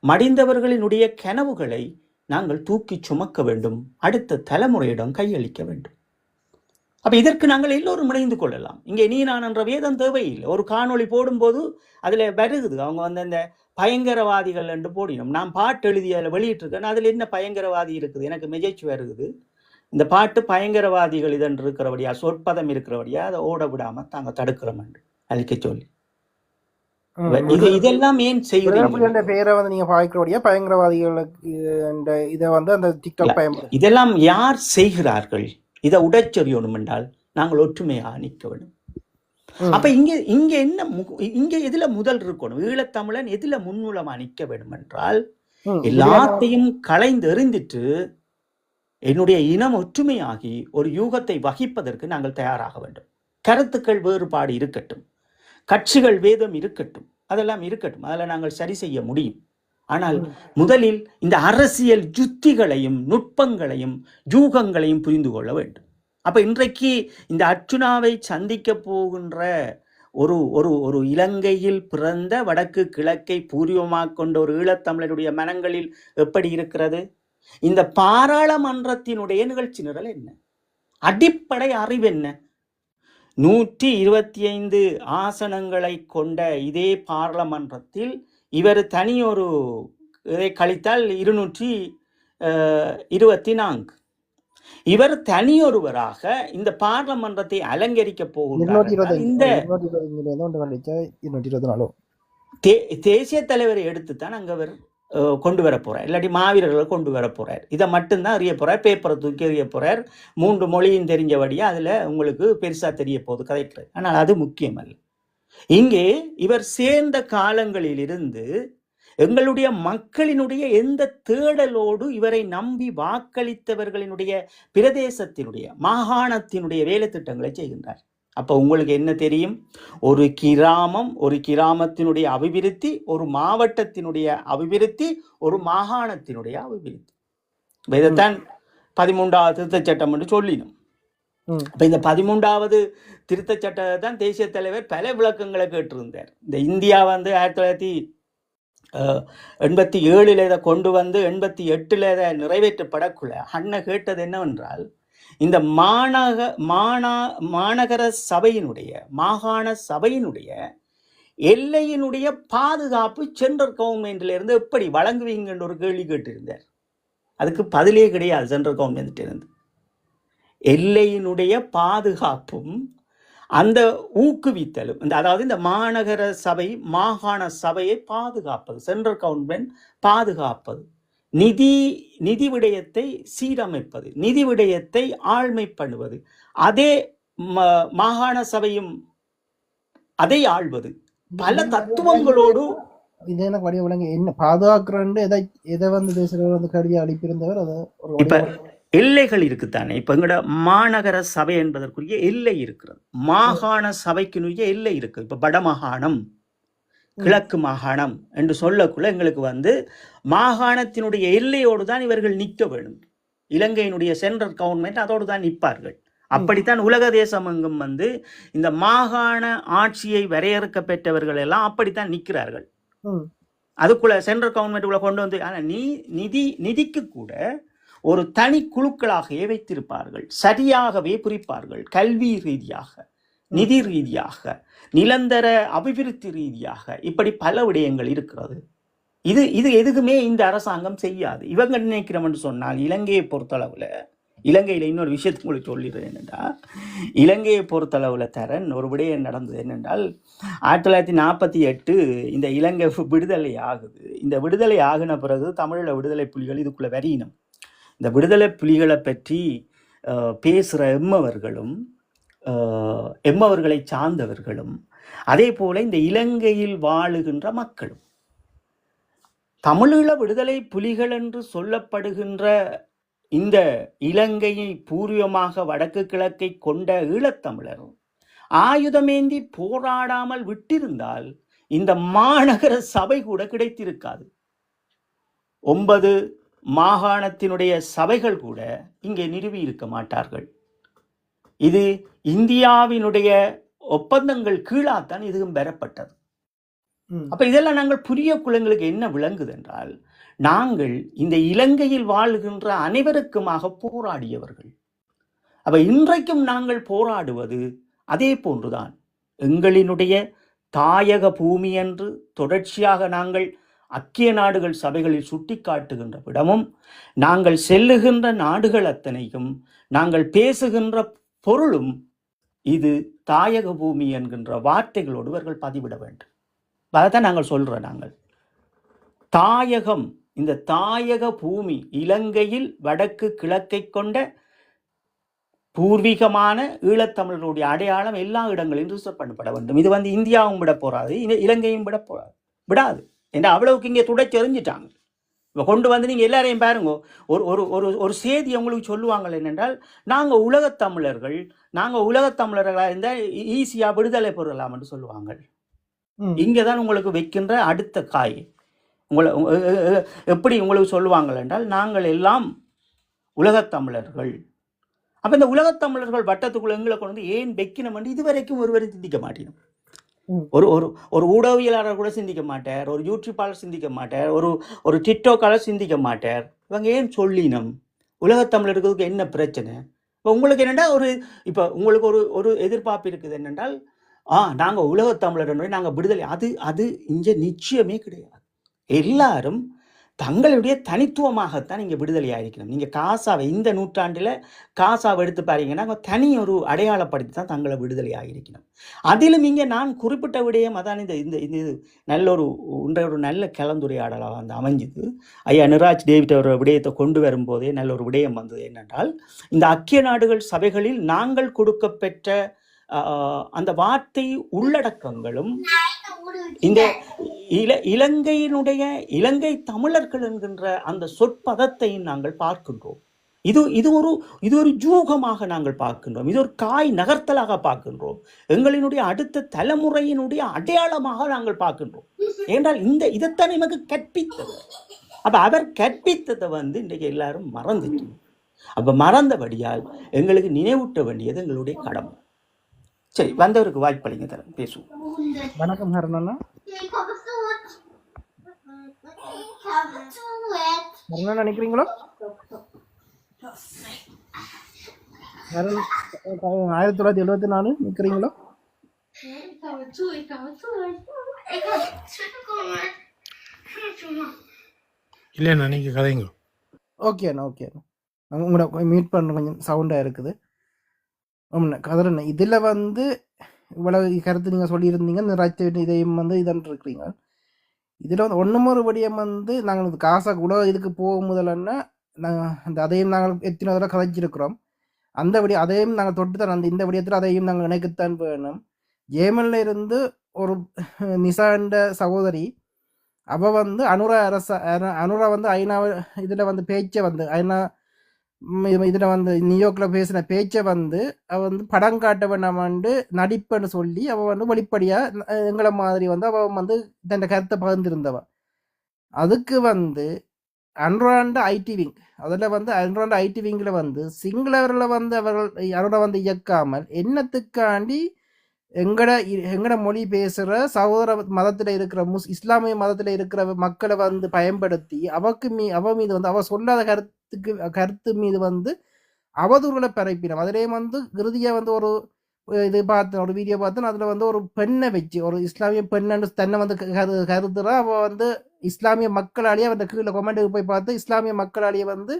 மடிந்தவர்களினுடைய கனவுகளை நாங்கள் தூக்கி சுமக்க வேண்டும், அடுத்த தலைமுறையிடம் கையளிக்க வேண்டும். அப்ப இதற்கு நாங்கள் எல்லோரும் இணைந்து கொள்ளலாம். இங்கே நீ நான் என்ற வேதம் தேவையில்லை. ஒரு காணொளி போடும்போது அதுல வருகுது, அவங்க வந்து அந்த பயங்கரவாதிகள் என்று போடினோம். நான் பாட்டு எழுதி அதில் வெளியிட்டிருக்கேன். அதுல என்ன பயங்கரவாதி இருக்குது? எனக்கு மெஜைச்சு வருகுது. இந்த பாட்டு பயங்கரவாதிகள் இதன் இருக்கிறபடியா, சொற்பதம் இருக்கிறபடியா அதை ஓட விடாம தாங்க தடுக்கிறோம் என்று அழிக்க சொல்லி இதெல்லாம் ஏன் செய்யறீங்க? பேரை வந்து நீங்க பாய்க்கிறபடியா பயங்கரவாதிகளுக்கு இதை வந்து அந்த டிக்டாக் இதெல்லாம் யார் செய்கிறார்கள்? இதை உடைச்சொறியணும் என்றால் நாங்கள் ஒற்றுமையாக நிற்க வேண்டும். அப்ப இங்க என்ன, இங்க எதுல முதல் இருக்கணும்? ஈழத்தமிழன் எதுல முன்னுலமா நிற்க வேண்டும் என்றால் எல்லாத்தையும் களைந்து எறிந்துட்டு என்னுடைய இனம் ஒற்றுமையாகி ஒரு யூகத்தை வகிப்பதற்கு நாங்கள் தயாராக வேண்டும். கருத்துக்கள் வேறுபாடு இருக்கட்டும், கட்சிகள் வேதம் இருக்கட்டும், அதெல்லாம் இருக்கட்டும், அதில் நாங்கள் சரி செய்ய முடியும். ஆனால் முதலில் இந்த அரசியல் யுத்திகளையும் நுட்பங்களையும் யூகங்களையும் புரிந்து கொள்ள வேண்டும். அப்ப இன்றைக்கு இந்த அர்ச்சுனாவை சந்திக்க போகின்ற ஒரு ஒரு ஒரு இலங்கையில் பிறந்த வடக்கு கிழக்கை பூர்வமாக கொண்ட ஒரு ஈழத்தமிழருடைய மனங்களில் எப்படி இருக்கிறது? இந்த பாராளுமன்றத்தினுடைய நிகழ்ச்சி நிரல் என்ன? அடிப்படை அறிவு என்ன? 125 ஆசனங்களை கொண்ட இதே பாராளுமன்றத்தில் இவர் தனியொரு இதை கழித்தால் 224. இவர் தனியொருவராக இந்த பாராளுமன்றத்தை அலங்கரிக்க போகிறார். இந்த தேசிய தலைவரை எடுத்துத்தான் அங்க அவர் கொண்டு வர போறார், இல்லாட்டி மாவீரர்களை கொண்டு வர போறார். இதை மட்டும்தான் அறிய போறார், பேப்பரை தூக்கி அறிய போறார். 3 மொழியும் தெரிஞ்சபடியா அதுல உங்களுக்கு பெருசா தெரிய போகுது கதைக்கிறது. ஆனால் அது முக்கியம் அல்ல. இங்கே இவர் சேர்ந்த காலங்களில் இருந்து எங்களுடைய மக்களினுடைய எந்த தேடலோடு இவரை நம்பி வாக்களித்தவர்களினுடைய பிரதேசத்தினுடைய மாகாணத்தினுடைய வேலை திட்டங்களை செய்கின்றார். அப்ப உங்களுக்கு என்ன தெரியும்? ஒரு கிராமம், ஒரு கிராமத்தினுடைய அபிவிருத்தி, ஒரு மாவட்டத்தினுடைய அபிவிருத்தி, ஒரு மாகாணத்தினுடைய அபிவிருத்தி. இதைத்தான் 13வது திருத்தச் சட்டம் என்று சொல்லினோம். அப்ப இந்த 13வது திருத்தச் சட்டத்தை தான் தேசிய தலைவர் பல விளக்கங்களை கேட்டிருந்தார். இந்த இந்தியா வந்து 1987 இதை கொண்டு வந்து 88 இதை நிறைவேற்றப்படக்குள்ள அண்ணன் கேட்டது என்னவென்றால், இந்த மாநகர சபையினுடைய மாகாண சபையினுடைய எல்லையினுடைய பாதுகாப்பு சென்ட்ரல் கவர்மெண்ட்ல இருந்து எப்படி வழங்குவீங்கன்னு ஒரு கேள்வி கேட்டிருந்தார். அதுக்கு பதிலே கிடையாது சென்ட்ரல் கவர்மெண்ட் இருந்து. எல்லையினுடைய பாதுகாப்பும் அந்த ஊக்குவித்தலும், அதாவது இந்த மாநகர சபை மாகாண சபையை பாதுகாப்பது, சென்ட்ரல் கவர்மெண்ட் பாதுகாப்பது, நிதி விடயத்தை சீரமைப்பது, நிதி விடயத்தை ஆழ்மை பண்ணுவது, அதே மாகாண சபையும் அதை ஆள்வது, பல தத்துவங்களோடு என்ன பாதுகாக்கிறேன் எதை வந்து தேசிய வந்து கருவியை அளிப்பிருந்தவர். இப்ப எல்லைகள் இருக்குத்தானே. இப்ப எங்கட மாநகர சபை என்பதற்குரிய எல்லை இருக்கிறது, மாகாண சபைக்குரிய எல்லை இருக்கு. இப்ப வடமாகாணம், கிழக்கு மாகாணம் என்று சொல்லக்குள்ள எங்களுக்கு வந்து மாகாணத்தினுடைய எல்லையோடு தான் இவர்கள் நிற்க வேண்டும். இலங்கையினுடைய சென்ட்ரல் கவர்மெண்ட் அதோடு தான் நிற்பார்கள். அப்படித்தான் உலக தேசம் எங்கும் வந்து இந்த மாகாண ஆட்சியை வரையறுக்க பெற்றவர்கள் எல்லாம் அப்படித்தான் நிற்கிறார்கள். அதுக்குள்ள சென்ட்ரல் கவர்மெண்ட்டுக்குள்ள கொண்டு வந்து, ஆனா நிதிக்கு கூட ஒரு தனி குழுக்களாகவே வைத்திருப்பார்கள், சரியாகவே குறிப்பார்கள், கல்வி ரீதியாக நிதி ரீதியாக, நிலந்தர அபிவிருத்தி ரீதியாக இப்படி பல விடயங்கள் இருக்கிறது. இது இது எதுக்குமே இந்த அரசாங்கம் செய்யாது. இவங்க நினைக்கிறோம்னு சொன்னால் இலங்கையை பொறுத்தளவுல, இலங்கையில் இன்னொரு விஷயத்துக்கு உங்களுக்கு சொல்லிடுறேன் என்னென்னா, இலங்கையை பொறுத்தளவில் தரன் ஒரு விடயம் நடந்தது என்னென்றால் 1948 இந்த இலங்கை விடுதலை ஆகுது. இந்த விடுதலை ஆகின பிறகு தமிழில் விடுதலை புலிகள் இதுக்குள்ளே வரியினம். இந்த விடுதலை புலிகளை பற்றி பேசுகிற எம்மவர்களை சார்ந்தவர்களும் அதே போல இந்த இலங்கையில் வாழுகின்ற மக்களும் தமிழீழ விடுதலை புலிகள் என்று சொல்லப்படுகின்ற இந்த இலங்கையை பூர்வமாக வடக்கு கிழக்கை கொண்ட ஈழத்தமிழரும் ஆயுதமேந்தி போராடாமல் விட்டிருந்தால் இந்த மாநகர சபை கூட கிடைத்திருக்காது. 9 மாகாணத்தினுடைய சபைகள் கூட இங்கே நிறுவி இருக்க மாட்டார்கள். இது இந்தியாவினுடைய ஒப்பந்தங்கள் கீழாத்தான் இதுவும் பெறப்பட்டது. அப்ப இதெல்லாம் நாங்கள் புதிய குலங்களுக்கு என்ன விளங்குது என்றால், நாங்கள் இந்த இலங்கையில் வாழ்கின்ற அனைவருக்குமாக போராடியவர்கள். அப்ப இன்றைக்கும் நாங்கள் போராடுவது அதே போன்றுதான். எங்களினுடைய தாயக பூமி என்று தொடர்ச்சியாக நாங்கள் ஐக்கிய நாடுகள் சபைகளில் சுட்டி காட்டுகின்ற விடமும், நாங்கள் செல்லுகின்ற நாடுகள் அத்தனையும் நாங்கள் பேசுகின்ற பொருளும் இது தாயக பூமி என்கின்ற வார்த்தைகளோடு அவர்கள் பதிவிட வேண்டும். அதைத்தான் நாங்கள் சொல்றோம். நாங்கள் தாயகம், இந்த தாயக பூமி இலங்கையில் வடக்கு கிழக்கை கொண்ட பூர்வீகமான ஈழத்தமிழர்களுடைய அடையாளம் எல்லா இடங்களிலும் ரிசர்வ் பண்ணப்பட வேண்டும். இது இந்தியாவும் விட போறாது, இலங்கையும் விடாது என்று அவ்வளவுக்கு இங்கே துடைச்சு எறிஞ்சிட்டாங்க. இப்போ கொண்டு வந்து நீங்கள் எல்லாரையும் பாருங்க, ஒரு ஒரு ஒரு ஒரு செய்தி உங்களுக்கு சொல்லுவாங்க என்னென்றால், நாங்கள் உலகத்தமிழர்களாக இருந்தால் ஈஸியாக விடுதலை பெறலாம் என்று சொல்லுவாங்க. இங்கே தான் உங்களுக்கு வைக்கின்ற அடுத்த காய். எப்படி உங்களுக்கு சொல்லுவாங்கள் என்றால், நாங்கள் எல்லாம் உலகத்தமிழர்கள். அப்போ இந்த உலகத்தமிழர்கள் வட்டத்துக்குள்ள எங்களை கொண்டு வந்து ஏன் வைக்கணும் என்று இதுவரைக்கும் ஒருவரும் சிந்திக்க மாட்டேன். ஒரு ஒரு ஒரு ஊடகவியலாளர் கூட சிந்திக்க மாட்டார், ஒரு யூடியூப்பாளர் சிந்திக்க மாட்டார், ஒரு டிக்டாக்காளர் சிந்திக்க மாட்டார். இவங்க ஏன் சொல்லினம் உலகத்தமிழர்களுக்கு என்ன பிரச்சனை? இப்போ உங்களுக்கு என்னென்னா இப்போ உங்களுக்கு ஒரு எதிர்பார்ப்பு இருக்குது என்னென்றால், நாங்கள் உலகத்தமிழர் நாங்கள் விடுதலை, அது இங்கே நிச்சயமே கிடையாது. எல்லாரும் தங்களுடைய தனித்துவமாகத்தான் இங்கே விடுதலை ஆகிருக்கணும். நீங்கள் காசாவை இந்த நூற்றாண்டில் காசாவை எடுத்து பாருங்கன்னா தனி ஒரு அடையாளப்படுத்தி தான் தங்களை விடுதலை ஆகியிருக்கணும். அதிலும் இங்கே நான் குறிப்பிட்ட விடயம் அதான் இந்த நல்ல ஒரு நல்ல கலந்துரையாடலாக அமைஞ்சுது. ஐயா நிராஜ் டேவிட் ஒரு விடயத்தை கொண்டு வரும்போதே நல்ல ஒரு விடயம் வந்தது என்னென்றால், இந்த ஐக்கிய நாடுகள் சபைகளில் நாங்கள் கொடுக்கப்பெற்ற அந்த வார்த்தை உள்ளடக்கங்களும் இந்த இலங்கை தமிழர்கள் என்கின்ற அந்த சொற்பதத்தை நாங்கள் பார்க்கின்றோம். இது ஒரு ஜூகமாக நாங்கள் பார்க்கின்றோம். இது ஒரு காய் நகர்த்தலாக பார்க்கின்றோம். எங்களினுடைய அடுத்த தலைமுறையினுடைய அடையாளமாக நாங்கள் பார்க்கின்றோம். ஏனென்றால் இதைத்தான் நமக்கு கற்பித்தது. அப்ப அவர் கற்பித்ததை இன்றைக்கு எல்லாரும் மறந்துட்டு, அப்ப மறந்தபடியால் எங்களுக்கு நினைவூட்ட வேண்டியது எங்களுடைய கடமை. சரி, வந்தவருக்கு வாய்ப்பளிங்க தரேன், பேசுவோம். வணக்கம் ஹரணண்ணா. ஹரணா நினைக்கிறீங்களோ? 1974 நினைக்கிறீங்களோ? இல்லைண்ணா, நீங்கள் கதைங்க. ஓகேண்ணா. உங்களோட மீட் பண்ணுற கொஞ்சம் சவுண்டாக இருக்குது. கதறண்ணா, இதில் இவ்வளவு கருத்து நீங்கள் சொல்லியிருந்தீங்க. இந்த ராஜ்ய இதையும் இதன் இருக்கிறீங்க. இதில் ஒன்றுமொரு விடயம் நாங்கள் காசா கூட இதுக்கு போக முதலன்னா அதையும் நாங்கள் எத்தனை தடவை கதைச்சிருக்கிறோம். அந்த விடிய அதையும் நாங்கள் தொட்டு தான் இந்த விடயத்தில் அதையும் நாங்கள் இணைக்கத்தான் வேணும். ஜேமனில் இருந்து ஒரு நிசாண்ட சகோதரி அவள் அனுரா ஐநா இதில் பேச்சை ஐநா இதில் நியூயார்க்கில் பேசின பேச்சை அவள் படம் காட்ட வேண்டாமான்னு நடிப்புன்னு சொல்லி அவள் வெளிப்படையாக எங்களை மாதிரி அவள் தன் கருத்தை பகிர்ந்திருந்தவ. அதுக்கு அன்றாண்ட ஐடி விங், அதில் அன்றாண்ட ஐடி விங்கில் சிங்களவரில் அவர்கள் யாரோட இயக்காமல் என்னத்துக்காண்டி எங்கட மொழி பேசுகிற சகோதர மதத்தில் இருக்கிற இஸ்லாமிய மதத்தில் இருக்கிற மக்களை பயன்படுத்தி அவ மீது அவ சொல்லாத கருத்து மீது அவதூறுகளை பரப்பினோம். அதிலே இறுதியாக ஒரு இது பார்த்தேன், ஒரு வீடியோ பார்த்தேன். அதில் வந்து ஒரு பெண்ணை வச்சு, ஒரு இஸ்லாமிய பெண்ணு தன்னை வந்து கருதுறா. அவள் வந்து இஸ்லாமிய மக்களாலேயே அந்த கீழே கொமெண்ட்டுக்கு போய் பார்த்து இஸ்லாமிய மக்களாலேயே வந்து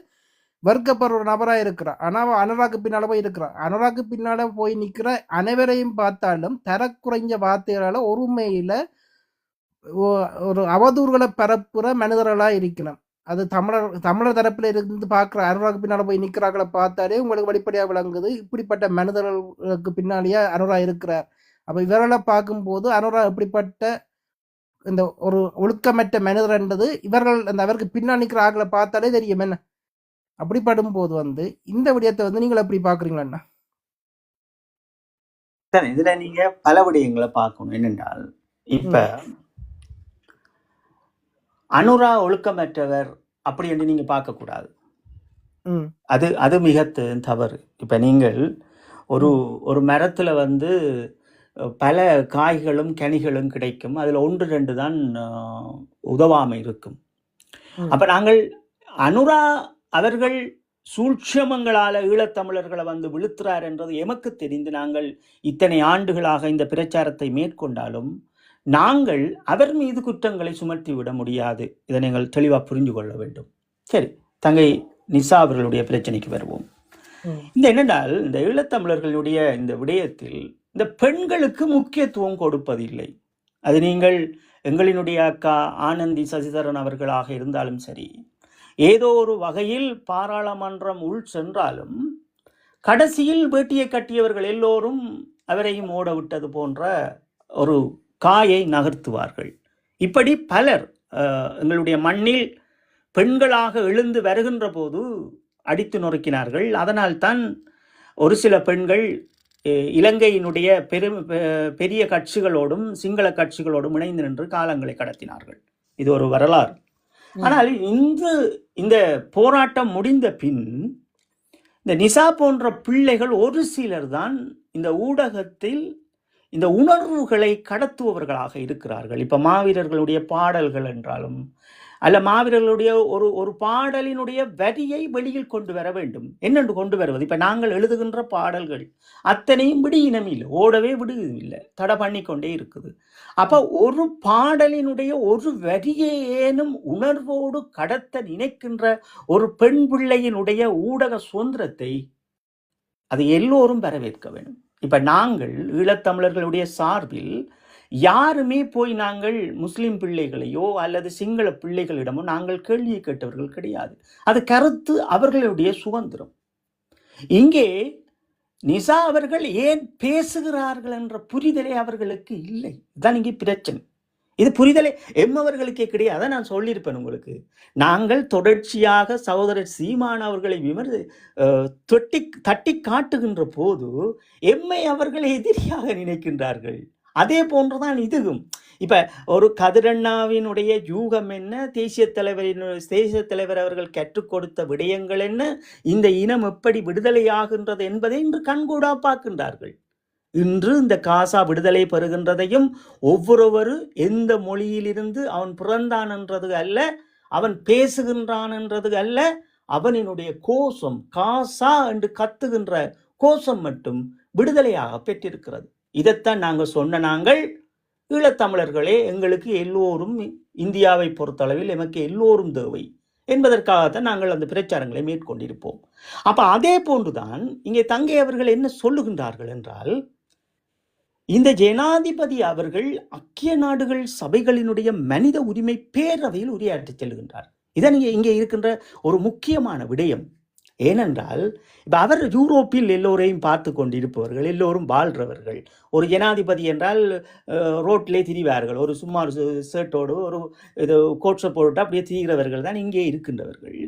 வெறுக்கப்படுற ஒரு நபராக இருக்கிறான். ஆனால் அவள் அனுராக்கு பின்னால் போய் இருக்கிறான். அனுராக்கு பின்னால் போய் நிற்கிற அனைவரையும் பார்த்தாலும் தரக்குறைஞ்ச வார்த்தைகளால் ஒருமையில் ஒரு அவதூறுகளை பரப்புற மனிதர்களாக இருக்கணும். அது தமிழர் தரப்பில் இருந்து பார்க்குற அனுராக்கு பின்னால் போய் நிற்கிறார்களை பார்த்தாலே உங்களுக்கு வெளிப்படையாக விளங்குது இப்படிப்பட்ட மனிதர்களுக்கு பின்னாலேயே அனுரா இருக்கிறார். அப்போ இவர்களை பார்க்கும்போது அனுரா எப்படிப்பட்ட இந்த ஒரு ஒழுக்கமற்ற மனிதர்ன்றது இவர்கள் அந்த அவருக்கு பின்னால் நிற்கிற ஆக்களை பார்த்தாலே தெரியும். என்ன அப்படிப்படும் போது வந்து இந்த விடயத்தை வந்து நீங்கள் எப்படி பார்க்குறீங்களா? சார், இதுல நீங்க பல விடயங்களை பார்க்கணும். என்னென்றால் இப்ப அனுரா ஒழுக்கமற்றவர் அப்படி என்று நீங்க பார்க்கக்கூடாது. அது மிக தவறு. இப்ப நீங்கள் ஒரு மரத்துல வந்து பல காய்களும் கனிகளும் கிடைக்கும். அதுல 1-2 தான் உதவாமை இருக்கும். அப்ப நாங்கள் அனுரா அவர்கள் சூட்சமங்களால ஈழத்தமிழர்களை வந்து விழுத்துறார் என்றது எமக்கு தெரிந்து நாங்கள் இத்தனை ஆண்டுகளாக இந்த பிரச்சாரத்தை மேற்கொண்டாலும் நாங்கள் அவர் மீது குற்றங்களை சுமத்தி விட முடியாது. இதை நீங்கள் தெளிவாக புரிந்து கொள்ள வேண்டும். சரி, தங்கை நிசா அவர்களுடைய பிரச்சனைக்கு வருவோம். இந்த என்னென்றால் இந்த ஈழத்தமிழர்களுடைய இந்த விடயத்தில் இந்த பெண்களுக்கு முக்கியத்துவம் கொடுப்பதில்லை. அது நீங்கள் எங்களினுடைய அக்கா ஆனந்தி சசிதரன் அவர்களாக இருந்தாலும் சரி, ஏதோ ஒரு வகையில் பாராளுமன்றம் உள் சென்றாலும் கடைசியில் வேட்டியை கட்டியவர்கள் எல்லோரும் அவரையும் ஓட விட்டது போன்ற ஒரு காயை நகர்த்துவார்கள். இப்படி பலர் எங்களுடைய மண்ணில் பெண்களாக எழுந்து வருகின்ற போது அடித்து நொறுக்கினார்கள். அதனால் தான் ஒரு சில பெண்கள் இலங்கையினுடைய பெரிய கட்சிகளோடும் சிங்கள கட்சிகளோடும் இணைந்து நின்று காலங்களை கடத்தினார்கள். இது ஒரு வரலாறு. ஆனால் இந்த போராட்டம் முடிந்த பின் இந்த நிசா போன்ற பிள்ளைகள் ஒரு சிலர் தான் இந்த ஊடகத்தில் இந்த உணர்வுகளை கடத்துபவர்களாக இருக்கிறார்கள். இப்ப மாவீரர்களுடைய பாடல்கள் என்றாலும் அல்ல, மாவீரர்களுடைய ஒரு பாடலினுடைய வரியை வெளியில் கொண்டு வர வேண்டும். என்னென்று கொண்டு வருவது? இப்ப நாங்கள் எழுதுகின்ற பாடல்கள் அத்தனையும் விடுயினம் இல்லை, ஓடவே விடுவதில்லை, தடை பண்ணி கொண்டே இருக்குது. அப்ப ஒரு பாடலினுடைய ஒரு வரியை ஏனும் உணர்வோடு கடத்த நினைக்கின்ற ஒரு பெண் பிள்ளையினுடைய ஊடக சுதந்திரத்தை அது எல்லோரும் வரவேற்க வேண்டும். இப்ப நாங்கள் ஈழத்தமிழர்களுடைய சார்பில் யாருமே போய் நாங்கள் முஸ்லிம் பிள்ளைகளையோ அல்லது சிங்கள பிள்ளைகளிடமோ நாங்கள் கேள்வியை கேட்டவர்கள் கிடையாது. அது கருத்து அவர்களுடைய சுதந்திரம். இங்கே நிசா அவர்கள் ஏன் பேசுகிறார்கள் என்ற புரிதலே அவர்களுக்கு இல்லை. இதுதான் இங்கே பிரச்சனை. இது புரிதலே எம்மவர்களுக்கே கிடையாது. அதை நான் சொல்லியிருப்பேன் உங்களுக்கு. நாங்கள் தொடர்ச்சியாக சகோதரர் சீமான் அவர்களை தட்டி காட்டுகின்ற போது எம்மை அவர்களை எதிரியாக நினைக்கின்றார்கள். அதே போன்றுதான் இதுவும். இப்ப ஒரு கதிரண்ணாவினுடைய யூகம் என்ன, தேசிய தலைவர் அவர்கள் கற்றுக் கொடுத்த விடயங்கள் என்ன, இந்த இனம் எப்படி விடுதலையாகின்றது என்பதை இன்று கண்கூடா பார்க்கின்றார்கள். இன்று இந்த காசா விடுதலை பெறுகின்றதையும் ஒவ்வொருவரு எந்த மொழியிலிருந்து அவன் பிறந்தான் என்றது அல்ல, அவன் பேசுகின்றான் என்றது அல்ல, அவனினுடைய கோஷம் காசா என்று கத்துகின்ற கோஷம் மட்டும் விடுதலையாக பெற்றிருக்கிறது. இதைத்தான் நாங்கள் சொன்ன. நாங்கள் ஈழத்தமிழர்களே, எங்களுக்கு எல்லோரும் இந்தியாவை பொறுத்தளவில் எமக்கு எல்லோரும் தேவை என்பதற்காகத்தான் நாங்கள் அந்த பிரச்சாரங்களை மேற்கொண்டிருப்போம். அப்ப அதே போன்றுதான் இங்கே தங்கை அவர்கள் என்ன சொல்லுகின்றார்கள் என்றால், இந்த ஜனாதிபதி அவர்கள் ஐக்கிய நாடுகள் சபைகளினுடைய மனித உரிமை பேரவையில் உரையாற்றி செல்கின்றார். இதை இங்கே இருக்கின்ற ஒரு முக்கியமான விடயம். ஏனென்றால் இப்ப அவர் யூரோப்பில் எல்லோரையும் பார்த்து கொண்டிருப்பவர்கள், எல்லோரும் வாழ்றவர்கள். ஒரு ஜனாதிபதி என்றால் ரோட்டிலே திரிவார்கள், ஒரு சும்மா ஷர்ட்டோடு ஒரு இது கோட்ஸை போட்டு அப்படியே திரிகிறவர்கள் தான் இங்கே இருக்கின்றவர்கள்.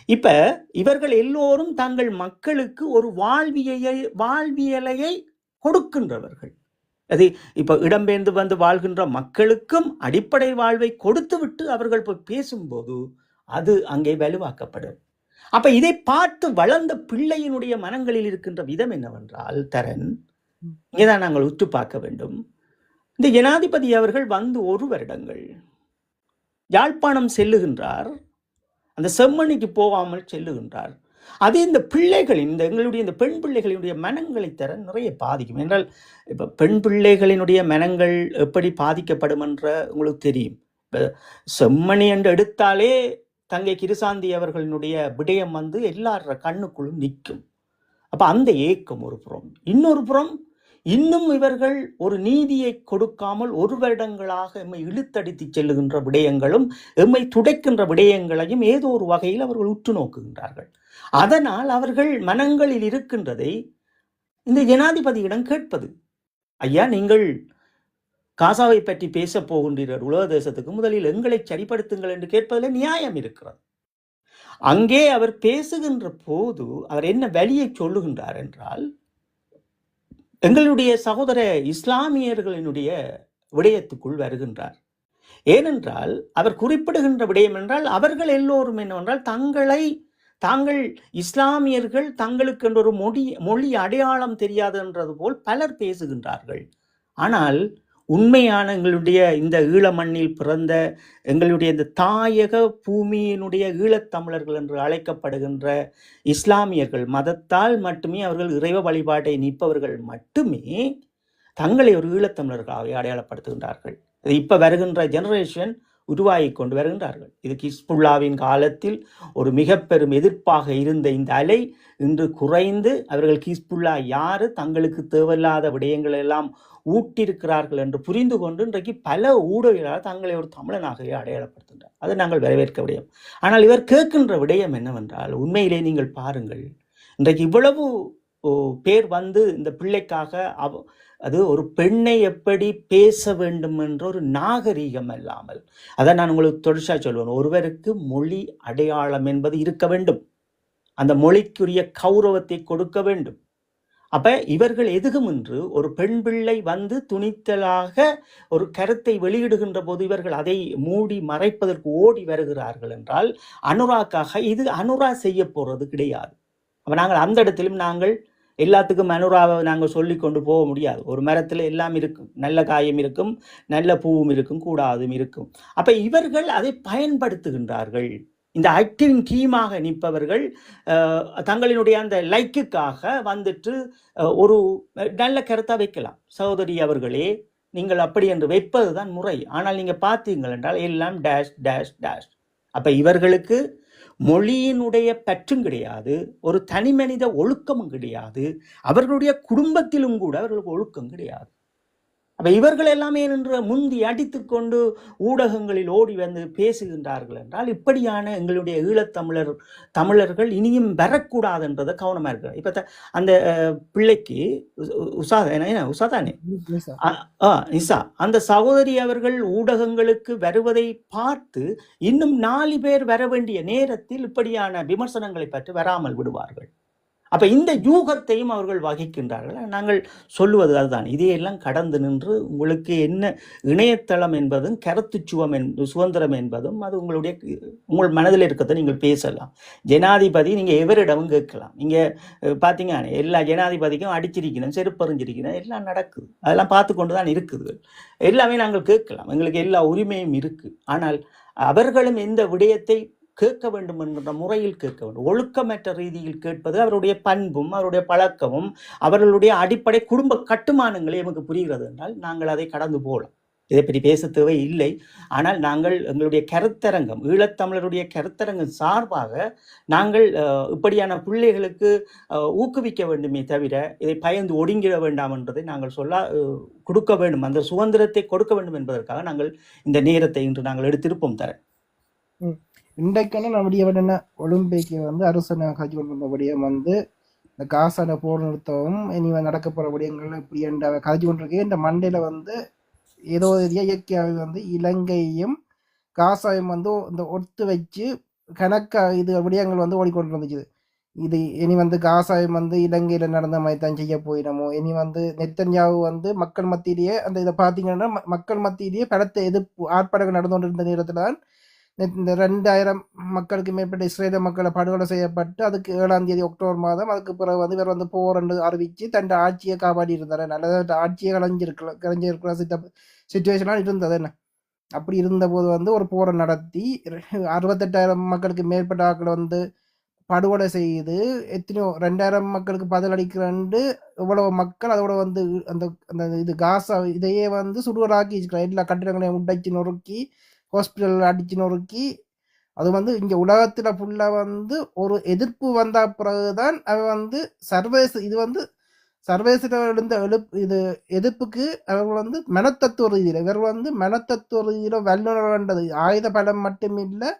இப்ப இவர்கள் எல்லோரும் தங்கள் மக்களுக்கு ஒரு வாழ்வியலையை கொடுக்கின்றவர்கள். அது இப்ப இடம்பெயர்ந்து வந்து வாழ்கின்ற மக்களுக்கும் அடிப்படை வாழ்வை கொடுத்து விட்டு அவர்கள் போய் பேசும்போது அது அங்கே வலுவாக்கப்படும். அப்ப இதை பார்த்து வளர்ந்த பிள்ளையினுடைய மனங்களில் இருக்கின்ற விதம் என்னவென்றால், தரன் இங்கேதான் நாங்கள் உற்று பார்க்க வேண்டும். இந்த ஜனாதிபதி அவர்கள் வந்து 1 வருடங்கள் யாழ்ப்பாணம் செல்லுகின்றார், அந்த செம்மணிக்கு போகாமல் செல்லுகின்றார். அது இந்த பிள்ளைகளின் எங்களுடைய இந்த பெண் பிள்ளைகளினுடைய மனங்களை தர நிறைய பாதிக்கும். என்றால் இப்போ பெண் பிள்ளைகளினுடைய மனங்கள் எப்படி பாதிக்கப்படும் என்ற உங்களுக்கு தெரியும். இப்போ செம்மணி என்று எடுத்தாலே தங்கை கிருசாந்தி அவர்களினுடைய விடயம் எல்லார கண்ணுக்குள்ளும் நிற்கும். அப்போ அந்த ஏக்கம் ஒரு புறம். இன்னொரு புறம் இன்னும் இவர்கள் ஒரு நீதியை கொடுக்காமல் ஒரு வருடங்களாக எம்மை இழுத்தடித்து செல்லுகின்ற விடயங்களும் எம்மை துடைக்கின்ற விடயங்களையும் ஏதோ ஒரு வகையில் அவர்கள் உற்று நோக்குகின்றார்கள். அதனால் அவர்கள் மனங்களில் இருக்கின்றதை இந்த ஜனாதிபதியிடம் கேட்பது, ஐயா நீங்கள் காசாவை பற்றி பேச போகின்றீர்கள் உலக தேசத்துக்கு, முதலில் எங்களை சரிப்படுத்துங்கள் என்று கேட்பதில் நியாயம் இருக்கிறது. அங்கே அவர் பேசுகின்ற போது அவர் என்ன வழியை சொல்லுகின்றார் என்றால், எங்களுடைய சகோதர இஸ்லாமியர்களினுடைய விடயத்துக்குள் வருகின்றார். ஏனென்றால் அவர் குறிப்பிடுகின்ற விடயம் என்றால் அவர்கள் எல்லோரும் என்னவென்றால் தாங்கள் இஸ்லாமியர்கள் தங்களுக்கு என்ற ஒரு மொழி அடையாளம் தெரியாது என்றது போல் பலர் பேசுகின்றார்கள். ஆனால் உண்மையான எங்களுடைய இந்த ஈழ மண்ணில் பிறந்த எங்களுடைய இந்த தாயக பூமியினுடைய ஈழத்தமிழர்கள் என்று அழைக்கப்படுகின்ற இஸ்லாமியர்கள் மதத்தால் மட்டுமே அவர்கள் இறைவ வழிபாட்டை நிற்பவர்கள் மட்டுமே தங்களை ஒரு ஈழத்தமிழர்களாக அடையாளப்படுத்துகின்றார்கள். இப்ப வருகின்ற ஜெனரேஷன் உருவாகி கொண்டு வருகின்றார்கள். இது ஹிஸ்புல்லாவின் காலத்தில் ஒரு மிக பெரும் எதிர்ப்பாக இருந்த இந்த அலை இன்று குறைந்து அவர்கள் ஹிஸ்புல்லா யாரு, தங்களுக்கு தேவையில்லாத விடயங்கள் எல்லாம் ஊட்டியிருக்கிறார்கள் என்று புரிந்து கொண்டு இன்றைக்கு பல ஊடகங்களால் தங்களை ஒரு தமிழனாகவே அடையாளப்படுத்துகின்றார். அதை நாங்கள் வரவேற்க விடயம். ஆனால் இவர் கேட்கின்ற விடயம் என்னவென்றால், உண்மையிலே நீங்கள் பாருங்கள், இன்றைக்கு இவ்வளவு பேர் இந்த பிள்ளைக்காக அது ஒரு பெண்ணை எப்படி பேச வேண்டும் என்ற ஒரு நாகரீகம் அல்லாமல், அதை நான் உங்களுக்கு தொடர்ச்சியாக சொல்லுவேன், ஒருவருக்கு மொழி அடையாளம் என்பது இருக்க வேண்டும், அந்த மொழிக்குரிய கௌரவத்தை கொடுக்க வேண்டும். அப்ப இவர்கள் எதுகுமென்று ஒரு பெண் பிள்ளை துணித்தலாக ஒரு கருத்தை வெளியிடுகின்ற போது இவர்கள் அதை மூடி மறைப்பதற்கு ஓடி வருகிறார்கள் என்றால், அனுராக்காக இது அனுரா செய்ய போறது கிடையாது. அப்ப நாங்கள் அந்த இடத்திலும் நாங்கள் எல்லாத்துக்கும் அனுராவை நாங்கள் சொல்லி கொண்டு போக முடியாது. ஒரு மரத்தில் எல்லாம் இருக்கும், நல்ல காயம் இருக்கும், நல்ல பூவும் இருக்கும், கூடாதும் இருக்கும். அப்ப இவர்கள் அதை பயன்படுத்துகின்றார்கள். இந்த ஆக்டிவிங் டீமாக நிற்பவர்கள் தங்களினுடைய அந்த லைக்குக்காக ஒரு நல்ல கருத்தா வைக்கலாம். சகோதரி அவர்களே, நீங்கள் அப்படி என்று வைப்பதுதான் முறை. ஆனால் நீங்க பார்த்தீங்கள் என்றால் எல்லாம் டேஷ் டேஷ் டேஷ். அப்ப இவர்களுக்கு மொழியினுடைய பற்றும் கிடையாது, ஒரு தனி மனித ஒழுக்கமும் கிடையாது, அவர்களுடைய குடும்பத்திலும் கூட அவர்களுக்கு ஒழுக்கம் கிடையாது. அப்ப இவர்கள் எல்லாமே என்று முந்தி அடித்துக்கொண்டு ஊடகங்களில் ஓடி பேசுகின்றார்கள் என்றால், இப்படியான எங்களுடைய தமிழர்கள் இனியும் வரக்கூடாதுன்றதை கவனமா இருக்கு. இப்ப அந்த பிள்ளைக்கு நிசா அந்த சகோதரி அவர்கள் ஊடகங்களுக்கு வருவதை பார்த்து இன்னும் 4 பேர் வர வேண்டிய நேரத்தில் இப்படியான விமர்சனங்களை பற்றி வராமல் விடுவார்கள். அப்ப இந்த யூகத்தையும் அவர்கள் வகிக்கின்றார்கள். நாங்கள் சொல்லுவது அதுதான், இதையெல்லாம் கடந்து நின்று உங்களுக்கு என்ன இணையதளம் என்பதும் கருத்துச்சுவம் சுதந்திரம் என்பதும் அது உங்கள் மனதில் இருக்கிறத நீங்கள் பேசலாம். ஜனாதிபதி நீங்க எவரிடமும் கேட்கலாம். நீங்க பாத்தீங்க எல்லா ஜனாதிபதிக்கும் அடிச்சிருக்கணும், செருப்பறிஞ்சிருக்கணும், எல்லாம் நடக்குது, அதெல்லாம் பார்த்து கொண்டுதான் இருக்குது. எல்லாமே நாங்கள் கேட்கலாம், எங்களுக்கு எல்லா உரிமையும் இருக்கு. ஆனால் அவர்களும் எந்த விடயத்தை கேட்க வேண்டும் என்ற முறையில் கேட்க வேண்டும். ஒழுக்கமற்ற ரீதியில் கேட்பது அவருடைய பண்பும் அவருடைய பழக்கமும் அவர்களுடைய அடிப்படை குடும்ப கட்டுமானங்களே நமக்கு புரிகிறது என்றால் நாங்கள் அதை கடந்து போகலாம். இதை பற்றி பேச தேவை இல்லை. ஆனால் நாங்கள் எங்களுடைய கருத்தரங்கம், ஈழத்தமிழருடைய கருத்தரங்கம் சார்பாக நாங்கள் இப்படியான பிள்ளைகளுக்கு ஊக்குவிக்க வேண்டுமே தவிர இதை பயந்து ஒடுங்கிட வேண்டாம் என்றதை நாங்கள் கொடுக்க வேண்டும், அந்த சுதந்திரத்தை கொடுக்க வேண்டும் என்பதற்காக நாங்கள் இந்த நேரத்தை இன்று நாங்கள் எடுத்திருப்போம். இன்றைக்கான நம்முடைய என்ன ஒலிம்பிக்கு அரசனை காட்சி கொண்டு விடயம் இந்த காசான போர் நிறுத்தவும் இனி நடக்க போகிற விடயங்கள் இப்படி என்ற காட்சி கொண்டிருக்கே இந்த மண்டையில் ஏதோ இயற்கையாக இலங்கையும் காசாயும் இந்த ஒத்து வச்சு கணக்காக இது விடயங்கள் ஓடிக்கொண்டு இருந்துச்சு. இது இனி காசாயம் இலங்கையில் நடந்த மாதிரி தான் செய்ய போயிடமோ, இனி நெத்தன்யாவு மக்கள் மத்தியிலேயே அந்த இதை பார்த்தீங்கன்னா மக்கள் மத்தியிலேயே பலத்த எதிர்ப்பு ஆர்ப்பாட்டங்கள் நடந்து கொண்டிருந்த நேரத்தில் தான் இந்த 2000 மக்களுக்கு மேற்பட்ட இஸ்ரேலிய மக்களை படுகொலை செய்யப்பட்டு அதுக்கு 7ஆம் தேதி அக்டோபர் மாதம் அதுக்கு பிறகு இவர் போர் என்று அறிவித்து தன் ஆட்சியை காப்பாற்றி இருந்தார். நல்லதாக ஆட்சியை கலைஞ்சிருக்கிற சிச்சுவேஷனாக இருந்தது. என்ன அப்படி இருந்தபோது ஒரு போரை நடத்தி 68,000 மக்களுக்கு மேற்பட்ட ஆக்களை படுகொலை செய்து எத்தனையோ 2000 மக்களுக்கு பதிலளிக்கிறண்டு இவ்வளவு மக்கள் அதோட வந்து அந்த அந்த இது காசா இதையே வந்து சுடுவராக்கி வச்சுக்கிறான். எல்லா கட்டிடங்களையும் உடைச்சு நொறுக்கி ஹாஸ்பிட்டல் அடிச்சு நொறுக்கி அது வந்து இங்க உலகத்துல ஃபுல்லா வந்து ஒரு எதிர்ப்பு வந்த பிறகுதான் அவன் வந்து சர்வதேச இது வந்து சர்வதேச எழுந்த இது எதிர்ப்புக்கு அவர்கள் வந்து மனத்தத்துவ ரீதியில இவர்கள் வந்து மனத்தத்துவ ரீதியில வல்லுநர்ன்றது ஆயுத பலம் மட்டும் இல்லை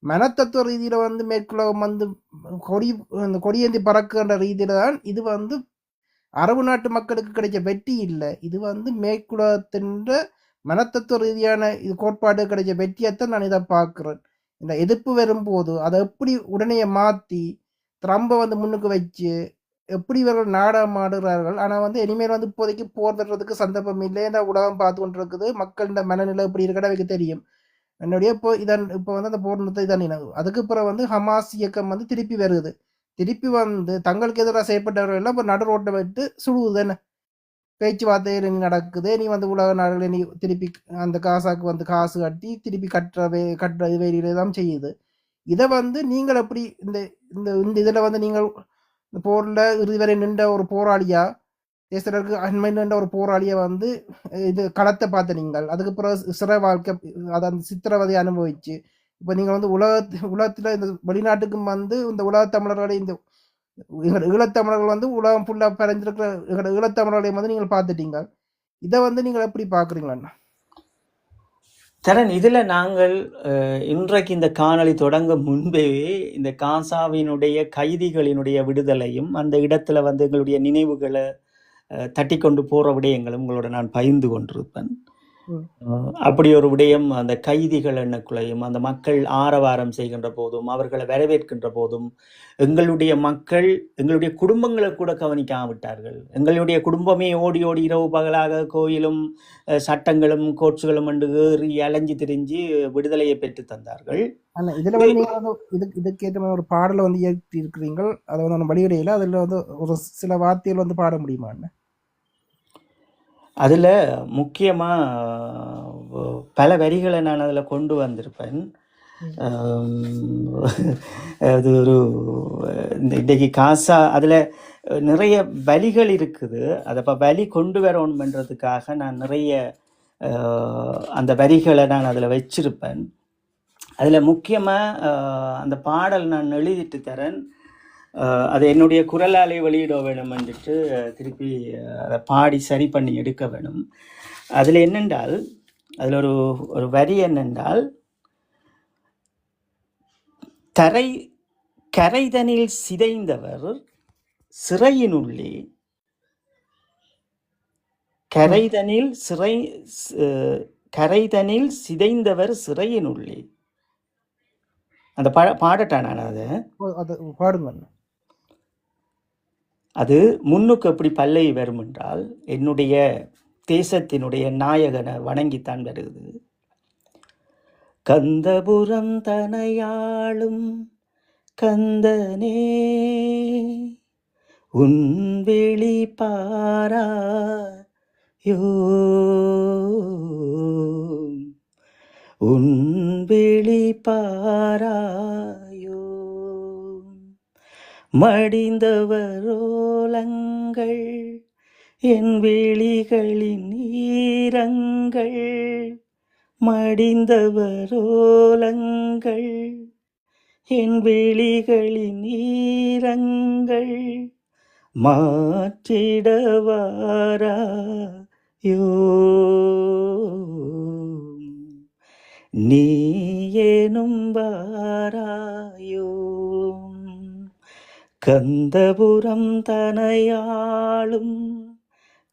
மனத்தத்துவ ரீதியில வந்து மேற்குலகம் வந்து கொடி அந்த கொடியேந்தி பறக்குன்ற ரீதியில தான் இது வந்து அரபு நாட்டு மக்களுக்கு கிடைச்ச வெற்றி இல்லை. இது வந்து மேற்குலகத்தின் மனத்தத்துவ ரீதியான இது கோட்பாடு கிடைச்ச வெற்றியைத்தான் நான் இதை பார்க்கிறேன். இந்த எதிர்ப்பு வரும்போது அதை எப்படி உடனே மாற்றி ட்ரம்பை வந்து முன்னுக்கு வச்சு எப்படி இவர்கள் நாடகம் ஆடுகிறார்கள். ஆனால் வந்து இனிமேல் வந்து இப்போதைக்கு போர் தர்றதுக்கு சந்தர்ப்பம் இல்லை. இந்த உலகம் பார்த்து கொண்டு இருக்குது. மக்களோட மனநிலை எப்படி இருக்கட அவருக்கு தெரியும். என்னுடைய இப்போ வந்து அந்த போர் நிறுத்தம் இதான். அதுக்கு பிறகு வந்து ஹமாஸ் இயக்கம் வந்து திருப்பி வருது. திருப்பி வந்து தங்களுக்கு எதிராக செய்யப்பட்டவர்கள் எல்லாம் இப்போ நடு ரோட்டை விட்டு சுடுவது என்ன பேச்சுவார்த்தைகள் நீ நடக்குது. நீ வந்து உலக நாடுகளை நீ திருப்பி அந்த காசாக்கு வந்து காசு கட்டி திருப்பி கட்டுற வேலையில தான் செய்யுது. இதை வந்து நீங்கள் எப்படி இந்த இந்த இந்த இதில் வந்து நீங்கள் இந்த போரில் இறுதி வரை நின்ற ஒரு போராளியா தேசத்திற்கு அண்மை நின்ற ஒரு போராளியை வந்து இது களத்தை பார்த்த நீங்கள் அதுக்கு பிறகு சிறை வாழ்க்கை அதை அந்த சித்திரவதை அனுபவிச்சு இப்போ நீங்கள் வந்து உலகத்தில் இந்த வெளிநாட்டுக்கும் வந்து இந்த உலகத் தமிழர்களை இந்த ஈழத்தமிழர்கள் வந்து உலகம் ஃபுல்லாக பறஞ்சிருக்கிற ஈழத்தமிழர்களையும் வந்து நீங்கள் பார்த்துட்டீங்க. இதை வந்து நீங்கள் எப்படி பார்க்குறீங்களா தரன்? இதில் நாங்கள் இன்றைக்கு இந்த காணொளி தொடங்க முன்பே இந்த காசாவினுடைய கைதிகளினுடைய விடுதலையும் அந்த இடத்துல வந்து எங்களுடைய நினைவுகளை தட்டி கொண்டு போகிற விடயங்களும் உங்களோட நான் பகிர்ந்து கொண்டிருப்பேன். அப்படி ஒரு விடயம் அந்த கைதிகள் எண்ணக்குள்ளையும் அந்த மக்கள் ஆரவாரம் செய்கின்ற போதும் அவர்களை வரவேற்கின்ற போதும் எங்களுடைய மக்கள் எங்களுடைய குடும்பங்களை கூட கவனிக்காவிட்டார்கள். எங்களுடைய குடும்பமே ஓடி ஓடி இரவு பகலாக கோயிலும் சட்டங்களும் கோட்ஸுகளும் என்று ஏறி அலைஞ்சு திரிஞ்சு விடுதலையை பெற்று தந்தார்கள். ஆனால் இதில் வந்து நீங்கள் இதுக்கேற்ற மாதிரி ஒரு பாடலை வந்து இயற்றி இருக்கிறீர்கள். அதை வந்து ஒன்று வழியுறையில் அதில் வந்து ஒரு சில வார்த்தைகள் வந்து பாட முடியுமா? அதில் முக்கியமாக பல வரிகளை நான் அதில் கொண்டு வந்திருப்பேன். அது ஒரு இன்றைக்கு காசா அதில் நிறைய வலிகள் இருக்குது. அதை இப்போ வலி கொண்டு வரணுன்றதுக்காக நான் நிறைய அந்த வரிகளை நான் அதில் வச்சிருப்பேன். அதில் முக்கியமாக அந்த பாடல் நான் எழுதிட்டு தரேன். அது என்னுடைய குரலாலே வெளியிட வேணும் என்றுட்டு திருப்பி அதை பாடி சரி பண்ணி எடுக்க வேணும். அதில் என்னென்றால் அதில் ஒரு வரி என்னென்றால் கரைதனில் சிதைந்தவர் சிறையினுள்ளே கரைதனில் சிதைந்தவர் சிறையினுள்ளே. அந்த பாடட்டான் நான் அதை பாடுங்க. அது முன்னுக்கு எப்படி பல்லை வரும் என்றால் என்னுடைய தேசத்தினுடைய நாயகனை வணங்கித்தான் வருகிறது. கந்தபுரம் தனையாளும் கந்தனே உன் வெளி பாராயோ உன் வெளி பாராயோ மடிந்தவரோலங்கள் என் விழிகளின் ஈரங்கள் மடிந்தவரோலங்கள் என் விழிகளின் ஈரங்கள் மாற்றிடவாராயோ நீ ஏனும் வாராயோ கந்தபுரம் தனையாளும்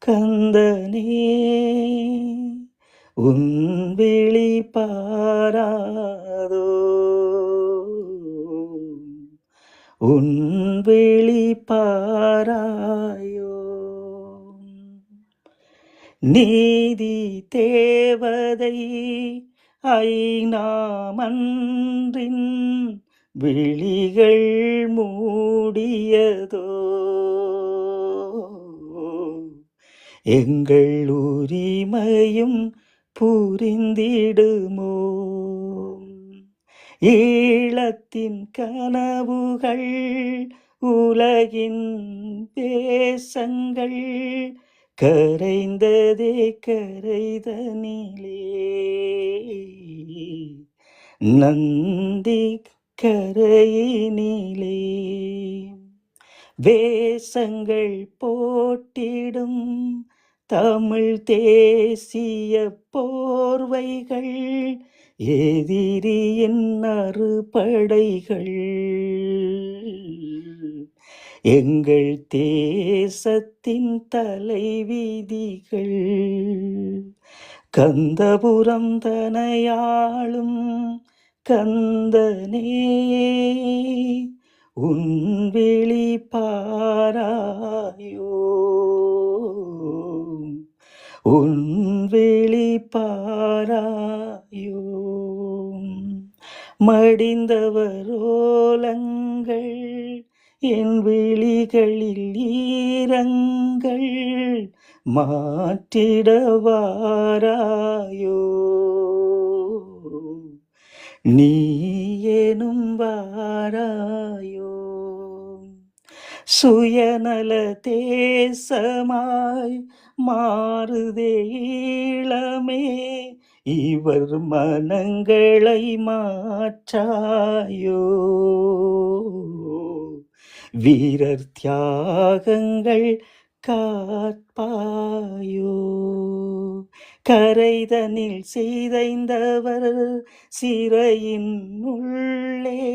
கந்தனே உன் விழி பாராதோ உன் விழி பாராயோ நீதி தேவதை ஐநாமன்றின் விழிகள் மூடியதோ எங்கள் உரிமையும் புரிந்திடுமோ ஈழத்தின் கனவுகள் உலகின் தேசங்கள் கரைந்ததே கரைதனிலே நந்தி கரையினிலே வேஷங்கள் போட்டிடும் தமிழ் தேசிய போர்வைகள் எதிரியின் அறுபடைகள் எங்கள் தேசத்தின் தலைவிதிகள் கந்தபுரம் தனையாளும் கந்தனே உன் விழி பாராயோ உன் விழி பாராயோ மடிந்தவரோலங்கள் என் விழிகளில் ஈரங்கள் மாற்றிடவாராயோ நீ எனும் வாராயோ சுயநல தேசமாய் மாறுதே ஈழமே இவர் மனங்களை மாற்றாயோ வீரர் தியாகங்கள் காப்பாயோ கரைதனில் செய்தைந்தவர் சிறையின் உள்ளே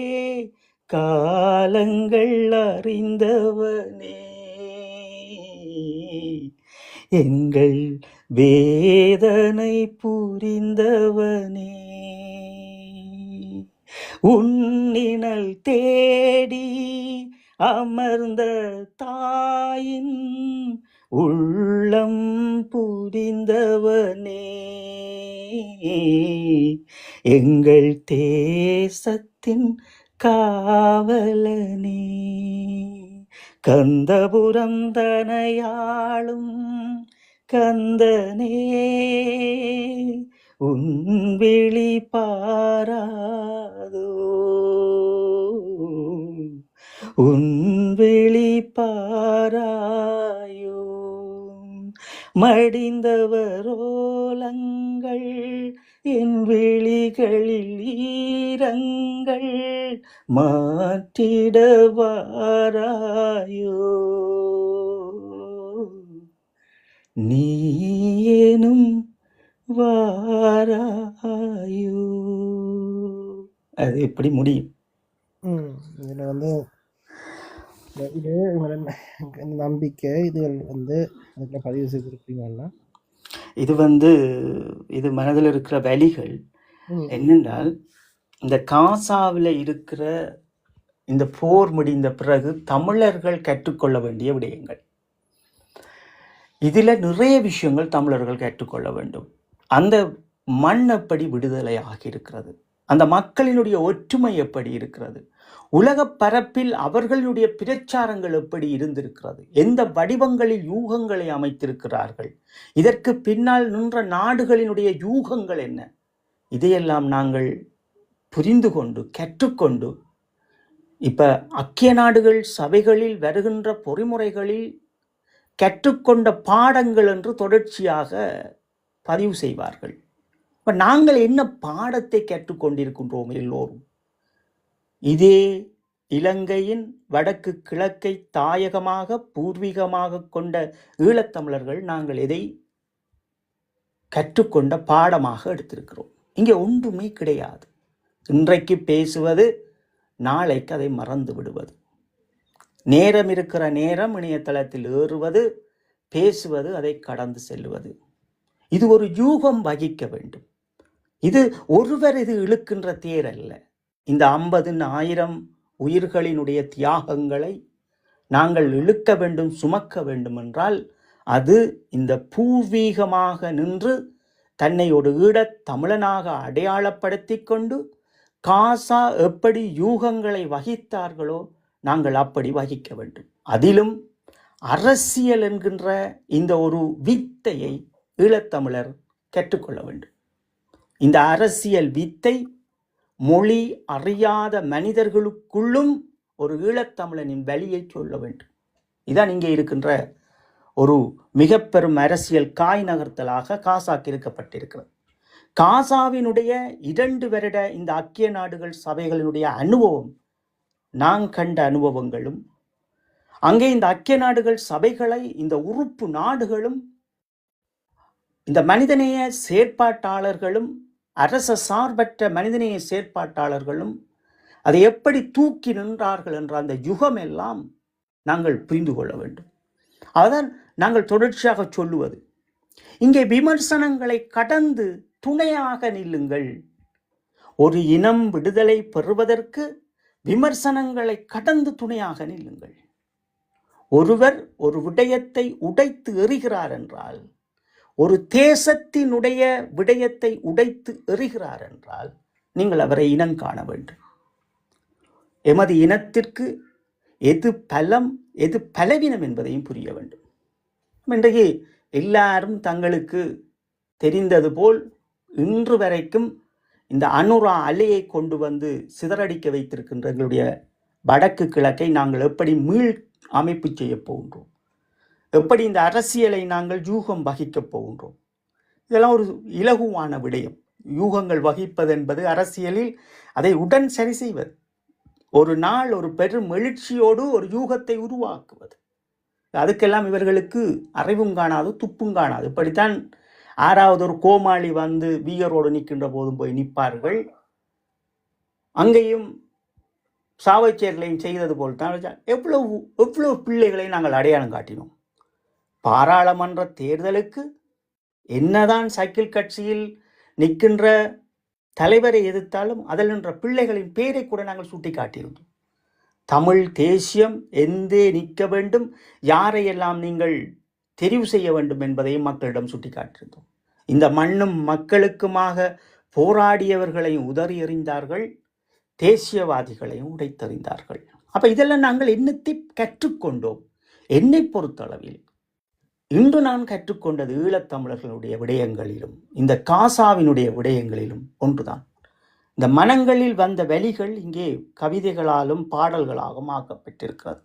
காலங்கள் அறிந்தவனே எங்கள் வேதனை புரிந்தவனே உன்னினல் தேடி அமர்ந்த தாயின் உள்ளம் புரிந்தவனே எங்கள் தேசத்தின் காவலனே கந்தபுரம் தனையாளும் கந்தனே உன் விழி பாராதோ உன் விழி பாராயோ மடிந்தவரோலங்கள் என் விழிகளில் ஈரங்கள் மாற்றிடவாராயோ நீ எனும் வாராயோ. அது எப்படி முடியும்? இதில் வந்து இது நம்பிக்கை இதுகள் வந்து அதுக்குள்ள பதிவு செய்திருப்பீங்கன்னா இது மனதில் இருக்கிற வலிகள் என்னென்றால், இந்த காசாவில் இருக்கிற இந்த போர் முடிந்த பிறகு தமிழர்கள் கற்றுக்கொள்ள வேண்டிய விடயங்கள், இதில் நிறைய விஷயங்கள் தமிழர்கள் கற்றுக்கொள்ள வேண்டும். அந்த மண் எப்படி விடுதலை ஆகியிருக்கிறது, அந்த மக்களினுடைய ஒற்றுமை எப்படி இருக்கிறது, உலக பரப்பில் அவர்களுடைய பிரச்சாரங்கள் எப்படி இருந்திருக்கிறது, எந்த வடிவங்களில் யூகங்களை அமைத்திருக்கிறார்கள், இதற்கு பின்னால் நின்ற நாடுகளினுடைய யூகங்கள் என்ன, இதையெல்லாம் நாங்கள் புரிந்து கொண்டு கற்றுக்கொண்டு இப்ப ஐக்கிய நாடுகள் சபைகளில் வருகின்ற பொறிமுறைகளில் கற்றுக்கொண்ட பாடங்கள் என்று தொடர்ச்சியாக பதிவு செய்வார்கள். இப்ப நாங்கள் என்ன பாடத்தை கற்றுக்கொண்டிருக்கின்றோம் எல்லோரும்? இதே இலங்கையின் வடக்கு கிழக்கை தாயகமாக பூர்வீகமாக கொண்ட ஈழத்தமிழர்கள் நாங்கள் எதை கற்றுக்கொண்ட பாடமாக எடுத்திருக்கிறோம்? இங்கே ஒன்றுமே கிடையாது. இன்றைக்கு பேசுவது நாளைக்கு அதை மறந்து விடுவது, நேரம் இருக்கிற நேரம் இணையதளத்தில் ஏறுவது, பேசுவது, அதை கடந்து செல்வது. இது ஒரு யூகம் வகிக்க வேண்டும். இது இது இழுக்கின்ற தேர் அல்ல. இந்த 50,000 உயிர்களினுடைய தியாகங்களை நாங்கள் இழுக்க வேண்டும், சுமக்க வேண்டும் என்றால் அது இந்த பூர்வீகமாக நின்று தன்னை ஒரு ஈழத் தமிழனாக அடையாளப்படுத்தி கொண்டு காசா எப்படி யூகங்களை வகித்தார்களோ நாங்கள் அப்படி வகிக்க வேண்டும். அதிலும் அரசியல் என்கின்ற இந்த ஒரு வித்தையை ஈழத்தமிழர் கற்றுக்கொள்ள வேண்டும். இந்த அரசியல் வித்தை மொழி அறியாத மனிதர்களுக்குள்ளும் ஒரு ஈழத்தமிழனின் வலியை சொல்ல வேண்டும். இதான் இங்கே இருக்கின்ற ஒரு மிக பெரும் அரசியல் காய் நகர்த்தலாக காசாக்கு இருக்கப்பட்டிருக்கிறது. காசாவினுடைய 2 வருட இந்த ஐக்கிய நாடுகள் சபைகளினுடைய அனுபவம், நான் கண்ட அனுபவங்களும், அங்கே இந்த ஐக்கிய நாடுகள் சபைகளை இந்த உறுப்பு நாடுகளும் இந்த மனிதநேய செயற்பாட்டாளர்களும் அரச சார்பற்ற மனிதநேய செயற்பாட்டாளர்களும் அதை எப்படி தூக்கி நின்றார்கள் என்ற அந்த யுகம் எல்லாம் நாங்கள் புரிந்து கொள்ள வேண்டும். அதுதான் நாங்கள் தொடர்ச்சியாக சொல்லுவது. இங்கே விமர்சனங்களை கடந்து துணையாக நில்லுங்கள். ஒரு இனம் விடுதலை பெறுவதற்கு விமர்சனங்களை கடந்து துணையாக நில்லுங்கள். ஒருவர் ஒரு விடயத்தை உடைத்து எறிகிறார் என்றால், ஒரு தேசத்தினுடைய விடயத்தை உடைத்து எறிகிறார் என்றால், நீங்கள் அவரை இனம் காண வேண்டும். எமது இனத்திற்கு எது பலம் எது பலவீனம் என்பதையும் புரிய வேண்டும். இன்றைக்கு எல்லாரும் தங்களுக்கு தெரிந்தது போல் இன்று வரைக்கும் இந்த அனுரா அலையை கொண்டு வந்து சிதறடிக்க வைத்திருக்கின்ற எங்களுடைய வடக்கு கிழக்கை நாங்கள் எப்படி மீள் அமைப்பு செய்ய போகின்றோம், எப்படி இந்த அரசியலை நாங்கள் யூகம் வகிக்கப் போகின்றோம். இதெல்லாம் ஒரு இலகுவான விடயம். யூகங்கள் வகிப்பது என்பது அரசியலில் அதை உடன் சரி செய்வது. ஒரு நாள் ஒரு பெரும் எழுச்சியோடு ஒரு யூகத்தை உருவாக்குவது. அதுக்கெல்லாம் இவர்களுக்கு அறிவும் காணாது துப்பும் காணாது. இப்படித்தான் 6வது ஒரு கோமாளி வந்து வீரரோடு நிற்கின்ற போதும் போய் நிற்பார்கள். அங்கேயும் சாவைச்சேரிலையும் செய்தது போல் தான் எவ்வளவு பிள்ளைகளை நாங்கள் அடையாளம் காட்டினோம். பாராளுமன்ற தேர்தலுக்கு என்னதான் சைக்கிள் கட்சியில் நிற்கின்ற தலைவரை எதிர்த்தாலும் அதில் நின்ற பிள்ளைகளின் பேரை கூட நாங்கள் சுட்டி காட்டியிருந்தோம். தமிழ் தேசியம் எந்தே நிற்க வேண்டும், யாரையெல்லாம் நீங்கள் தெரிவு செய்ய வேண்டும் என்பதையும் மக்களிடம் சுட்டி காட்டியிருந்தோம். இந்த மண்ணும் மக்களுக்குமாக போராடியவர்களையும் உதறி எறிந்தார்கள், தேசியவாதிகளையும் உடைத்தறிந்தார்கள். அப்ப இதெல்லாம் நாங்கள் என்னத்தை கற்றுக்கொண்டோம்? என்னை பொறுத்தளவில் இன்று நான் கற்றுக்கொண்டது ஈழத்தமிழர்களுடைய விடயங்களிலும் இந்த காசாவினுடைய விடயங்களிலும் ஒன்றுதான். இந்த மனங்களில் வந்த வலிகள் இங்கே கவிதைகளாலும் பாடல்களாகவும் ஆக்கப்பட்டிருக்கிறது.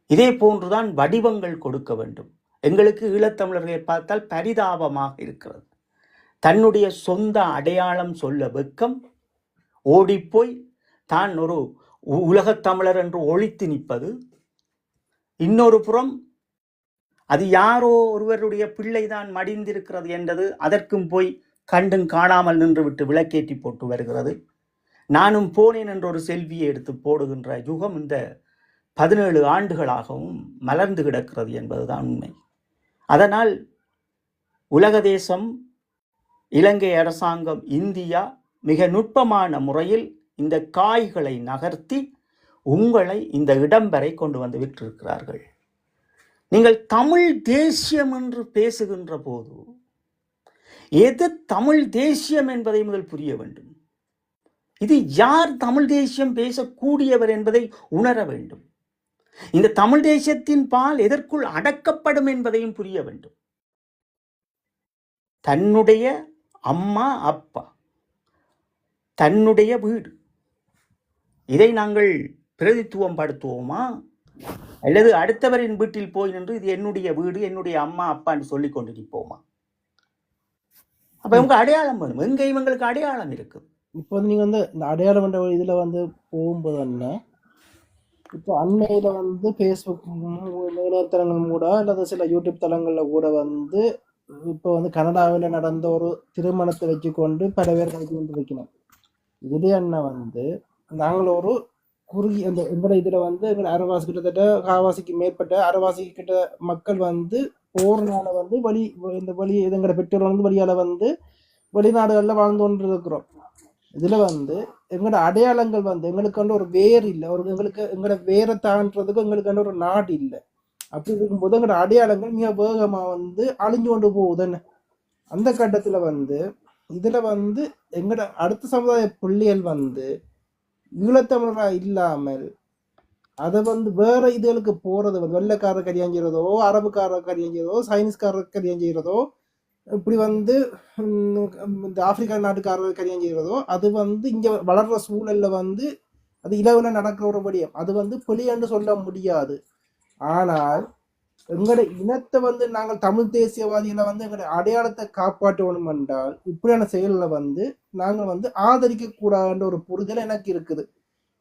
இதே போன்றுதான் வடிவங்கள் கொடுக்க வேண்டும். எங்களுக்கு ஈழத்தமிழர்களை பார்த்தால் பரிதாபமாக இருக்கிறது. தன்னுடைய சொந்த அடையாளம் சொல்ல வெட்கம், ஓடிப்போய் தான் ஒரு உலகத்தமிழர் என்று ஒழித்து நிற்பது. இன்னொரு புறம் அது யாரோ ஒருவருடைய பிள்ளைதான் மடிந்திருக்கிறது என்றது அதற்கும் போய் கண்டும் காணாமல் நின்று விட்டு விளக்கேற்றி போட்டு வருகிறது. நானும் போனேன் என்ற ஒரு செல்வியை எடுத்து போடுகின்ற யுகம் இந்த 17 ஆண்டுகளாகவும் மலர்ந்து கிடக்கிறது என்பதுதான் உண்மை. அதனால் உலக தேசம், இலங்கை அரசாங்கம், இந்தியா மிக நுட்பமான முறையில் இந்த காய்களை நகர்த்தி உங்களை இந்த இடம் வரை கொண்டு வந்து விட்டிருக்கிறார்கள். நீங்கள் தமிழ் தேசியம் என்று பேசுகின்ற போது எது தமிழ் தேசியம் என்பதை முதல் புரிய வேண்டும். இது யார் தமிழ் தேசியம் பேசக்கூடியவர் என்பதை உணர வேண்டும். இந்த தமிழ் தேசியத்தின் பால் எதற்குள் அடக்கப்படும் என்பதையும் புரிய வேண்டும். தன்னுடைய அம்மா அப்பா, தன்னுடைய வீடு, இதை நாங்கள் பிரதித்துவம் படுத்துவோமா? அல்லது அடுத்தவரின் வீட்டில் போய் நின்று இது என்னுடைய வீடு, என்னுடைய அம்மா அப்பான்னு சொல்லி கொண்டு நிற்போமா? அப்ப இவங்க அடையாளம் வேணும். எங்க இவங்களுக்கு அடையாளம் இருக்கு. இப்போ வந்து நீங்க வந்து இந்த அடையாளம் என்ற இதுல வந்து போகும்போது என்ன, இப்போ அண்மையில வந்து ஃபேஸ்புக் இணையதளங்கள் கூட அல்லது சில யூடியூப் தளங்கள்ல கூட வந்து இப்போ வந்து கனடாவில் நடந்த ஒரு திருமணத்தை வச்சுக்கொண்டு பல பேர் கழிச்சு கொண்டு வைக்கணும். இதுல என்ன வந்து நாங்கள் ஒரு குறுகி அந்த எங்களோட இதுல வந்து எங்களோட அரைவாசி கிட்டத்தட்ட காவாசிக்கு மேற்பட்ட அரைவாசி கிட்ட மக்கள் வந்து போறனால வந்து இந்த வழி எங்களோட பெற்றோர் வந்து வழியால வந்து வெளிநாடுகள்ல வாழ்ந்து கொண்டு இருக்கிறோம். இதுல வந்து எங்களோட அடையாளங்கள் வந்து எங்களுக்கு வந்து ஒரு வேர் இல்லை, ஒரு எங்களோட வேரை தாண்டதுக்கு எங்களுக்கு வந்து ஒரு நாடு இல்லை. அப்படி இருக்கும்போது எங்களோட அடையாளங்கள் மிக வேகமா வந்து அழிஞ்சு கொண்டு போகுதுன்னு அந்த கட்டத்துல வந்து இதுல வந்து எங்களோட அடுத்த சமுதாய பிள்ளைகள் வந்து ஈழத்தமிழரா இல்லாமல் அதை வந்து வேற இதுகளுக்கு போறது வந்து வெள்ளைக்காரர் கல்யாணம் செய்யறதோ, அரபுக்காரர் கல்யாணம் செய்யறதோ, சைனீஸ்காரர் கல்யாணம் செய்யறதோ, இப்படி வந்து இந்த ஆப்பிரிக்கா நாட்டுக்காரர்கள் கல்யாணம் செய்கிறதோ அது வந்து இங்கே வளர்ற சூழல்ல வந்து அது இலவுல நடக்கிற ஒரு விடயம். அது வந்து பிழைன்னு சொல்ல முடியாது. ஆனால் எங்களோட இனத்தை வந்து நாங்கள் தமிழ் தேசியவாதிகளை வந்து எங்களுடைய அடையாளத்தை காப்பாற்றணும் என்றால் இப்படியான செயல்களை வந்து நாங்கள் வந்து ஆதரிக்க கூடாதுன்ற ஒரு புரிதல் எனக்கு இருக்குது.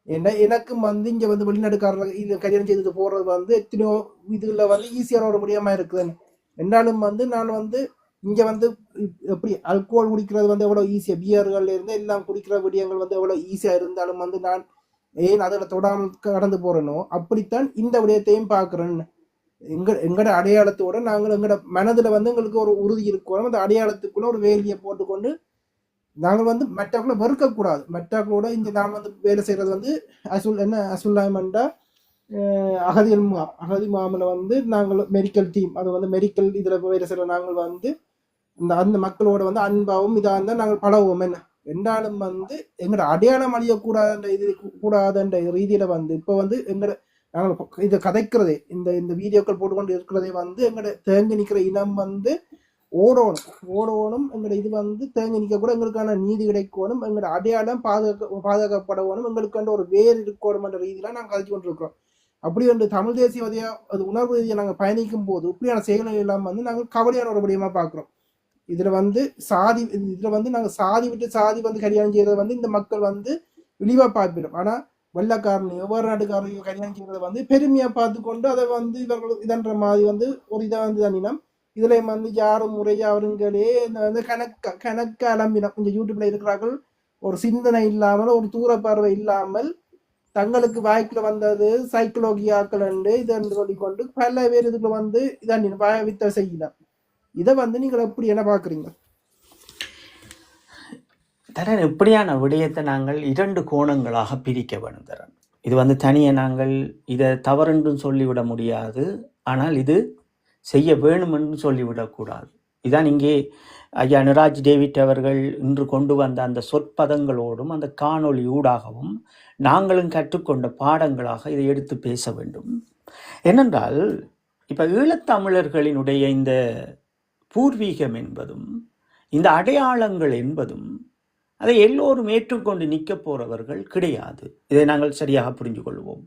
ஏன்னா எனக்கும் வந்து இங்க வந்து வெளிநாட்டுக்காரர்கள் இது கல்யாணம் செய்துட்டு போறது வந்து எத்தனையோ இதுல வந்து ஈஸியான ஒரு முடியாம இருக்குது. என்றாலும் வந்து நான் வந்து இங்க வந்து எப்படி அல்கோஹால் குடிக்கிறது வந்து எவ்வளவு ஈஸியா, பியர்கள் இருந்து எல்லாம் குடிக்கிற விடயங்கள் வந்து எவ்வளவு ஈஸியா இருந்தாலும் வந்து நான் ஏன் அதில் தொடாமல் கடந்து போறேனோ அப்படித்தான் இந்த விடயத்தையும் பார்க்குறேன். எங்கட அடையாளத்தோட நாங்கள் எங்கட மனதுல வந்து எங்களுக்கு ஒரு உறுதி இருக்கணும். அந்த அடையாளத்துக்குள்ள ஒரு வேலியை போட்டுக்கொண்டு நாங்கள் வந்து மற்றவர்களை வெறுக்கக்கூடாது. மற்றவர்களோட இங்க நாம் வந்து வேலை செய்யறது வந்து அசுல்லாமண்டா அகதி மாமில் வந்து நாங்கள் மெடிக்கல் டீம், அது வந்து மெடிக்கல் இதுல வேலை செய்யற நாங்கள் வந்து அந்த மக்களோட வந்து அன்பாவும் இதாக இருந்தால் நாங்கள் பழகுவோம். என்ன என்றாலும் வந்து எங்களோட அடையாளம் அழியக்கூடாதுன்ற இது கூடாதுன்ற ரீதியில வந்து இப்போ வந்து எங்களோட நாங்கள் இதை கதைக்கிறதே இந்த வீடியோக்கள் போட்டுக்கொண்டு இருக்கிறதே வந்து எங்களோட தேங்கி நிற்கிற இனம் வந்து ஓடணும். எங்களோட இது வந்து தேங்கி நிற்க கூட எங்களுக்கான நீதி கிடைக்கணும், எங்களோட அடையாளம் பாதுகாக்கப்படணும், எங்களுக்கான ஒரு வேர் இருக்கணும் என்ற ரீதியில நாங்கள் கதைச்சு கொண்டு இருக்கிறோம். அப்படி வந்து தமிழ் தேசியவாதியா அது உணர்வு ரீதியை நாங்கள் பயணிக்கும் போது இப்படியான செயல்கள் எல்லாம் வந்து நாங்கள் கவலையான ஒரு விடயமா பார்க்கிறோம். இதுல வந்து நாங்கள் சாதி விட்டு சாதி வந்து கல்யாணம் செய்யறதை வந்து இந்த மக்கள் வந்து இழிவா பார்ப்பிடும். ஆனா வெள்ளக்காரனையோ ஒவ்வொரு நாட்டுக்காரனையோ கல்யாணம் செய்யறதை வந்து பெருமையா பார்த்து கொண்டு அதை வந்து இவர்கள் இதன்ற மாதிரி வந்து ஒரு இதை வந்து தண்ணினம் இதுல வந்து யாரும் முறையா அவருங்களே வந்து கணக்க அலம்பினம். இந்த யூடியூப்ல இருக்கிறார்கள் ஒரு சிந்தனை இல்லாமல் ஒரு தூர பார்வை இல்லாமல் தங்களுக்கு வாய்க்குள்ள வந்தது சைக்கோலோகியாக்கள் இதென்று சொல்லிக்கொண்டு பல பேர் இதுக்குள்ள வந்து இதான் வித்த செய்யலாம். இதை வந்து நீங்கள் எப்படி என்ன பார்க்குறீங்க? தரன், இப்படியான விடயத்தை நாங்கள் 2 கோணங்களாக பிரிக்க வேண்டும் தரன். இது வந்து தனியே நாங்கள் இதை தவறென்றும் சொல்லிவிட முடியாது, ஆனால் இது செய்ய வேணும் என்று சொல்லிவிடக்கூடாது. இதான் இங்கே ஐயா நிராஜ் டேவிட் அவர்கள் இன்று கொண்டு வந்த அந்த சொற்பதங்களோடும் அந்த காணொளி ஊடாகவும் நாங்களும் கற்றுக்கொண்ட பாடங்களாக இதை எடுத்து பேச வேண்டும். ஏனென்றால் இப்போ ஈழத்தமிழர்களினுடைய இந்த பூர்வீகம் என்பதும் இந்த அடையாளங்கள் என்பதும் அதை எல்லோரும் ஏற்றுக்கொண்டு நிற்க போறவர்கள் கிடையாது. இதை நாங்கள் சரியாக புரிந்து கொள்வோம்.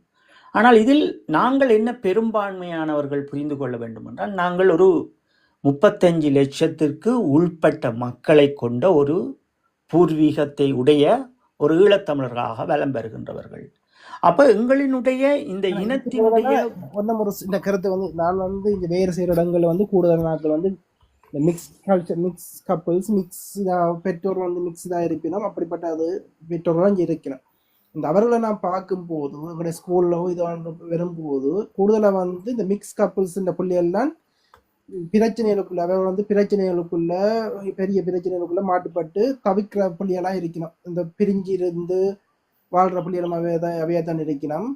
ஆனால் இதில் நாங்கள் என்ன பெரும்பான்மையானவர்கள் புரிந்து கொள்ள வேண்டும் என்றால், நாங்கள் ஒரு 35 லட்சத்திற்கு உள்பட்ட மக்களை கொண்ட ஒரு பூர்வீகத்தை உடைய ஒரு ஈழத்தமிழர்களாக வலம் பெறுகின்றவர்கள். அப்ப எங்களினுடைய இந்த இனத்தினுடைய இந்த கருத்தை வந்து நான் வந்து இந்த வேறு சில இடங்கள்ல வந்து கூடுதல் நாட்கள் வந்து இந்த mix culture, mix couples, mix பெற்றோர் வந்து மிக்ஸ்டாக இருப்பினோம். அப்படிப்பட்ட அது பெற்றோர்களும் இங்கே இருக்கிறோம். இந்த அவர்களை நான் பார்க்கும்போது எங்களுடைய ஸ்கூல்ல இது வரும்போது கூடுதலாக வந்து இந்த மிக்ஸ் கப்பிள்ஸ் இந்த பிள்ளைகள்லாம் பிரச்சனைகளுக்குள்ள அவர் வந்து பிரச்சனைகளுக்குள்ள பெரிய பிரச்சனைகளுக்குள்ள மாட்டுப்பட்டு தவிக்கிற பிள்ளைகளா இருக்கணும். இந்த பிரிஞ்சு இருந்து வாழ்ற பிள்ளைகளும் அவையத்தான் இருக்கணும்.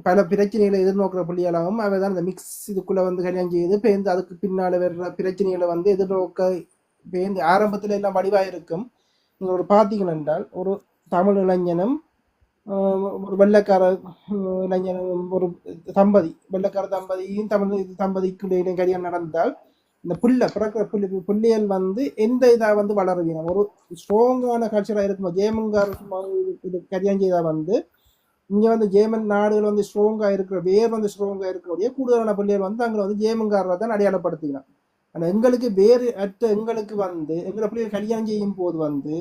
பல பிரச்சனைகளை எதிர்நோக்கிற பிள்ளைகளாகவும் அவை தான் இந்த மிக்ஸ் இதுக்குள்ள வந்து கல்யாணம் செய்யுது. பேருந்து அதுக்கு பின்னால வர்ற பிரச்சனைகளை வந்து எதிர்நோக்க பேருந்து ஆரம்பத்துல எல்லாம் வடிவாக இருக்கும். நீங்க ஒரு பார்த்தீங்கன்னா என்றால் ஒரு தமிழ் இளைஞனும் ஒரு வெள்ளக்கார இளைஞனும் ஒரு தம்பதி, வெள்ளக்கார தம்பதியும் தமிழ் தம்பதிக்கு கல்யாணம் நடந்தால் இந்த பிறக்கிற பிள்ளைகள் வந்து எந்த இதாக வந்து வளருவீங்க ஒரு ஸ்ட்ராங்கான கல்ச்சராக இருக்கும். ஜேமன்கார இது கல்யாணம் செய்தா வந்து இங்கே வந்து ஜேமன் நாடுகள் வந்து ஸ்ட்ராங்காக இருக்கிற வேர் வந்து ஸ்ட்ராங்காக இருக்கிற கூடுதலான பிள்ளைகள் வந்து அங்கே வந்து ஜேமன்காரரை தான் அடையாளப்படுத்திக்கலாம். ஆனால் எங்களுக்கு வேறு எங்களுக்கு வந்து எங்களை பிள்ளைகள் கல்யாணம் செய்யும் போது வந்து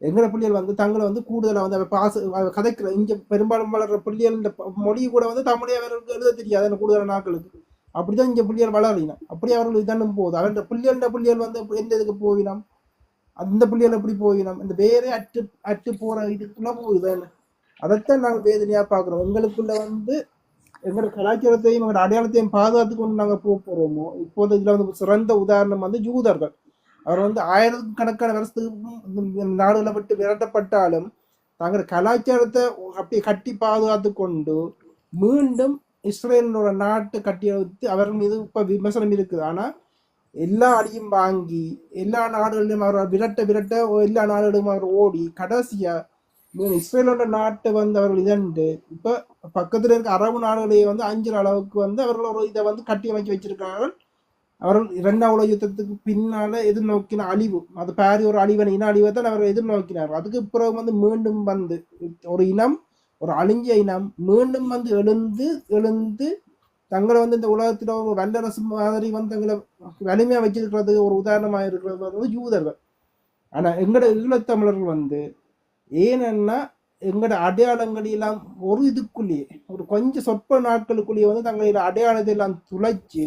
எங்களை பிள்ளைகள் வந்து தங்களை வந்து கூடுதலாக வந்து கதைக்கிற இங்கே பெரும்பாலும் வளர்கிற பிள்ளைகள் இந்த மொழி கூட வந்து தமிழே அவர்களுக்கு எழுத தெரியாது அந்த கூடுதலான நாட்களுக்கு. அப்படிதான் இங்கே பிள்ளைகள் வளரினோம். அப்படி அவர்கள் இதன்னும் போது அவருடைய பிள்ளைகள் வந்து எந்த இதுக்கு போவினோம், அந்த பிள்ளைகள் எப்படி போவினோம், இந்த வேறே அட்டு போற இதுக்குள்ள போகுதுன்னு அதைத்தான் நாங்கள் வேதனையாக பார்க்குறோம். எங்களுக்குள்ள வந்து எங்களோட கலாச்சாரத்தையும் எங்களோட அடையாளத்தையும் பாதுகாத்து கொண்டு நாங்கள் போகிறோமோ. இப்போது இதில் வந்து சிறந்த உதாரணம் வந்து யூதர்கள். அவர் வந்து ஆயிரக்கணக்கான வருஷத்துக்கு நாடுகளை விட்டு விரட்டப்பட்டாலும் தங்களோட கலாச்சாரத்தை அப்படியே கட்டி பாதுகாத்து கொண்டு மீண்டும் இஸ்ரேலோட நாட்டை கட்டி வைத்து அவர்கள் மீது இப்போ விமர்சனம் இருக்குது. ஆனால் எல்லா அடியும் வாங்கி எல்லா நாடுகளிலும் அவர் விரட்ட எல்லா நாடுகளிலும் அவர் ஓடி கடைசியா இஸ்ரேலோட நாட்டை வந்து அவர்கள் இதண்டு இப்போ பக்கத்தில் இருக்க அரபு நாடுகளையே வந்து 5 அளவுக்கு வந்து அவர்கள் ஒரு இதை வந்து கட்டி அமைக்க வச்சிருக்கார்கள். அவர்கள் இரண்டாம் உலக யுத்தத்துக்கு பின்னால எதிர்நோக்கின அழிவு, அது பாரி ஒரு அழிவன் இன அழிவை தான் அவர்கள் எதிர்நோக்கினார். அதுக்கு பிறகு வந்து மீண்டும் வந்து ஒரு இனம், ஒரு அழிஞ்ச இனம் மீண்டும் வந்து எழுந்து எழுந்து தங்களை வந்து இந்த உலகத்தில் ஒரு வல்லரசு மாதிரி வந்து தங்களை வலிமையா வச்சிருக்கிறது ஒரு உதாரணமாக இருக்கிறது வந்து யூதர்கள். ஆனா எங்கட ஈழத்தமிழர்கள் வந்து ஏனென்னா எங்களோட அடையாளங்கள் எல்லாம் ஒரு இதுக்குள்ளேயே ஒரு கொஞ்சம் சொற்ப நாட்களுக்குள்ளேயே வந்து தங்களோட அடையாளத்தை எல்லாம் துளைச்சு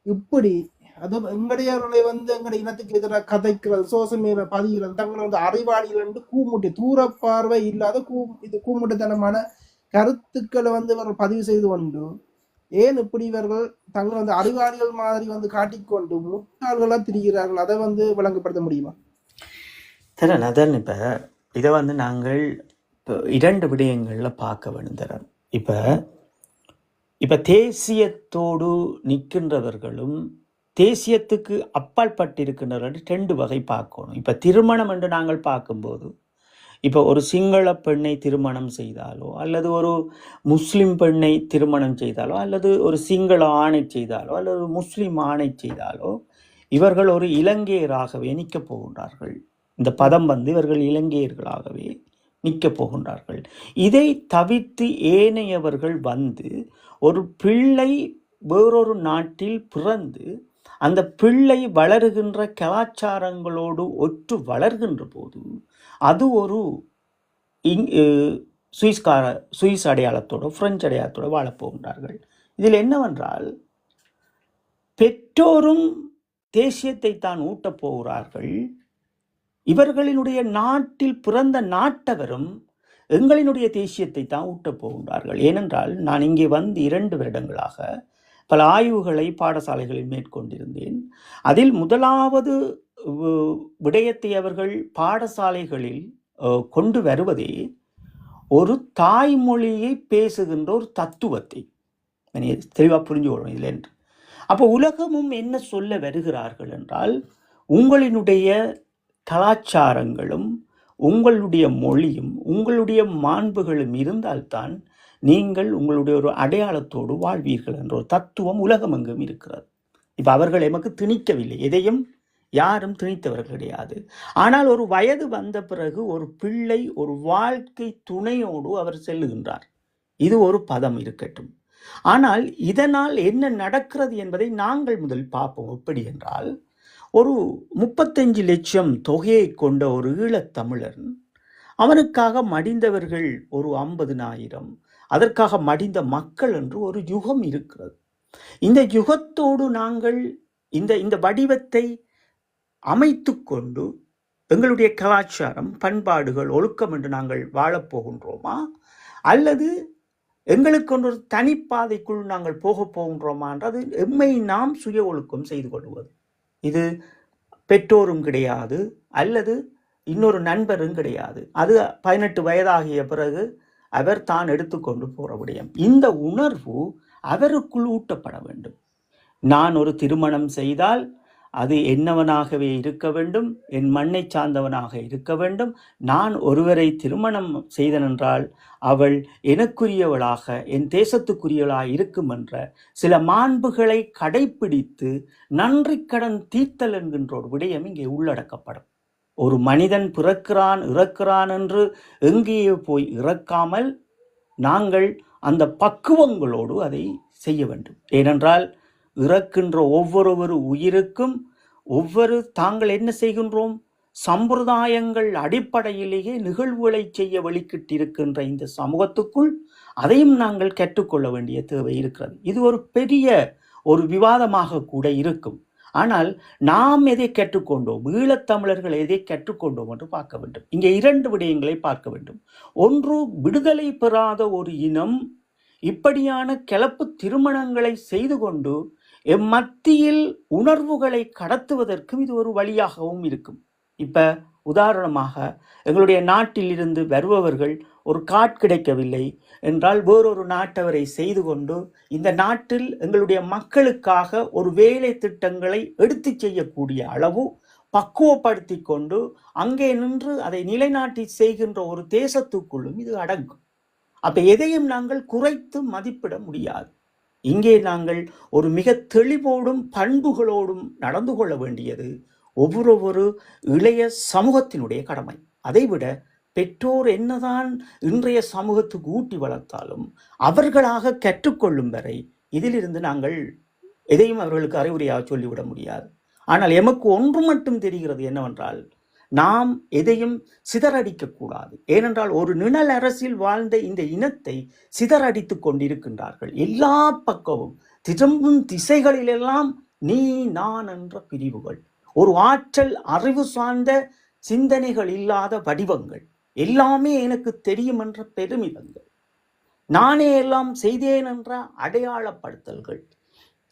இப்படி அதுவும் எங்கடையவர்களை வந்து எங்களுடைய இனத்துக்கு எதிராக கதைக்கிறது, சோசல் மீடியா பதிகிறது, தங்களை வந்து அறிவாளிகள் என்று கூமுட்டி தூர பார்வை இல்லாத இது கூமுட்டத்தனமான கருத்துக்களை வந்து இவர்கள் பதிவு செய்து கொண்டு ஏன் இப்படி இவர்கள் தங்களை வந்து அறிவாளிகள் மாதிரி வந்து காட்டிக்கொண்டு முட்டாள்களா திரிகிறார்கள், அதை வந்து விளங்கப்படுத்த முடியுமா? தரன் அதான் இப்போ இதை வந்து நாங்கள் இப்போ 2 விடயங்களில் பார்க்க வேண்டும் தரன். இப்போ தேசியத்தோடு நிற்கின்றவர்களும் தேசியத்துக்கு அப்பால் பட்டிருக்கின்றவர்கள் 2 வகை பார்க்கணும். இப்போ திருமணம் என்று நாங்கள் பார்க்கும்போது இப்போ ஒரு சிங்கள பெண்ணை திருமணம் செய்தாலோ அல்லது ஒரு முஸ்லிம் பெண்ணை திருமணம் செய்தாலோ அல்லது ஒரு சிங்கள ஆணை செய்தாலோ அல்லது முஸ்லிம் ஆணை செய்தாலோ இவர்கள் ஒரு இலங்கையராகவே நிற்கப் போகின்றார்கள். இந்த பதம் வந்து இவர்கள் இலங்கையர்களாகவே நிற்கப் போகின்றார்கள். இதை தவிர்த்து ஏனையவர்கள் வந்து ஒரு பிள்ளை வேறொரு நாட்டில் பிறந்து அந்த பிள்ளை வளருகின்ற கலாச்சாரங்களோடு ஒற்று வளர்கின்ற போது அது ஒரு சுவிஸ் அடையாளத்தோட பிரெஞ்சு அடையாளத்தோடு வாழப்போகின்றார்கள். இதில் என்னவென்றால் பெற்றோரும் தேசியத்தை தான் ஊட்டப் போகிறார்கள். இவர்களினுடைய நாட்டில் பிறந்த நாட்டவரும் எங்களினுடைய தேசியத்தை தான் ஊட்டப் போகின்றார்கள். ஏனென்றால் நான் இங்கே வந்து 2 வருடங்களாக பல ஆய்வுகளை பாடசாலைகளில் மேற்கொண்டிருந்தேன். அதில் முதலாவது விடயத்தை அவர்கள் பாடசாலைகளில் கொண்டு வருவதே ஒரு தாய்மொழியை பேசுகின்ற ஒரு தத்துவத்தை தெளிவாக புரிஞ்சு கொள்ளணும் இதில் என்று. அப்போ உலகமும் என்ன சொல்ல வருகிறார்கள் என்றால் உங்களினுடைய கலாச்சாரங்களும் உங்களுடைய மொழியும் உங்களுடைய மாண்புகளும் இருந்தால்தான் நீங்கள் உங்களுடைய ஒரு அடையாளத்தோடு வாழ்வீர்கள் என்ற ஒரு தத்துவம் உலகமெங்கும் இருக்கிறது. இப்போ அவர்கள் எமக்கு திணிக்கவில்லை, எதையும் யாரும் திணித்தவர்கள் கிடையாது. ஆனால் ஒரு வயது வந்த பிறகு ஒரு பிள்ளை ஒரு வாழ்க்கை துணையோடு அவர் செல்லுகின்றார். இது ஒரு பதம் இருக்கட்டும். ஆனால் இதனால் என்ன நடக்கிறது என்பதை நாங்கள் முதல் பார்ப்போம். எப்படி என்றால் ஒரு 35 லட்சம் தொகையை கொண்ட ஒரு ஈழத்தமிழன், அவனுக்காக மடிந்தவர்கள் ஒரு 50,000, அதற்காக மடிந்த மக்கள் என்று ஒரு யுகம் இருக்கிறது. இந்த யுகத்தோடு நாங்கள் இந்த வடிவத்தை அமைத்து கொண்டு எங்களுடைய கலாச்சாரம் பண்பாடுகள் ஒழுக்கம் என்று நாங்கள் வாழப்போகின்றோமா அல்லது எங்களுக்கு ஒரு தனிப்பாதைக்குள் நாங்கள் போகப் போகின்றோமா என்றது எம்மை நாம் சுய ஒழுக்கம் செய்து கொள்வது. இது பெற்றோரும் கிடையாது அல்லது இன்னொரு நண்பரும் கிடையாது. அது 18 வயதாகிய பிறகு அவர் தான் எடுத்துக்கொண்டு போற விடயம். இந்த உணர்வு அவருக்குள் ஊட்டப்பட வேண்டும். நான் ஒரு திருமணம் செய்தால் அது என்னவனாகவே இருக்க வேண்டும், என் மண்ணை சார்ந்தவனாக இருக்க வேண்டும். நான் ஒருவரை திருமணம் செய்தனென்றால் அவள் எனக்குரியவளாக என் தேசத்துக்குரியவளாக இருக்கும் என்ற சில மாண்புகளை கடைப்பிடித்து நன்றி கடன் தீர்த்தல் என்கின்ற ஒரு விடயம் இங்கே உள்ளடக்கப்படும். ஒரு மனிதன் பிறக்கிறான் இறக்கிறான் என்று எங்கேயோ போய் இறக்காமல் நாங்கள் அந்த பக்குவங்களோடு அதை செய்ய வேண்டும். ஏனென்றால் இறக்கின்ற ஒவ்வொரு உயிருக்கும் தாங்கள் என்ன செய்கின்றோம், சம்பிரதாயங்கள் அடிப்படையிலேயே நிகழ்வுகளை செய்ய வெளிக்கிட்டிருக்கின்ற இந்த சமூகத்துக்குள் அதையும் நாங்கள் கற்றுக்கொள்ள வேண்டிய தேவை இருக்கிறது. இது ஒரு பெரிய ஒரு விவாதமாக கூட இருக்கும். ஆனால் நாம் எதை கற்றுக்கொண்டோம், ஈழத்தமிழர்கள் எதை கற்றுக்கொண்டோம் என்று பார்க்க வேண்டும். இங்கே 2 விடயங்களை பார்க்க வேண்டும். ஒன்று, விடுதலை பெறாத ஒரு இனம் இப்படியான கலப்பு திருமணங்களை செய்து கொண்டு மத்தியில் உணர்வுகளை கடத்துவதற்கும் இது ஒரு வழியாகவும் இருக்கும். இப்ப உதாரணமாக எங்களுடைய நாட்டில் இருந்து வருபவர்கள் ஒரு கார்டு கிடைக்கவில்லை என்றால் வேறொரு நாட்டவரை செய்து கொண்டு இந்த நாட்டில் எங்களுடைய மக்களுக்காக ஒரு வேலை திட்டங்களை எடுத்து செய்யக்கூடிய அளவு பக்குவப்படுத்தி கொண்டு அங்கே நின்று அதை நிலைநாட்டி செய்கின்ற ஒரு தேசத்துக்குள்ளும் இது அடங்கும். அப்ப எதையும் நாங்கள் குறைத்து மதிப்பிட முடியாது. இங்கே நாங்கள் ஒரு மிக தெளிவோடும் பண்புகளோடும் நடந்து கொள்ள வேண்டியது ஒவ்வொரு இளைய சமூகத்தினுடைய கடமை. அதைவிட பெற்றோர் என்னதான் இன்றைய சமூகத்துக்கு ஊட்டி வளர்த்தாலும் அவர்களாக கற்றுக்கொள்ளும் வரை இதிலிருந்து நாங்கள் எதையும் அவர்களுக்கு அறிவுரையாக சொல்லிவிட முடியாது. ஆனால் எமக்கு ஒன்று மட்டும் தெரிகிறது என்னவென்றால், நாம் எதையும் சிதறடிக்கக்கூடாது. ஏனென்றால் ஒரு நிழல் அரசில் வாழ்ந்த இந்த இனத்தை சிதறடித்துக் கொண்டிருக்கின்றார்கள். எல்லா பக்கமும் திரும்பும் திசைகளிலெல்லாம் நீ நான் என்ற பிரிவுகள், ஒரு ஆற்றல் அறிவு சார்ந்த சிந்தனைகள் இல்லாத வடிவங்கள், எல்லாமே எனக்கு தெரியும் என்ற பெருமிதங்கள், நானே எல்லாம் செய்தேன் என்ற அடையாளப்படுத்தல்கள்.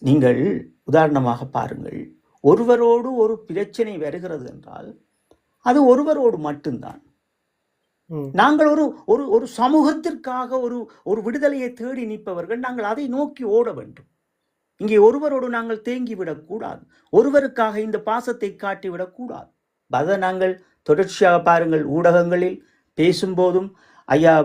நீங்கள் உதாரணமாக பாருங்கள், ஒருவரோடு ஒரு பிரச்சனை வருகிறது என்றால் அது ஒருவரோடு மட்டும்தான். நாங்கள் ஒரு ஒரு ஒரு சமூகத்திற்காக ஒரு விடுதலையை தேடி நிற்பவர்கள். நாங்கள் அதை நோக்கி ஓட வேண்டும். இங்கே ஒருவரோடு நாங்கள் தேங்கிவிடக்கூடாது. ஒருவருக்காக இந்த பாசத்தை காட்டிவிடக்கூடாது. அதை நாங்கள் தொடர்ச்சியாக பாருங்கள், ஊடகங்களில் பேசும்போதும் ஐயா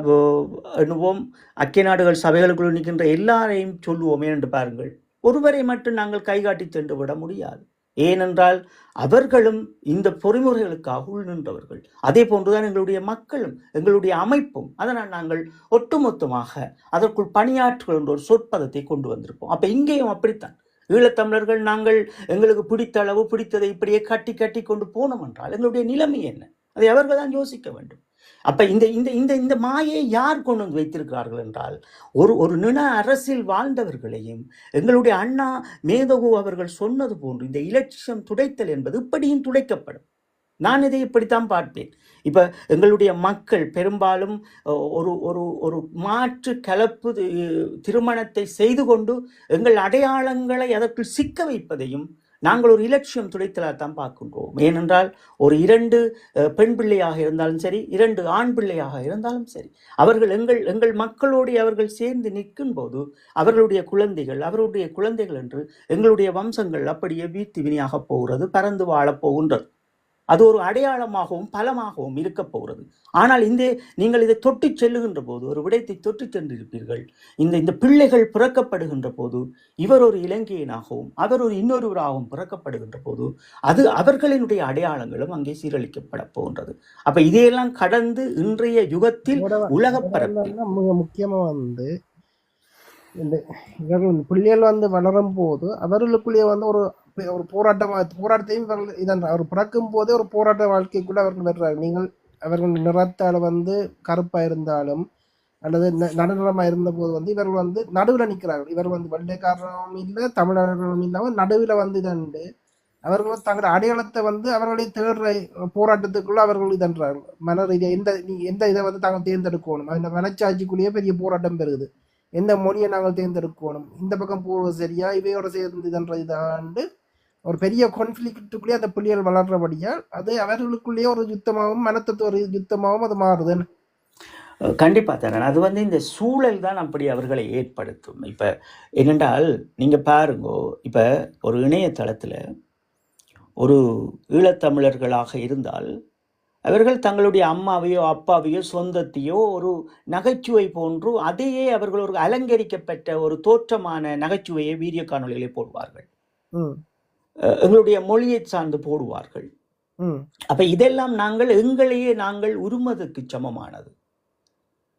என்னுவோம், அக்கை நாடுகள் சபைகளுக்குள் நிற்கின்ற எல்லாரையும் சொல்லுவோம். ஏனென்று பாருங்கள், ஒருவரை மட்டும் நாங்கள் கைகாட்டி சென்று விட முடியாது. ஏனென்றால் அவர்களும் இந்த பொறிமுறைகளுக்காக உள் நின்றவர்கள். அதே போன்றுதான் எங்களுடைய மக்களும் எங்களுடைய அமைப்பும். அதனால் நாங்கள் ஒட்டுமொத்தமாக அதற்குள் பணியாற்றுகள் என்ற ஒரு சொற்பதத்தை கொண்டு வந்திருப்போம். அப்ப இங்கேயும் அப்படித்தான். ஈழத்தமிழர்கள் நாங்கள் எங்களுக்கு பிடித்த அளவு பிடித்ததை இப்படியே கட்டி கட்டி கொண்டு போனோம் என்றால் எங்களுடைய நிலைமை என்ன? அதை அவர்கள் தான் யோசிக்க வேண்டும். அப்ப இந்த இந்த இந்த இந்த மாயை யார் கொண்டு வந்து வைத்திருக்கிறார்கள் என்றால், ஒரு நில அரசில் வாழ்ந்தவர்களையும் எங்களுடைய அண்ணா மேதகு அவர்கள் சொன்னது போன்று இந்த இலட்சியம் துடைத்தல் என்பது இப்படியும் துடைக்கப்படும். நான் இதை இப்படித்தான் பார்ப்பேன். இப்ப எங்களுடைய மக்கள் பெரும்பாலும் ஒரு ஒரு ஒரு மாற்று கலப்பு திருமணத்தை செய்து கொண்டு எங்கள் அடையாளங்களை அதற்குள் சிக்க வைப்பதையும் நாங்கள் ஒரு இலட்சியம் துடைத்தலாகத்தான் பார்க்கின்றோம். ஏனென்றால் ஒரு 2 பெண் பிள்ளையாக இருந்தாலும் சரி, 2 ஆண் பிள்ளையாக இருந்தாலும் சரி, அவர்கள் எங்கள் மக்களோடு அவர்கள் சேர்ந்து நிற்கும் போது அவர்களுடைய குழந்தைகள் என்று எங்களுடைய வம்சங்கள் அப்படியே வீட்டு வினியாக போகிறது, பறந்து வாழப் போகின்றது. அது ஒரு அடையாளமாகவும் பலமாகவும் இருக்க போகிறது. ஆனால் நீங்கள் இதை தொட்டு செல்லுகின்ற போது, ஒரு விடயத்தை தொட்டு சென்றிருப்பீர்கள், இந்த பிள்ளைகள் பிறக்கப்படுகின்ற போது இவர் ஒரு இலங்கையனாகவும் அவர் ஒரு இன்னொருவராகவும் பிறக்கப்படுகின்ற போது அது அவர்களினுடைய அடையாளங்களும் அங்கே சீரழிக்கப்பட போகின்றது. அப்ப இதையெல்லாம் கடந்து இன்றைய யுகத்தில் உலக பரப்பில் மிக முக்கியமா இந்த பிள்ளைகள் வளரும் போது அவர்களுக்குள்ளேயே ஒரு போராட்டத்தையும் இதன் அவர் பிறக்கும் போதே ஒரு போராட்ட வாழ்க்கைக்குள்ள அவர்கள் வர்றார்கள். நீங்கள் அவர்கள் நிறத்தால் கருப்பா இருந்தாலும் அல்லது நடுநிறமா இருந்த போது இவர்கள் நடுவில் நிற்கிறார்கள். இவர் வெள்ளைக்காரரும் இல்லை தமிழர்களும் இல்லாமல் நடுவில் இதண்டு அவர்கள் தங்கள் அடையாளத்தை அவர்களை தேடுற போராட்டத்துக்குள்ள அவர்கள் இதன்றார்கள். மன ரீதியாக எந்த இதை தாங்கள் தேர்ந்தெடுக்கணும், இந்த மனச்சாட்சிக்குள்ளேயே பெரிய போராட்டம் பெறுகுது. எந்த மொழியை நாங்கள் தேர்ந்தெடுக்கணும், இந்த பக்கம் போவது சரியா, இவையோட சேர்ந்து இதன்ற இதாண்டு ஒரு பெரிய கான்ஃப்ளிக்ட்டுக்குள்ளேயே அந்த பிள்ளைகள் வளர்றபடியால் அது அவர்களுக்குள்ளேயே ஒரு யுத்தமாகவும் மனத்தத்துவ ஒரு யுத்தமாகவும் அது மாறுது. கண்டிப்பா தரேன். அது இந்த சூழல் தான் அப்படி அவர்களை ஏற்படுத்தும். இப்ப என்னென்றால் நீங்க பாருங்கோ, இப்ப ஒரு இணையதளத்துல ஒரு ஈழத்தமிழர்களாக இருந்தால் அவர்கள் தங்களுடைய அம்மாவையோ அப்பாவையோ சொந்தத்தையோ ஒரு நகைச்சுவை போன்று அதையே அவர்கள் ஒரு அலங்கரிக்கப்பட்ட ஒரு தோற்றமான நகைச்சுவையை வீடியோ காணொலிகளை போடுவார்கள். எங்களுடைய மொழியை சார்ந்து போடுவார்கள். அப்ப இதெல்லாம் எங்களையே நாங்கள் உருமதுக்கு சமமானது.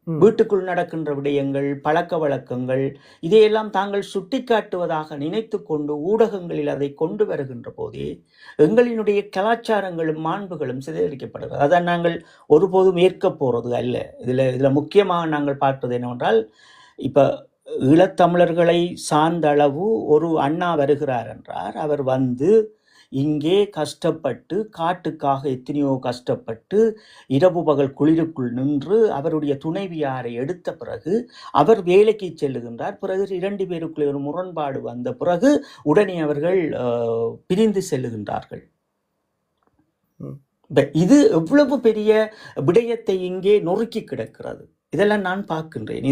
வீட்டுக்குள் நடக்கின்ற விடயங்கள், பழக்க வழக்கங்கள், இதையெல்லாம் தாங்கள் சுட்டிக்காட்டுவதாக நினைத்து கொண்டு ஊடகங்களில் அதை கொண்டு வருகின்ற போதே எங்களினுடைய கலாச்சாரங்களும் மாண்புகளும் சிதையடிக்கப்படுகிறது. அதான் நாங்கள் ஒருபோதும் ஏற்க போறது அல்ல. இதுல முக்கியமாக நாங்கள் பார்ப்பது என்னவென்றால், இப்ப ஈழத்தமிழர்களை சார்ந்த அளவு ஒரு அண்ணா வருகிறார் என்றார். அவர் இங்கே கஷ்டப்பட்டு காட்டுக்காக எத்தனையோ கஷ்டப்பட்டு இரவு பகல் குளிருக்குள் நின்று அவருடைய துணைவியாரை எடுத்த பிறகு அவர் வேலைக்கு செல்லுகின்றார். பிறகு 2 பேருக்குள்ளே ஒரு முரண்பாடு வந்த பிறகு உடனே அவர்கள் பிரிந்து செல்லுகின்றார்கள். இது எவ்வளவு பெரிய விடயத்தை இங்கே நொறுக்கி கிடக்கிறது. இதெல்லாம் நான் பார்க்கின்றேன்.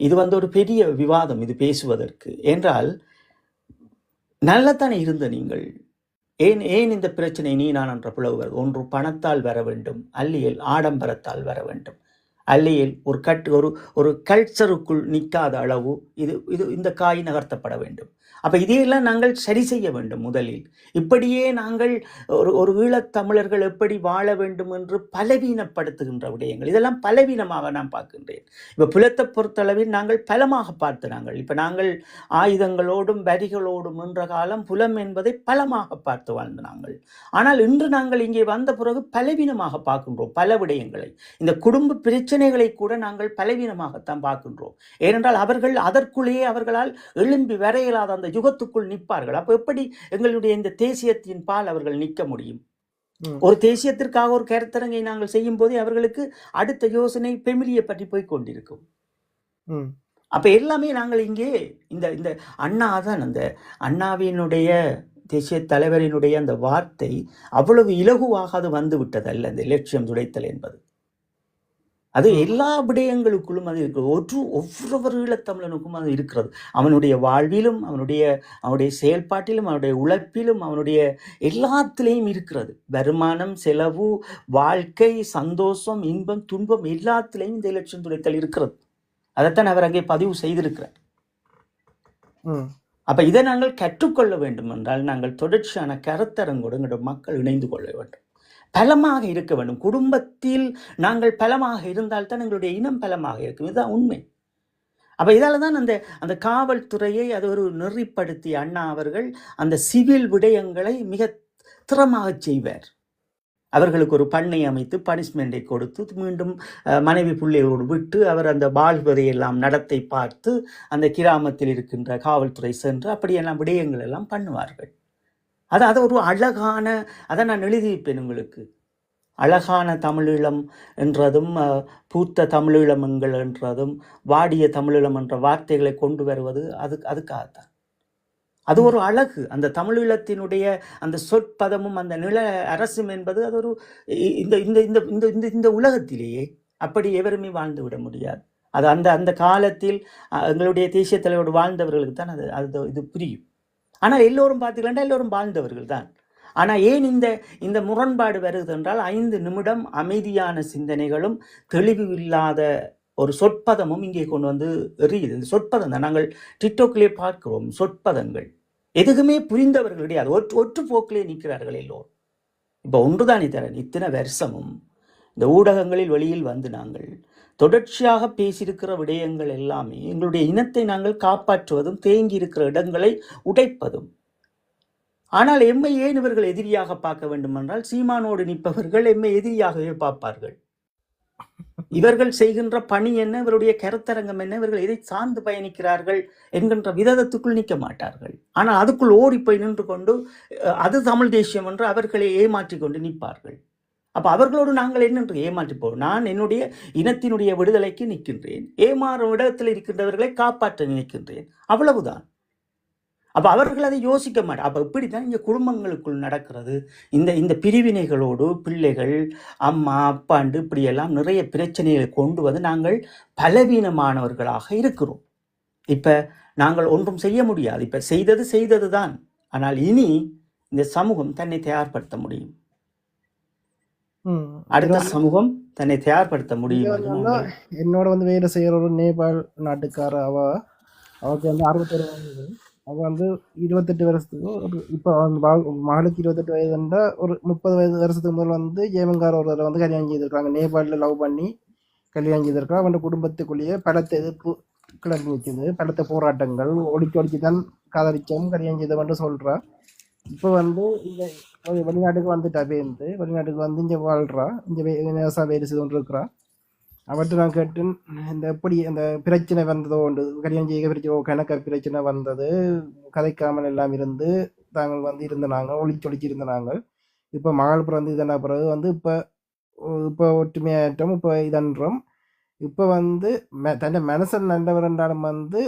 இது ஒரு பெரிய விவாதம் இது பேசுவதற்கு. என்றால் நல்லதானே இருந்த நீங்கள் ஏன் இந்த பிரச்சனை நீ நான் என்ற பிளவு வருது? ஒன்று பணத்தால் வர வேண்டும், அல்லியல் ஆடம்பரத்தால் வர வேண்டும். அல்லையில் ஒரு ஒரு கல்ச்சருக்குள் நிற்காத அளவு இது இது இந்த காய் நகர்த்தப்பட வேண்டும். அப்ப இதையெல்லாம் நாங்கள் சரி செய்ய வேண்டும் முதலில். இப்படியே நாங்கள் ஒரு ஈழத்தமிழர்கள் எப்படி வாழ வேண்டும் என்று பலவீனப்படுத்துகின்ற விடயங்கள், இதெல்லாம் பலவீனமாக நான் பார்க்கின்றேன். இப்ப புலத்தை பொறுத்தளவில் நாங்கள் பலமாக பார்த்து இப்ப நாங்கள் ஆயுதங்களோடும் வரிகளோடும் நின்ற காலம் புலம் என்பதை பலமாக பார்த்து வாழ்ந்த நாங்கள். ஆனால் இன்று நாங்கள் இங்கே வந்த பிறகு பலவீனமாக பார்க்கின்றோம் பல விடயங்களை. இந்த குடும்ப பிரச்சனைகளை கூட நாங்கள் பலவீனமாகத்தான் பார்க்கின்றோம். ஏனென்றால் அவர்கள் அதற்குள்ளேயே அவர்களால் எழும்பி வர இயலாத அந்த யுகத்துக்குள் நிற்பார்கள். அப்ப எப்படி எங்களுடைய இந்த தேசியத்தின் பால் அவர்கள் நிற்க முடியும்? ஒரு தேசியத்திற்காக ஒரு கருத்தரங்கை நாங்கள் செய்யும் போதே அவர்களுக்கு அடுத்த யோசனை பெமிலியை பற்றி போய் கொண்டிருக்கும். அப்ப எல்லாமே நாங்கள் இங்கே இந்த இந்த அண்ணாதான் அந்த அண்ணாவினுடைய தேசிய தலைவரினுடைய அந்த வார்த்தை அவ்வளவு இலகுவாக அது வந்து விட்டதல்ல. அந்த இலட்சியம் துடைத்தல் என்பது அது எல்லா விடயங்களுக்குள்ளும் அது இருக்கிறது. ஒவ்வொரு ஈழத்தமிழனுக்கும் அது இருக்கிறது. அவனுடைய வாழ்விலும் அவனுடைய செயல்பாட்டிலும் அவனுடைய உழைப்பிலும் அவனுடைய எல்லாத்திலையும் இருக்கிறது. வருமானம், செலவு, வாழ்க்கை, சந்தோஷம், இன்பம், துன்பம் எல்லாத்திலையும் இந்த இலட்சியம் துடைத்தல் இருக்கிறது. அதைத்தான் அவர் அங்கே பதிவு செய்திருக்கிறார். அப்ப இதை நாங்கள் கற்றுக்கொள்ள வேண்டும் என்றால் நாங்கள் தொடர்ச்சியான கருத்தரங்கோடு எங்களுடைய மக்கள் இணைந்து கொள்ள வேண்டும். பலமாக இருக்க வேண்டும். குடும்பத்தில் நாங்கள் பலமாக இருந்தால்தான் எங்களுடைய இனம் பலமாக இருக்கும். இதுதான் உண்மை. அப்ப இதால தான் அந்த காவல்துறையை அது ஒரு நெறிப்படுத்தி அண்ணா அவர்கள் அந்த சிவில் விடயங்களை மிக திறமாக செய்வார். அவர்களுக்கு ஒரு பண்ணை அமைத்து பனிஷ்மெண்டை கொடுத்து மீண்டும் மனைவி பிள்ளைகளோடு விட்டு அவர் அந்த வாழ்வதையெல்லாம் நடத்தை பார்த்து அந்த கிராமத்தில் இருக்கின்ற காவல்துறை சென்று அப்படியெல்லாம் விடயங்கள் எல்லாம் பண்ணுவார்கள். அது ஒரு அழகான, அதை நான் எழுதியிருப்பேன் உங்களுக்கு. அழகான தமிழீழம் என்றதும் பூத்த தமிழீழமங்கள் என்றதும் வாடிய தமிழீழம் என்ற வார்த்தைகளை கொண்டு வருவது அதுக்காகத்தான். அது ஒரு அழகு. அந்த தமிழீழத்தினுடைய அந்த சொற்பதமும் அந்த நில அரசும் என்பது அது ஒரு இந்த இந்த இந்த இந்த இந்த உலகத்திலேயே அப்படி எவருமே வாழ்ந்து விட முடியாது. அது அந்த காலத்தில் எங்களுடைய தேசிய தலைவரோடு வாழ்ந்தவர்களுக்கு தான் அது இது புரியும். ஆனால் எல்லோரும் பார்த்தீங்கன்னா எல்லோரும் வாழ்ந்தவர்கள் தான். ஆனால் ஏன் இந்த முரண்பாடு வருது என்றால் 5 நிமிடம் அமைதியான சிந்தனைகளும் தெளிவு இல்லாத ஒரு சொற்பதமும் இங்கே கொண்டு வந்து எறியுது. இந்த சொற்பதம் தான் நாங்கள் டிக்டாக்லேயே பார்க்கிறோம். சொற்பதங்கள் எதுக்குமே புரிந்தவர்கள் கிடையாது. ஒற்று போக்கிலே நிற்கிறார்கள் எல்லோரும். இப்போ ஒன்றுதானே தரேன், இத்தனை வருஷமும் இந்த ஊடகங்களில் வெளியில் வந்து நாங்கள் தொடர்ச்சியாக பேசியிருக்கிற விடயங்கள் எல்லாமே எங்களுடைய இனத்தை நாங்கள் காப்பாற்றுவதும் தேங்கி இருக்கிற இடங்களை உடைப்பதும். ஆனால் எம்மை ஏன் இவர்கள் எதிரியாக பார்க்க வேண்டும் என்றால் சீமானோடு நிற்பவர்கள் எம்மை எதிரியாகவே பார்ப்பார்கள். இவர்கள் செய்கின்ற பணி என்ன, இவருடைய கருத்தரங்கம் என்ன, இவர்கள் எதை சார்ந்து பயணிக்கிறார்கள் என்கின்ற விதத்துக்குள் நிற்க மாட்டார்கள். ஆனால் அதுக்குள் ஓடி போய் நின்று கொண்டு அது தமிழ் தேசியம் என்று அவர்களை ஏமாற்றி கொண்டு நிற்பார்கள். அப்ப அவர்களோடு நாங்கள் என்னென்று ஏமாற்றி போவோம். நான் என்னுடைய இனத்தினுடைய விடுதலைக்கு நிற்கின்றேன், ஏமாறும் இடத்தில் இருக்கின்றவர்களை காப்பாற்ற நினைக்கின்றேன், அவ்வளவுதான். அப்ப அவர்கள் அதை யோசிக்க மாட்டார். அப்ப இப்படித்தான் இங்க குடும்பங்களுக்குள் நடக்கிறது. இந்த பிரிவினைகளோடு பிள்ளைகள் அம்மா அப்பாண்டு இப்படியெல்லாம் நிறைய பிரச்சனைகளை கொண்டு வந்து நாங்கள் பலவீனமானவர்களாக இருக்கிறோம். இப்ப நாங்கள் ஒன்றும் செய்ய முடியாது. இப்ப செய்தது தான். ஆனால் இனி இந்த சமூகம் தன்னை தயார்படுத்த முடியும். அடுத்த சமூகம் தன்னை தயார்படுத்த முடியும். என்னோட வந்து வேலை செய்யற ஒரு நேபாள் நாட்டுக்கார அவருக்கு வந்து 61 வயது. அவ வந்து 28 வருஷத்துக்கு ஒரு இப்போ மகளுக்கு 28 வயதுன்றா ஒரு 30 வருஷத்துக்கு முதல் வந்து ஜேமங்கார ஒருவரை வந்து கல்யாணம் செய்திருக்காங்க. நேபாளில் லவ் பண்ணி கல்யாணம் செய்திருக்கா. அவன் குடும்பத்துக்குள்ளேயே பலத்த எதிர்ப்பு கிளம்பி வச்சுது, பலத்த போராட்டங்கள் ஒடிச்சு தான் காதலிச்சோம் கல்யாணம் செய்தவன்ட்டு சொல்றா. இப்போ வந்து இந்த வெளிநாட்டுக்கு வந்துட்டா, பேருந்து வெளிநாட்டுக்கு வந்து இங்கே வாழ்றா, இங்கே நேசா வேறு செய்து கொண்டு இருக்கிறா. அவர்கிட்ட நான் கேட்டேன், இந்த எப்படி அந்த பிரச்சனை வந்ததோ உண்டு, கல்யாணம் செய்ய பிரச்சனை கணக்க பிரச்சனை வந்தது, கதைக்காமல் எல்லாம் இருந்து தாங்கள் வந்து இருந்தனாங்க, ஒளிச்சு இருந்தனாங்க. இப்போ மகள் பிறந்து இதன பிறகு வந்து இப்போ ஒற்றுமையாயிட்டோம், இப்போ இதன்றோம். இப்போ வந்து தன்னை மனசன் நல்லவர் என்றாலும் வந்து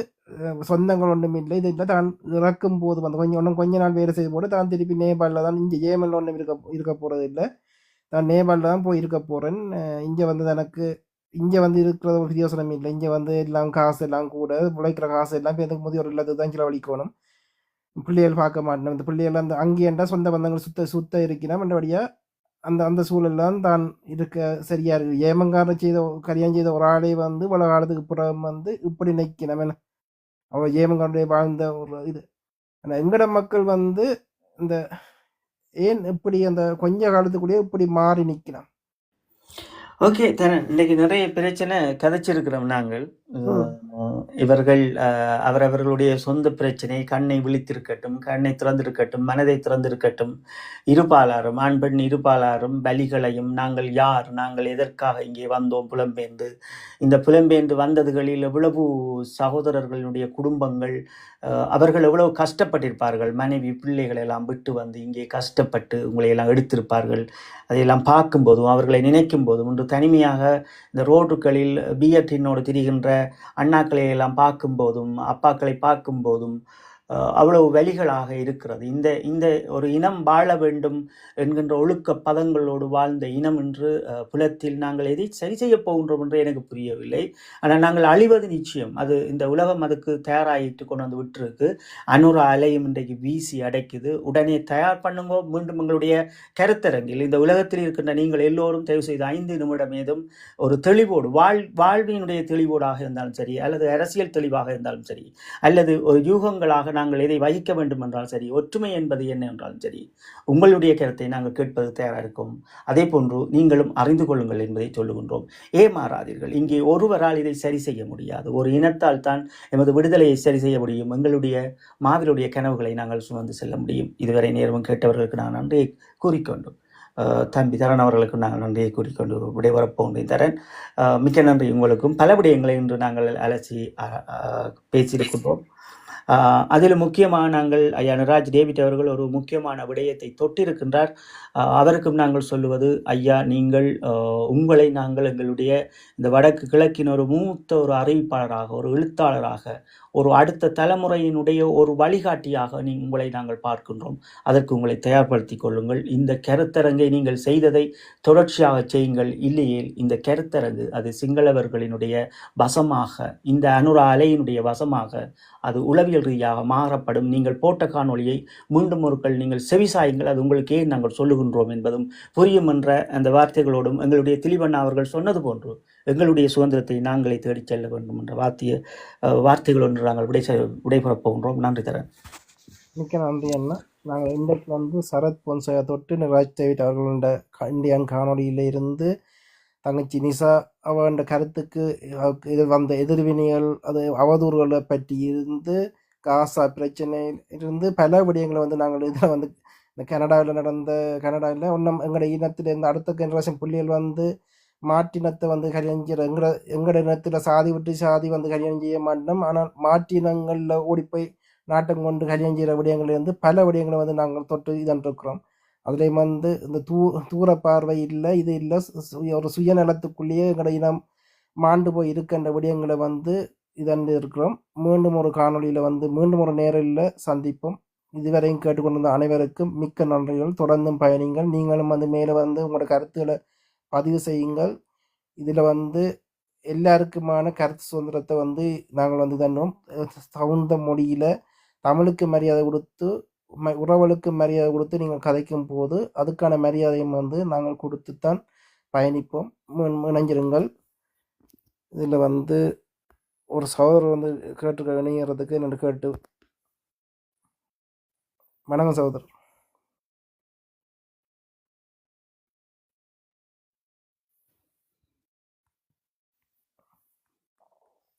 சொந்தங்கள் ஒன்றும் இல்லை. இது இல்லை தான் இறக்கும் போது வந்து கொஞ்ச நாள் வேலை செய்து போட்டு தான் திருப்பி நேபாளில் தான், இங்கே ஏமனில் ஒன்றும் இருக்க போகிறது இல்லை, நான் நேபாளில் தான் போய் இருக்க போகிறேன். இங்கே வந்து எனக்கு இங்கே வந்து இருக்கிறது ஒரு யோசனை இல்லை. இங்கே வந்து எல்லாம் காசு எல்லாம் கூட உழைக்கிற காசு எல்லாம் எதுக்கு முதியோர் இல்லாதது தான் செலவழிக்கணும். பிள்ளைகள் பார்க்க மாட்டேன். இந்த பிள்ளைகள் அந்த அங்கேண்டா சொந்த பந்தங்கள் சுத்த இருக்கிறோம். மற்றபடியாக அந்த அந்த சூழல்லாம் தான் இருக்க சரியா இருக்கு. ஏமங்காரம் செய்த கரியம் செய்த ஒரு ஆளை வந்து இவ்வளோ காலத்துக்கு புறம் வந்து இப்படி நிற்கணும் என்ன அவள் ஏமங்காருடைய வாழ்ந்த ஒரு இது. ஆனால் எங்கட மக்கள் வந்து இந்த ஏன் இப்படி அந்த கொஞ்ச காலத்துக்குள்ளேயே இப்படி மாறி நிற்கலாம். ஓகே தரன், இன்னைக்கு நிறைய பிரச்சனை கதைச்சிருக்கிறோம் நாங்கள். இவர்கள் அவரவர்களுடைய சொந்த பிரச்சனை, கண்ணை விழித்திருக்கட்டும், கண்ணை திறந்திருக்கட்டும், மனதை திறந்திருக்கட்டும், இருபாலாரும் ஆண் பெண் இருபாலாரும் பலிகளையும் நாங்கள் யார், நாங்கள் எதற்காக இங்கே வந்தோம் புலம்பெயர்ந்து, இந்த புலம்பெயர்ந்து வந்ததுகளில் எவ்வளவு சகோதரர்களுடைய குடும்பங்கள் அவர்கள் எவ்வளவு கஷ்டப்பட்டிருப்பார்கள், மனைவி பிள்ளைகளை எல்லாம் விட்டு வந்து இங்கே கஷ்டப்பட்டு உங்களை எல்லாம் எடுத்திருப்பார்கள். அதையெல்லாம் பார்க்கும்போதும் அவர்களை நினைக்கும் போதும் இன்று தனிமையாக இந்த ரோடுகளில் பியற்றினோடு திரிகின்ற அண்ணாக்களை எல்லாம் பார்க்கும்போதும் அப்பாக்களை பார்க்கும்போதும் அவ்வளவு வலிகளாக இருக்கிறது. இந்த இந்த ஒரு இனம் வாழ வேண்டும் என்கின்ற ஒழுக்க பதங்களோடு வாழ்ந்த இனம் என்று புலத்தில் நாங்கள் எதை சரி செய்ய போகின்றோம் என்று எனக்கு புரியவில்லை. ஆனால் நாங்கள் அழிவது நிச்சயம். அது இந்த உலகம் அதுக்கு தயாராகிட்டு கொண்டு வந்து விட்டுருக்கு. அனுர அலையும் இன்றைக்கு வீசி அடைக்குது. உடனே தயார் பண்ணுங்க. மீண்டும் எங்களுடைய கருத்தரங்கில் இந்த உலகத்தில் இருக்கின்ற நீங்கள் எல்லோரும் தயவு செய்து 5 நிமிடம் ஏதும் ஒரு தெளிவோடு வாழ்வினுடைய தெளிவோடாக இருந்தாலும் சரி, அல்லது அரசியல் தெளிவாக இருந்தாலும் சரி, அல்லது ஒரு யூகங்களாக நாங்கள் எதை வகிக்க வேண்டும் என்றாலும் சரி, ஒற்றுமை என்பது என்ன என்றாலும் சரி, உங்களுடைய கருத்தை நாங்கள் கேட்பது தயாராக இருக்கும். அதே போன்று நீங்களும் அறிந்து கொள்ளுங்கள் என்பதை சொல்லுகின்றோம். ஏமாறாதீர்கள். இங்கே ஒருவரால் இதை சரி செய்ய முடியாது. ஒரு இனத்தால் தான் எமது விடுதலையை சரி செய்ய முடியும். எங்களுடைய மாவீருடைய கனவுகளை நாங்கள் சுமந்து செல்ல முடியும். இதுவரை நேரமும் கேட்டவர்களுக்கு நான் நன்றியை கூறிக்கொண்டோம். தம்பி தரன் அவர்களுக்கு நாங்கள் நன்றியை கூறிக்கொண்டு விடைபெறப்போகின்றேன். தரன், மிக்க நன்றி உங்களுக்கும். பல விடயங்களை இன்று நாங்கள் அலசி பேசியிருக்கின்றோம். அதில் முக்கியமாக நாங்கள் ஐயா நிராஜ் டேவிட் அவர்கள் ஒரு முக்கியமான விடயத்தை தொட்டிருக்கின்றார். அவருக்கும் நாங்கள் சொல்லுவது, ஐயா நீங்கள் உங்களை நாங்கள் எங்களுடைய இந்த வடக்கு கிழக்கின் ஒரு மூத்த ஒரு அறிவிப்பாளராக, ஒரு எழுத்தாளராக, ஒரு அடுத்த தலைமுறையினுடைய ஒரு வழிகாட்டியாக உங்களை நாங்கள் பார்க்கின்றோம். அதற்கு உங்களை தயார்படுத்திக் கொள்ளுங்கள். இந்த கருத்தரங்கை நீங்கள் செய்ததை தொடர்ச்சியாக செய்யுங்கள். இல்லையேல் இந்த கருத்தரங்கு அது சிங்களவர்களினுடைய வசமாக, இந்த அனுர அலையினுடைய வசமாக அது உளவியல் ரீதியாக மாறப்படும். நீங்கள் போட்ட காணொலியை மீண்டும் ஒருக்கள் நீங்கள் செவிசாயுங்கள். அது உங்களுக்கு ஏன் நாங்கள் சொல்லுகின்றோம் என்பதும் புரியும் என்ற அந்த வார்த்தைகளோடும் எங்களுடைய திலீபண்ணா அவர்கள் சொன்னது போன்று எங்களுடைய சுதந்திரத்தை நாங்களே தேடிச் செல்ல வேண்டும் என்ற வார்த்தைகள் ஒன்று நாங்கள் விடைபெறப் போகின்றோம். நன்றி தரேன். மிக்க நன்றி அண்ணா. நாங்கள் இன்றைக்கு வந்து சரத் பொன்சேகா தொட்டு நிராஜ் டேவிட் அவர்களோட இந்தியன் காணொலியில இருந்து தங்கச்சி நிசா அவன் கருத்துக்கு இது வந்த எதிர்வினைகள், அது அவதூறுகளை பற்றி இருந்து, காசா பிரச்சனையில் இருந்து பல விடயங்களை வந்து நாங்கள் இதில் வந்து இந்த கனடாவில் ஒன்றும் எங்களோட இனத்திலேருந்து அடுத்த ஜெனரேஷன் பிள்ளைகள் வந்து மாற்றினத்தை வந்து கல்யாணம் எங்களோட இனத்தில் சாதி விட்டு சாதி வந்து கல்யாணம் செய்ய மாட்டோம். ஆனால் மாற்றினங்களில் ஓடிப்போய் நாட்டம் கொண்டு கல்யாணம் செய்கிற விடயங்கள்லேருந்து பல விடயங்களை வந்து நாங்கள் தொட்டு இதன்றிருக்கிறோம். அதில் வந்து இந்த தூர பார்வை இல்லை, இது இல்லை, ஒரு சுயநலத்துக்குள்ளேயே எங்களோட இனம் மாண்டு போய் இருக்கின்ற விடயங்களை வந்து இதன்று இருக்கிறோம். மீண்டும் ஒரு காணொலியில் வந்து மீண்டும் ஒரு நேரில் சந்திப்போம். இதுவரையும் கேட்டுக்கொண்டிருந்த அனைவருக்கும் மிக்க நன்றிகள். தொடர்ந்தும் பயணிங்கள். நீங்களும் வந்து மேலே வந்து உங்களோட கருத்துக்களை பதிவு செய்யுங்கள். இதில் வந்து எல்லாருக்குமான கருத்து சுதந்திரத்தை வந்து நாங்கள் வந்து தன்னோம். தகுந்த மொழியில் தமிழுக்கு மரியாதை கொடுத்து, உறவுகளுக்கு மரியாதை கொடுத்து நீங்கள் கதைக்கும் போது அதுக்கான மரியாதையும் வந்து நாங்கள் கொடுத்துத்தான் பயணிப்போம். இணைஞ்சிருங்கள். இதில் வந்து ஒரு சகோதரர் வந்து கேட்டு இணைகிறதுக்கு என்னென்னு கேட்டு. வணக்கம் சகோதரர்.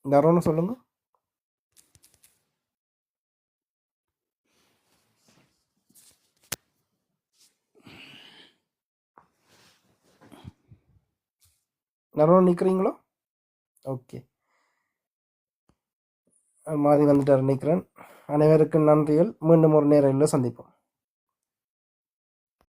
யாரோன்னு சொல்லுங்க. யாரும் நிற்கிறீங்களோ? ஓகே, மாதிரி வந்துட்டார் நிற்கிறேன். அனைவருக்கும் நன்றிகள். மீண்டும் ஒரு நேரில் சந்திப்போம்.